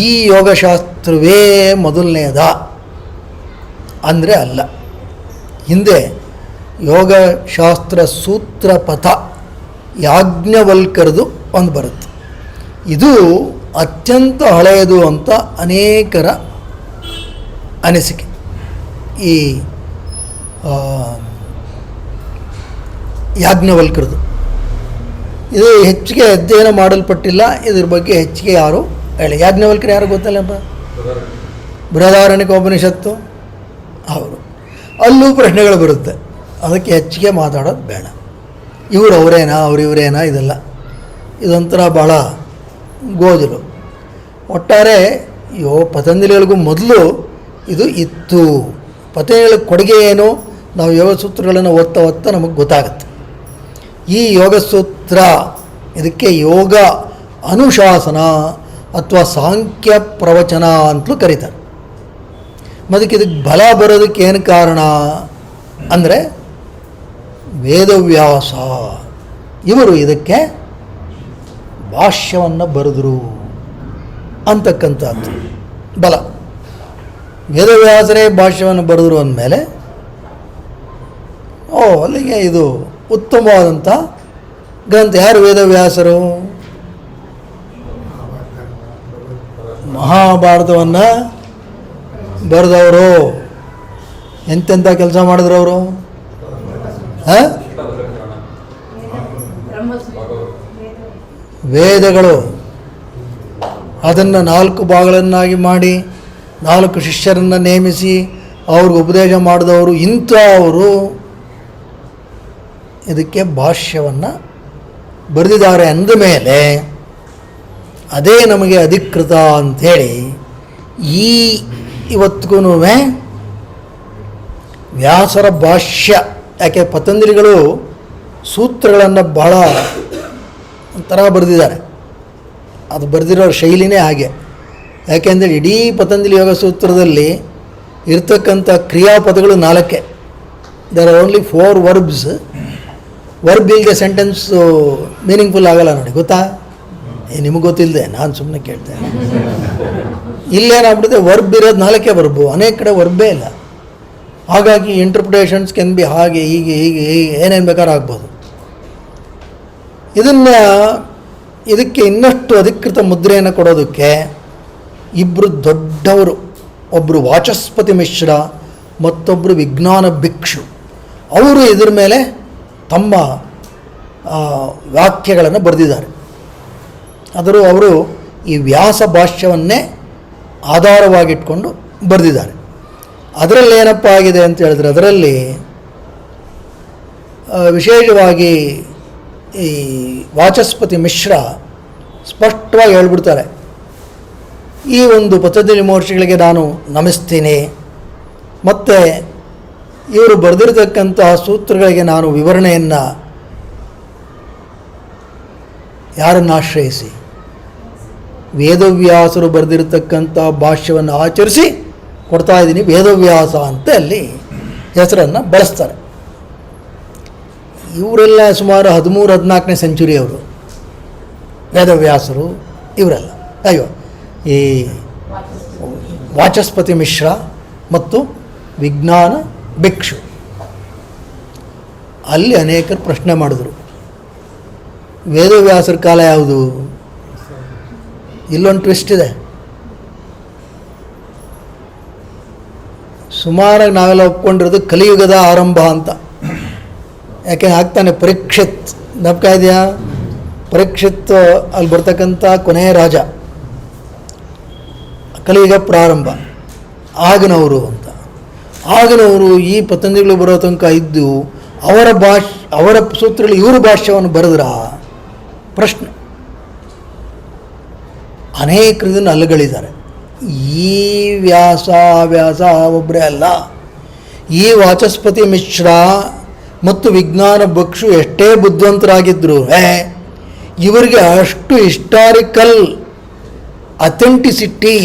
ಈ ಯೋಗಶಾಸ್ತ್ರವೇ ಮೊದಲನೆಯದ ಅಂದರೆ ಅಲ್ಲ. ಹಿಂದೆ ಯೋಗಶಾಸ್ತ್ರ ಸೂತ್ರ ಪಥ ಯಾಜ್ಞವಲ್ಕರದು ಒಂದು ಬರುತ್ತೆ. ಇದು ಅತ್ಯಂತ ಹಳೆಯದು ಅಂತ ಅನೇಕರ ಅನಿಸಿಕೆ. ಈ ಯಾಜ್ಞವಲ್ಕರದು ಇದು ಹೆಚ್ಚಿಗೆ ಅಧ್ಯಯನ ಮಾಡಲ್ಪಟ್ಟಿಲ್ಲ. ಇದ್ರ ಬಗ್ಗೆ ಹೆಚ್ಚಿಗೆ ಯಾರು ಹೇಳಿ. ಯಾಜ್ಞವಲ್ಕರು ಯಾರು ಗೊತ್ತಲ್ಲಪ್ಪ? ಬೃಹದಾರಣ್ಯಕೋಪನಿಷತ್ತು ಅವರು. ಅಲ್ಲೂ ಪ್ರಶ್ನೆಗಳು ಬರುತ್ತೆ. ಅದಕ್ಕೆ ಹೆಚ್ಚಿಗೆ ಮಾತಾಡೋದು ಬೇಡ. ಅವರೇನಾ ಇವರೇನಾ ಇದೆಲ್ಲ ಇದೊಂಥರ ಭಾಳ ಗೋಜಲು. ಒಟ್ಟಾರೆ ಪತಂಜಲಿಗಳಿಗೂ ಮೊದಲು ಇದು ಇತ್ತು. ಪತಂಜಲಿಗಳ ಕೊಡುಗೆ ಏನು, ನಾವು ಯೋಗಸೂತ್ರಗಳನ್ನು ಓದ್ತಾ ನಮಗೆ ಗೊತ್ತಾಗುತ್ತೆ. ಈ ಯೋಗಸೂತ್ರ ಇದಕ್ಕೆ ಯೋಗ ಅನುಶಾಸನ ಅಥವಾ ಸಾಂಖ್ಯ ಪ್ರವಚನ ಅಂತಲೂ ಕರೀತಾರೆ. ಇದಕ್ಕೆ ಬಲ ಬರೋದಕ್ಕೆ ಏನು ಕಾರಣ ಅಂದರೆ ವೇದವ್ಯಾಸ ಇವರು ಇದಕ್ಕೆ ಭಾಷ್ಯವನ್ನು ಬರೆದರು ಅಂತಕ್ಕಂಥದ್ದು ಬಲ. ವೇದವ್ಯಾಸರೇ ಭಾಷ್ಯವನ್ನು ಬರೆದರು ಅಂದಮೇಲೆ ಅಲ್ಲಿಗೆ ಇದು ಉತ್ತಮವಾದಂಥ ಗ್ರಂಥ. ಯಾರು ವೇದವ್ಯಾಸರು? ಮಹಾಭಾರತವನ್ನು ಬರೆದವರು. ಎಂತೆಂಥ ಕೆಲಸ ಮಾಡಿದ್ರು ಅವರು? ವೇದಗಳು ಅದನ್ನು 4 ಭಾಗಗಳನ್ನಾಗಿ ಮಾಡಿ 4 ಶಿಷ್ಯರನ್ನು ನೇಮಿಸಿ ಅವ್ರಿಗೆ ಉಪದೇಶ ಮಾಡಿದವರು. ಇಂಥವರು ಇದಕ್ಕೆ ಭಾಷ್ಯವನ್ನು ಬರೆದಿದ್ದಾರೆ ಅಂದ ಮೇಲೆ ಅದೇ ನಮಗೆ ಅಧಿಕೃತ ಅಂಥೇಳಿ ಇವತ್ತಿಗೂ ವ್ಯಾಸರ ಭಾಷ್ಯ. ಯಾಕೆ ಪತಂಜಲಿಗಳು ಸೂತ್ರಗಳನ್ನು ಬಹಳ ಒಂಥರ ಬರೆದಿದ್ದಾರೆ. ಅದು ಬರೆದಿರೋ ಶೈಲಿನೇ ಹಾಗೆ. ಯಾಕೆಂದರೆ ಇಡೀ ಪತಂಜಲಿ ಯೋಗ ಸೂತ್ರದಲ್ಲಿ ಇರ್ತಕ್ಕಂಥ ಕ್ರಿಯಾಪದಗಳು 4. There are only 4 verbs. Verb ಇಲ್ಲದೆ ಸೆಂಟೆನ್ಸು ಮೀನಿಂಗ್ಫುಲ್ ಆಗಲ್ಲ ನೋಡಿ, ಗೊತ್ತಾ? ನಿಮಗೆ ಗೊತ್ತಿಲ್ಲದೆ ನಾನು ಸುಮ್ಮನೆ ಕೇಳ್ತೆ. ಇಲ್ಲೇನಾಗ್ಬಿಡುತ್ತೆ, ವರ್ಬ್ ಇರೋದು 4 ವರ್ಬು, ಅನೇಕ ಕಡೆ ವರ್ಬೇ ಇಲ್ಲ. ಹಾಗಾಗಿ ಇಂಟರ್ಪ್ರಿಟೇಷನ್ಸ್ ಕೆನ್ ಬಿ ಹಾಗೆ ಹೀಗೆ ಏನೇನು ಬೇಕಾದ್ರೂ ಆಗ್ಬೋದು. ಇದಕ್ಕೆ ಇನ್ನಷ್ಟು ಅಧಿಕೃತ ಮುದ್ರೆಯನ್ನು ಕೊಡೋದಕ್ಕೆ ಇಬ್ಬರು ದೊಡ್ಡವರು, ಒಬ್ಬರು ವಾಚಸ್ಪತಿ ಮಿಶ್ರ, ಮತ್ತೊಬ್ಬರು ವಿಜ್ಞಾನ ಭಿಕ್ಷು. ಅವರು ಇದ್ರ ಮೇಲೆ ತಮ್ಮ ವಾಕ್ಯಗಳನ್ನು ಬರೆದಿದ್ದಾರೆ. ಅವರು ಈ ವ್ಯಾಸ ಭಾಷ್ಯವನ್ನೇ ಆಧಾರವಾಗಿಟ್ಕೊಂಡು ಬರೆದಿದ್ದಾರೆ. ಅದರಲ್ಲಿ ಏನಪ್ಪ ಆಗಿದೆ ಅಂತ ಹೇಳಿದ್ರೆ, ಅದರಲ್ಲಿ ವಿಶೇಷವಾಗಿ ಈ ವಾಚಸ್ಪತಿ ಮಿಶ್ರ ಸ್ಪಷ್ಟವಾಗಿ ಹೇಳ್ಬಿಡ್ತಾರೆ, ಈ ಒಂದು ಪತಂಜಲಿ ಮಹರ್ಷಿಗಳಿಗೆ ನಾನು ನಮಿಸ್ತೀನಿ, ಮತ್ತು ಇವರು ಬರೆದಿರತಕ್ಕಂತಹ ಸೂತ್ರಗಳಿಗೆ ನಾನು ವಿವರಣೆಯನ್ನು ಯಾರನ್ನು ಆಶ್ರಯಿಸಿ, ವೇದವ್ಯಾಸರು ಬರೆದಿರತಕ್ಕಂಥ ಭಾಷ್ಯವನ್ನು ಆಚರಿಸಿ ಕೊಡ್ತಾ ಇದ್ದೀನಿ, ವೇದವ್ಯಾಸ ಅಂತ ಅಲ್ಲಿ ಹೆಸರನ್ನು ಬಳಸ್ತಾರೆ. ಇವರೆಲ್ಲ ಸುಮಾರು 13-14ನೇ ಸೆಂಚುರಿಯವರು ವೇದವ್ಯಾಸರು ಇವರೆಲ್ಲ. ಈ ವಾಚಸ್ಪತಿ ಮಿಶ್ರ ಮತ್ತು ವಿಜ್ಞಾನ ಭಿಕ್ಷು ಅಲ್ಲಿ ಅನೇಕರು ಪ್ರಶ್ನೆ ಮಾಡಿದ್ರು, ವೇದವ್ಯಾಸರ ಕಾಲ ಯಾವುದು? ಇಲ್ಲೊಂದು ಟ್ವಿಸ್ಟ್ ಇದೆ. ಸುಮಾರಾಗಿ ನಾವೆಲ್ಲ ಒಪ್ಕೊಂಡಿರೋದು ಕಲಿಯುಗದ ಆರಂಭ ಅಂತ. ಯಾಕೆ ಆಗ್ತಾನೆ ಪರೀಕ್ಷಿತ್ ನಪ್ಕ ಇದೆಯಾ? ಪರೀಕ್ಷಿತ್ ಅಲ್ಲಿ ಬರ್ತಕ್ಕಂಥ ಕೊನೆಯ ರಾಜ, ಕಲಿಯುಗ ಪ್ರಾರಂಭ ಆಗನವರು ಅಂತ. ಆಗನವರು ಈ ಪತಂಜಲಿಗಳು ಬರೋ ತನಕ ಇದ್ದು ಅವರ ಸೂತ್ರಗಳಲ್ಲಿ ಇವರು ಭಾಷ್ಯವನ್ನು ಬರೆದ್ರ ಪ್ರಶ್ನೆ. ಅನೇಕರು ಇದನ್ನು ಅಲ್ಲಗಳಿದ್ದಾರೆ. ಈ ವ್ಯಾಸ ಒಬ್ಬರೇ ಅಲ್ಲ, ಈ ವಾಚಸ್ಪತಿ ಮಿಶ್ರ ಮತ್ತು ವಿಜ್ಞಾನ ಭಿಕ್ಷು ಎಷ್ಟೇ ಬುದ್ಧಿವಂತರಾಗಿದ್ದರು, ಇವರಿಗೆ ಅಷ್ಟು ಹಿಸ್ಟಾರಿಕಲ್ ಅಥೆಂಟಿಸಿಟಿ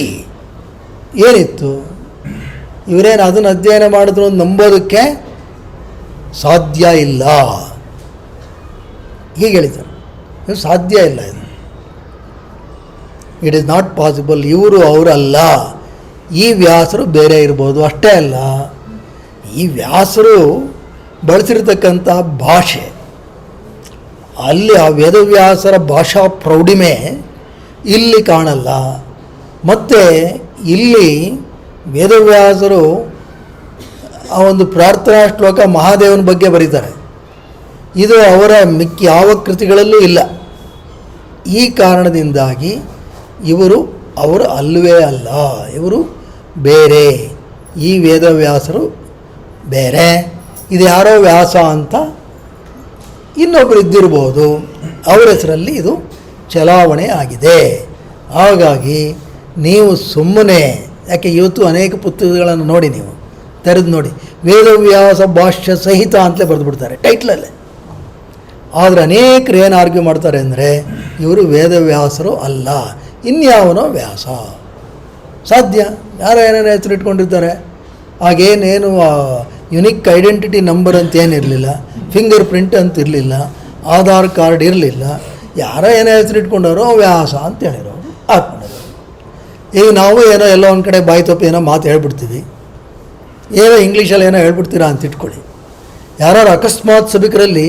ಏನಿತ್ತು? ಇವರೇನು ಅದನ್ನು ಅಧ್ಯಯನ ಮಾಡಿದ್ರು ಅಂತ ನಂಬೋದಕ್ಕೆ ಸಾಧ್ಯ ಇಲ್ಲ. ಹೀಗೆ ಹೇಳಿದ್ದಾರೆ, ಇದು ಸಾಧ್ಯ ಇಲ್ಲ, ಇದು ಇಟ್ ಈಸ್ ನಾಟ್ ಪಾಸಿಬಲ್. ಇವರು ಅವರಲ್ಲ, ಈ ವ್ಯಾಸರು ಬೇರೆ ಇರ್ಬೋದು. ಅಷ್ಟೇ ಅಲ್ಲ, ಈ ವ್ಯಾಸರು ಬಳಸಿರ್ತಕ್ಕಂಥ ಭಾಷೆ, ಅಲ್ಲಿ ಆ ವೇದವ್ಯಾಸರ ಭಾಷಾ ಪ್ರೌಢಿಮೆ ಇಲ್ಲಿ ಕಾಣಲ್ಲ. ಮತ್ತು ಇಲ್ಲಿ ವೇದವ್ಯಾಸರು ಆ ಒಂದು ಪ್ರಾರ್ಥನಾ ಶ್ಲೋಕ ಮಹಾದೇವನ ಬಗ್ಗೆ ಬರೀತಾರೆ, ಇದು ಅವರ ಮಿಕ್ಕಿ ಯಾವ ಕೃತಿಗಳಲ್ಲೂ ಇಲ್ಲ. ಈ ಕಾರಣದಿಂದಾಗಿ ಅವರು ಅಲ್ಲವೇ ಅಲ್ಲ, ಇವರು ಬೇರೆ. ಈ ವೇದವ್ಯಾಸರು ಬೇರೆ, ಇದು ಯಾರೋ ವ್ಯಾಸ ಅಂತ ಇನ್ನೊಬ್ಬರು ಇದ್ದಿರ್ಬೋದು, ಅವರ ಹೆಸರಲ್ಲಿ ಇದು ಚಲಾವಣೆ ಆಗಿದೆ. ಹಾಗಾಗಿ ನೀವು ಸುಮ್ಮನೆ, ಯಾಕೆ ಇವತ್ತು ಅನೇಕ ಪುಸ್ತಕಗಳನ್ನು ನೋಡಿ, ನೀವು ತೆರೆದು ನೋಡಿ, ವೇದವ್ಯಾಸ ಭಾಷ್ಯ ಸಹಿತ ಅಂತಲೇ ಬರೆದುಬಿಡ್ತಾರೆ ಟೈಟ್ಲಲ್ಲೇ. ಆದರೆ ಅನೇಕರು ಏನು ಆರ್ಗ್ಯೂ ಮಾಡ್ತಾರೆ ಅಂದರೆ ಇವರು ವೇದವ್ಯಾಸರು ಅಲ್ಲ, ಇನ್ಯಾವನೋ ವ್ಯಾಸ. ಸಾಧ್ಯ, ಯಾರೋ ಏನೇನೋ ಹೆಸರು ಇಟ್ಕೊಂಡಿರ್ತಾರೆ. ಆಗೇನೇನು ಯುನಿಕ್ ಐಡೆಂಟಿಟಿ ನಂಬರ್ ಅಂತ ಏನಿರಲಿಲ್ಲ, ಫಿಂಗರ್ ಪ್ರಿಂಟ್ ಅಂತ ಇರಲಿಲ್ಲ, ಆಧಾರ್ ಕಾರ್ಡ್ ಇರಲಿಲ್ಲ. ಯಾರೋ ಏನೋ ಹೆಸರು ಇಟ್ಕೊಂಡವರು ವ್ಯಾಸ ಅಂತ ಹೇಳಿರೋರು ಹಾಕ್ಕೊಂಡಿರೋರು. ಈಗ ನಾವು ಏನೋ ಎಲ್ಲೋ ಒಂದು ಕಡೆ ಬಾಯಿ ತಪ್ಪು ಏನೋ ಮಾತು ಹೇಳ್ಬಿಡ್ತೀವಿ, ಏನೋ ಇಂಗ್ಲೀಷಲ್ಲಿ ಏನೋ ಹೇಳ್ಬಿಡ್ತೀರಾ ಅಂತ ಇಟ್ಕೊಳ್ಳಿ. ಯಾರು ಅಕಸ್ಮಾತ್ ಸಭಿಕರಲ್ಲಿ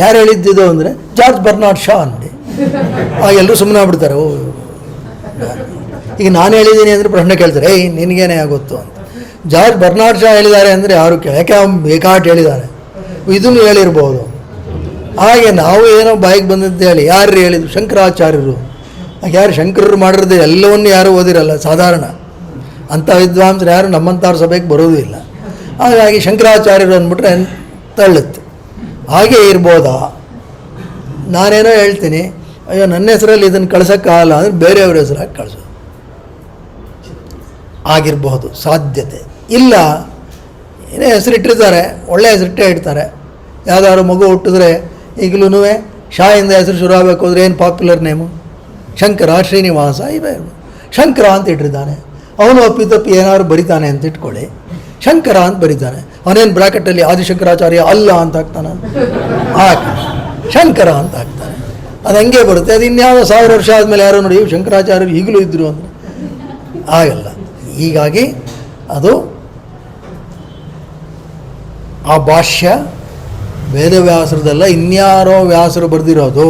ಯಾರು ಹೇಳಿದ್ದಿದ್ದು ಅಂದರೆ ಜಾರ್ಜ್ ಬರ್ನಾರ್ಡ್ ಶಾ ಅಂದೆ, ಎಲ್ಲರೂ ಸುಮ್ಮನೆ ಆಗ್ಬಿಡ್ತಾರೆ. ಓ, ಈಗ ನಾನು ಹೇಳಿದ್ದೀನಿ ಅಂದರೆ ಪ್ರಶ್ನೆ ಕೇಳ್ತಾರೆ, ಏಯ್ ನಿನಗೇನೇ ಆಗುತ್ತೋ ಅಂತ. ಜಾರ್ಜ್ ಬರ್ನಾರ್ಡ್ ಶಾ ಹೇಳಿದ್ದಾರೆ ಅಂದರೆ ಯಾರು ಯಾಕೆ ಬೇಕಾಟ್ ಹೇಳಿದ್ದಾರೆ, ಇದನ್ನು ಹೇಳಿರ್ಬೋದು. ಹಾಗೆ ನಾವು ಏನೋ ಬಾಯಿಗೆ ಬಂದದ್ದು ಹೇಳಿ ಯಾರು ಹೇಳಿದ್ರು, ಶಂಕರಾಚಾರ್ಯರು. ಯಾರು ಶಂಕರರು ಮಾಡಿರೋದು ಎಲ್ಲವನ್ನೂ ಯಾರೂ ಓದಿರಲ್ಲ, ಸಾಧಾರಣ ಅಂಥ ವಿದ್ವಾಂಸರು ಯಾರು ನಮ್ಮಂಥವ್ರ ಸಭೆಗೆ ಬರೋದು ಇಲ್ಲ. ಹಾಗಾಗಿ ಶಂಕರಾಚಾರ್ಯರು ಅಂದ್ಬಿಟ್ರೆ ತಳ್ಳುತ್ತೆ. ಹಾಗೆ ಇರ್ಬೋದಾ? ನಾನೇನೋ ಹೇಳ್ತೀನಿ, ಅಯ್ಯೋ ನನ್ನ ಹೆಸರಲ್ಲಿ ಇದನ್ನು ಕಳ್ಸೋಕ್ಕಾಗಲ್ಲ ಅಂದರೆ ಬೇರೆಯವ್ರ ಹೆಸರಾಗಿ ಕಳಿಸೋದು ಆಗಿರಬಹುದು, ಸಾಧ್ಯತೆ ಇಲ್ಲ. ಏನೇ ಹೆಸರಿಟ್ಟಿರ್ತಾರೆ, ಒಳ್ಳೆಯ ಹೆಸರಿಟ್ಟೇ ಇಡ್ತಾರೆ. ಯಾವುದಾದ್ರು ಮಗು ಹುಟ್ಟಿದ್ರೆ ಈಗಲೂ ಶಾಯಿಂದ ಹೆಸರು ಶುರು ಆಗಬೇಕು ಅಂದರೆ ಏನು ಪಾಪ್ಯುಲರ್ ನೇಮು? ಶಂಕರ, ಶ್ರೀನಿವಾಸ, ಇವೇ ಶಂಕರ ಅಂತ ಇಟ್ಟಿರ್ತಾನೆ. ಅವನು ಅಪ್ಪಿತಪ್ಪಿ ಏನಾದ್ರು ಬರಿತಾನೆ ಅಂತ ಇಟ್ಕೊಳ್ಳಿ, ಶಂಕರ ಅಂತ ಬರಿತಾನೆ. ಅವನೇನು ಬ್ರಾಕೆಟಲ್ಲಿ ಆದಿಶಂಕರಾಚಾರ್ಯ ಅಲ್ಲ ಅಂತ ಹಾಕ್ತಾನೆ, ಶಂಕರ ಅಂತ ಹಾಕ್ತಾನೆ. ಅದು ಹಂಗೆ ಬರುತ್ತೆ. ಅದು ಇನ್ಯಾವ 1000 ವರ್ಷ ಆದಮೇಲೆ ಯಾರೋ ನೋಡಿ ಶಂಕರಾಚಾರ್ಯರು ಈಗಲೂ ಇದ್ದರು ಅಂದರೆ ಆಗಲ್ಲ. ಹೀಗಾಗಿ ಅದು ಆ ಭಾಷ್ಯ ವೇದವ್ಯಾಸರದಲ್ಲ, ಇನ್ಯಾರೋ ವ್ಯಾಸರು ಬರೆದಿರೋದು.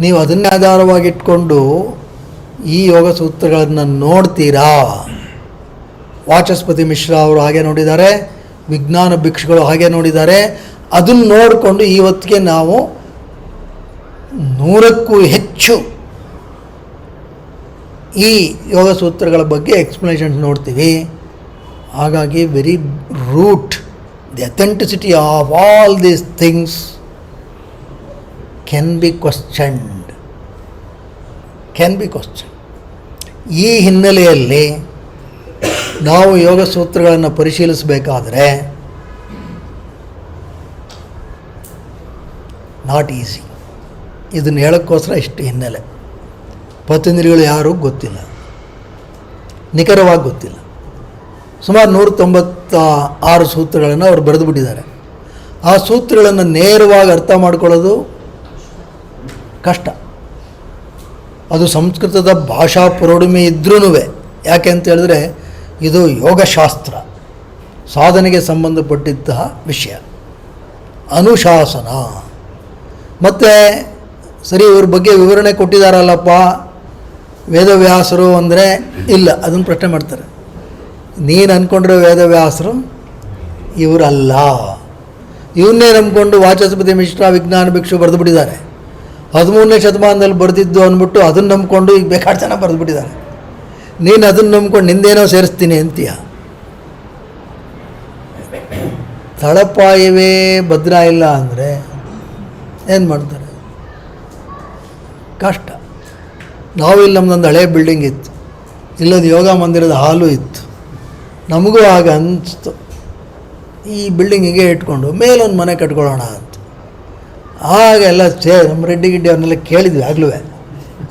ನೀವು ಅದನ್ನೇ ಆಧಾರವಾಗಿಟ್ಕೊಂಡು ಈ ಯೋಗ ಸೂತ್ರಗಳನ್ನು ನೋಡ್ತೀರಾ. ವಾಚಸ್ಪತಿ ಮಿಶ್ರಾ ಅವರು ಹಾಗೆ ನೋಡಿದ್ದಾರೆ, ವಿಜ್ಞಾನ ಭಿಕ್ಷುಗಳು ಹಾಗೆ ನೋಡಿದ್ದಾರೆ. ಅದನ್ನು ನೋಡಿಕೊಂಡು ಇವತ್ತಿಗೆ ನಾವು 100ಕ್ಕೂ ಹೆಚ್ಚು ಈ ಯೋಗ ಸೂತ್ರಗಳ ಬಗ್ಗೆ ಎಕ್ಸ್ಪ್ಲನೇಷನ್ಸ್ ನೋಡ್ತೀವಿ. ಹಾಗಾಗಿ very root, the authenticity of all these things can be questioned. ಈ ಹಿನ್ನೆಲೆಯಲ್ಲಿ ನಾವು ಯೋಗ ಸೂತ್ರಗಳನ್ನು ಪರಿಶೀಲಿಸಬೇಕಾದ್ರೆ ನಾಟ್ ಈಸಿ. ಇದನ್ನು ಹೇಳೋಕ್ಕೋಸ್ಕರ ಇಷ್ಟು ಹಿನ್ನೆಲೆ. ಪತಂಜಲಿಗಳು ಯಾರೂ ಗೊತ್ತಿಲ್ಲ, ನಿಖರವಾಗಿ ಗೊತ್ತಿಲ್ಲ. ಸುಮಾರು 196 ಸೂತ್ರಗಳನ್ನು ಅವರು ಬರೆದು ಬಿಟ್ಟಿದ್ದಾರೆ. ಆ ಸೂತ್ರಗಳನ್ನು ನೇರವಾಗಿ ಅರ್ಥ ಮಾಡ್ಕೊಳ್ಳೋದು ಕಷ್ಟ. ಅದು ಸಂಸ್ಕೃತದ ಭಾಷಾ ಪ್ರೌಢಿಮೆ ಇದ್ರೂ, ಯಾಕೆ ಅಂತ ಹೇಳಿದ್ರೆ ಇದು ಯೋಗಶಾಸ್ತ್ರ, ಸಾಧನೆಗೆ ಸಂಬಂಧಪಟ್ಟಿದ್ದ ವಿಷಯ, ಅನುಶಾಸನ. ಮತ್ತು ಸರಿ ಇವ್ರ ಬಗ್ಗೆ ವಿವರಣೆ ಕೊಟ್ಟಿದ್ದಾರಲ್ಲಪ್ಪ ವೇದವ್ಯಾಸರು ಅಂದರೆ ಇಲ್ಲ, ಅದನ್ನು ಪ್ರಶ್ನೆ ಮಾಡ್ತಾರೆ. ನೀನು ಅಂದ್ಕೊಂಡ್ರೆ ವೇದವ್ಯಾಸರು ಇವರಲ್ಲ, ಇವನ್ನೇ ನಂಬ್ಕೊಂಡು ವಾಚಸ್ಪತಿ ಮಿಶ್ರಾ ವಿಜ್ಞಾನ ಭಿಕ್ಷು ಬರೆದು ಬಿಟ್ಟಿದ್ದಾರೆ. 13ನೇ ಶತಮಾನದಲ್ಲಿ ಬರೆದಿದ್ದು ಅಂದ್ಬಿಟ್ಟು ಅದನ್ನು ನಂಬ್ಕೊಂಡು ಈಗ ಬೇಕಾದ ಜನ ಬರೆದು ಬಿಟ್ಟಿದ್ದಾರೆ. ನೀನು ಅದನ್ನು ನಂಬ್ಕೊಂಡು ನಿಂದೇನೋ ಸೇರಿಸ್ತೀನಿ ಅಂತೀಯ. ತಳಪಾಯವೇ ಭದ್ರ ಇಲ್ಲ ಅಂದರೆ ಏನು ಮಾಡ್ತಾರೆ? ಕಷ್ಟ. ನಾವಿಲ್ಲಿ ನಮ್ಮದೊಂದು ಹಳೆ ಬಿಲ್ಡಿಂಗ್ ಇತ್ತು, ಇಲ್ಲೊಂದು ಯೋಗ ಮಂದಿರದ ಹಾಲು ಇತ್ತು. ನಮಗೂ ಆಗ ಅನಿಸ್ತು ಈ ಬಿಲ್ಡಿಂಗಿಗೆ ಇಟ್ಕೊಂಡು ಮೇಲೊಂದು ಮನೆ ಕಟ್ಕೊಳ್ಳೋಣ ಅಂತ. ಆಗೆಲ್ಲ ನಮ್ಮ ರೆಡ್ಡಿ ಗಿಡ್ಡಿ ಅವ್ರನ್ನೆಲ್ಲ ಕೇಳಿದ್ವಿ ಆಗಲೂ,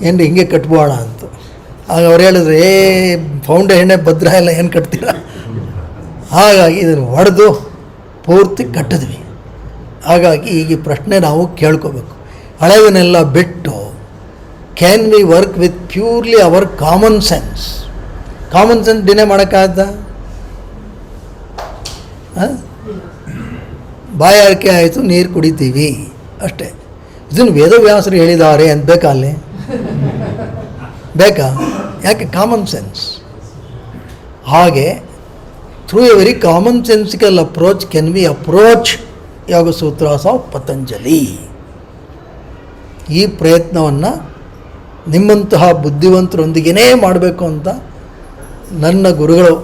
ಏನು ಹಿಂಗೆ ಕಟ್ಬೋಣ ಅಂತ. ಆಗ ಅವ್ರು ಹೇಳಿದ್ರು, ಫೌಂಡೇಶನ್ನೇ ಭದ್ರ ಎಲ್ಲ ಏನು ಕಟ್ತೀರಾ? ಹಾಗಾಗಿ ಇದನ್ನು ಹೊಡೆದು ಪೂರ್ತಿ ಕಟ್ಟಿದ್ವಿ. ಹಾಗಾಗಿ ಈಗ ಈ ಪ್ರಶ್ನೆ ನಾವು ಕೇಳ್ಕೋಬೇಕು, ಹಳೆವನ್ನೆಲ್ಲ ಬಿಟ್ಟು can we work with purely our common sense? Common sense deny ಮಾಡೋಕ್ಕಾಗತ್ತಾ? ಬಾಯಾರಿಕೆ ಆಯಿತು, ನೀರು ಕುಡಿತೀವಿ ಅಷ್ಟೇ. ಇದನ್ನು ವೇದವ್ಯಾಸರು ಹೇಳಿದ್ದಾರೆ ಅಂತ ಬೇಕಾ? ಅಲ್ಲಿ ಬೇಕಾ? ಯಾಕೆ? Common sense. ಹಾಗೆ through a very common sensical approach can we approach yoga sutras of Patanjali. ಈ ಪ್ರಯತ್ನವನ್ನು ನಿಮ್ಮಂತಹ ಬುದ್ಧಿವಂತರೊಂದಿಗೇ ಮಾಡಬೇಕು ಅಂತ ನನ್ನ ಗುರುಗಳು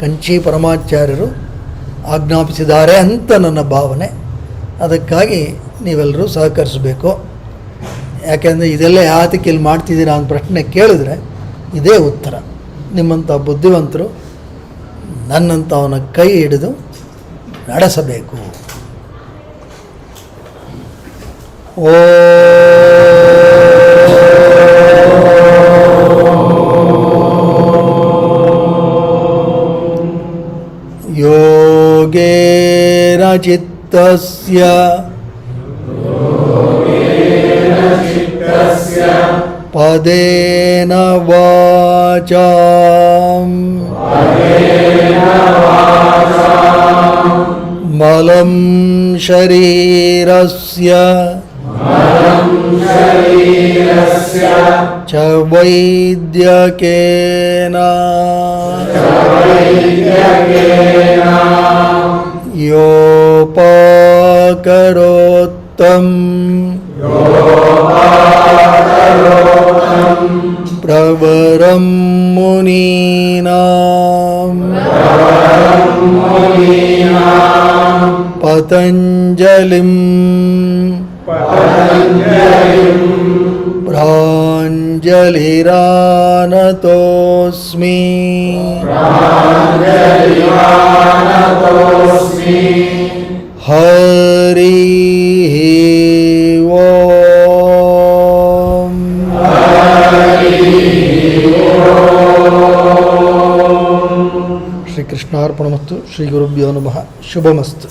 ಕಂಚಿ ಪರಮಾಚಾರ್ಯರು ಆಜ್ಞಾಪಿಸಿದ್ದಾರೆ ಅಂತ ನನ್ನ ಭಾವನೆ. ಅದಕ್ಕಾಗಿ ನೀವೆಲ್ಲರೂ ಸಹಕರಿಸಬೇಕು. ಯಾಕೆಂದರೆ ಇದೆಲ್ಲ ಯಾತಕ್ಕೆ ಇಲ್ಲಿ ಮಾಡ್ತಿದ್ದೀರಾ ಅಂತ ಪ್ರಶ್ನೆ ಕೇಳಿದ್ರೆ ಇದೇ ಉತ್ತರ. ನಿಮ್ಮಂಥ ಬುದ್ಧಿವಂತರು ನನ್ನಂಥವನ ಕೈ ಹಿಡಿದು ನಡೆಸಬೇಕು. ಓ ಯೋಗೇನ ಚಿತ್ತಸ್ಯ ಪದೇನ ವಾಚಾಂ ಮಲಂ ಶರೀರಸ್ಯ ಚ ವೈದ್ಯಕೇನ ಯೋಪಕರೋತ್ತಂ ಪ್ರವರಂ ಮುನೀನಾಂ ಪತಂಜಲಿಂ ಪ್ರಾಂಜಲಿರಾನತೋಸ್ಮಿ ಹರಿ ಓಂ. ಶ್ರೀಕೃಷ್ಣಾರ್ಪಣಮಸ್ತು. ಶ್ರೀ ಗುರುಭ್ಯೋ ನಮಃ. ಶುಭಮಸ್ತು.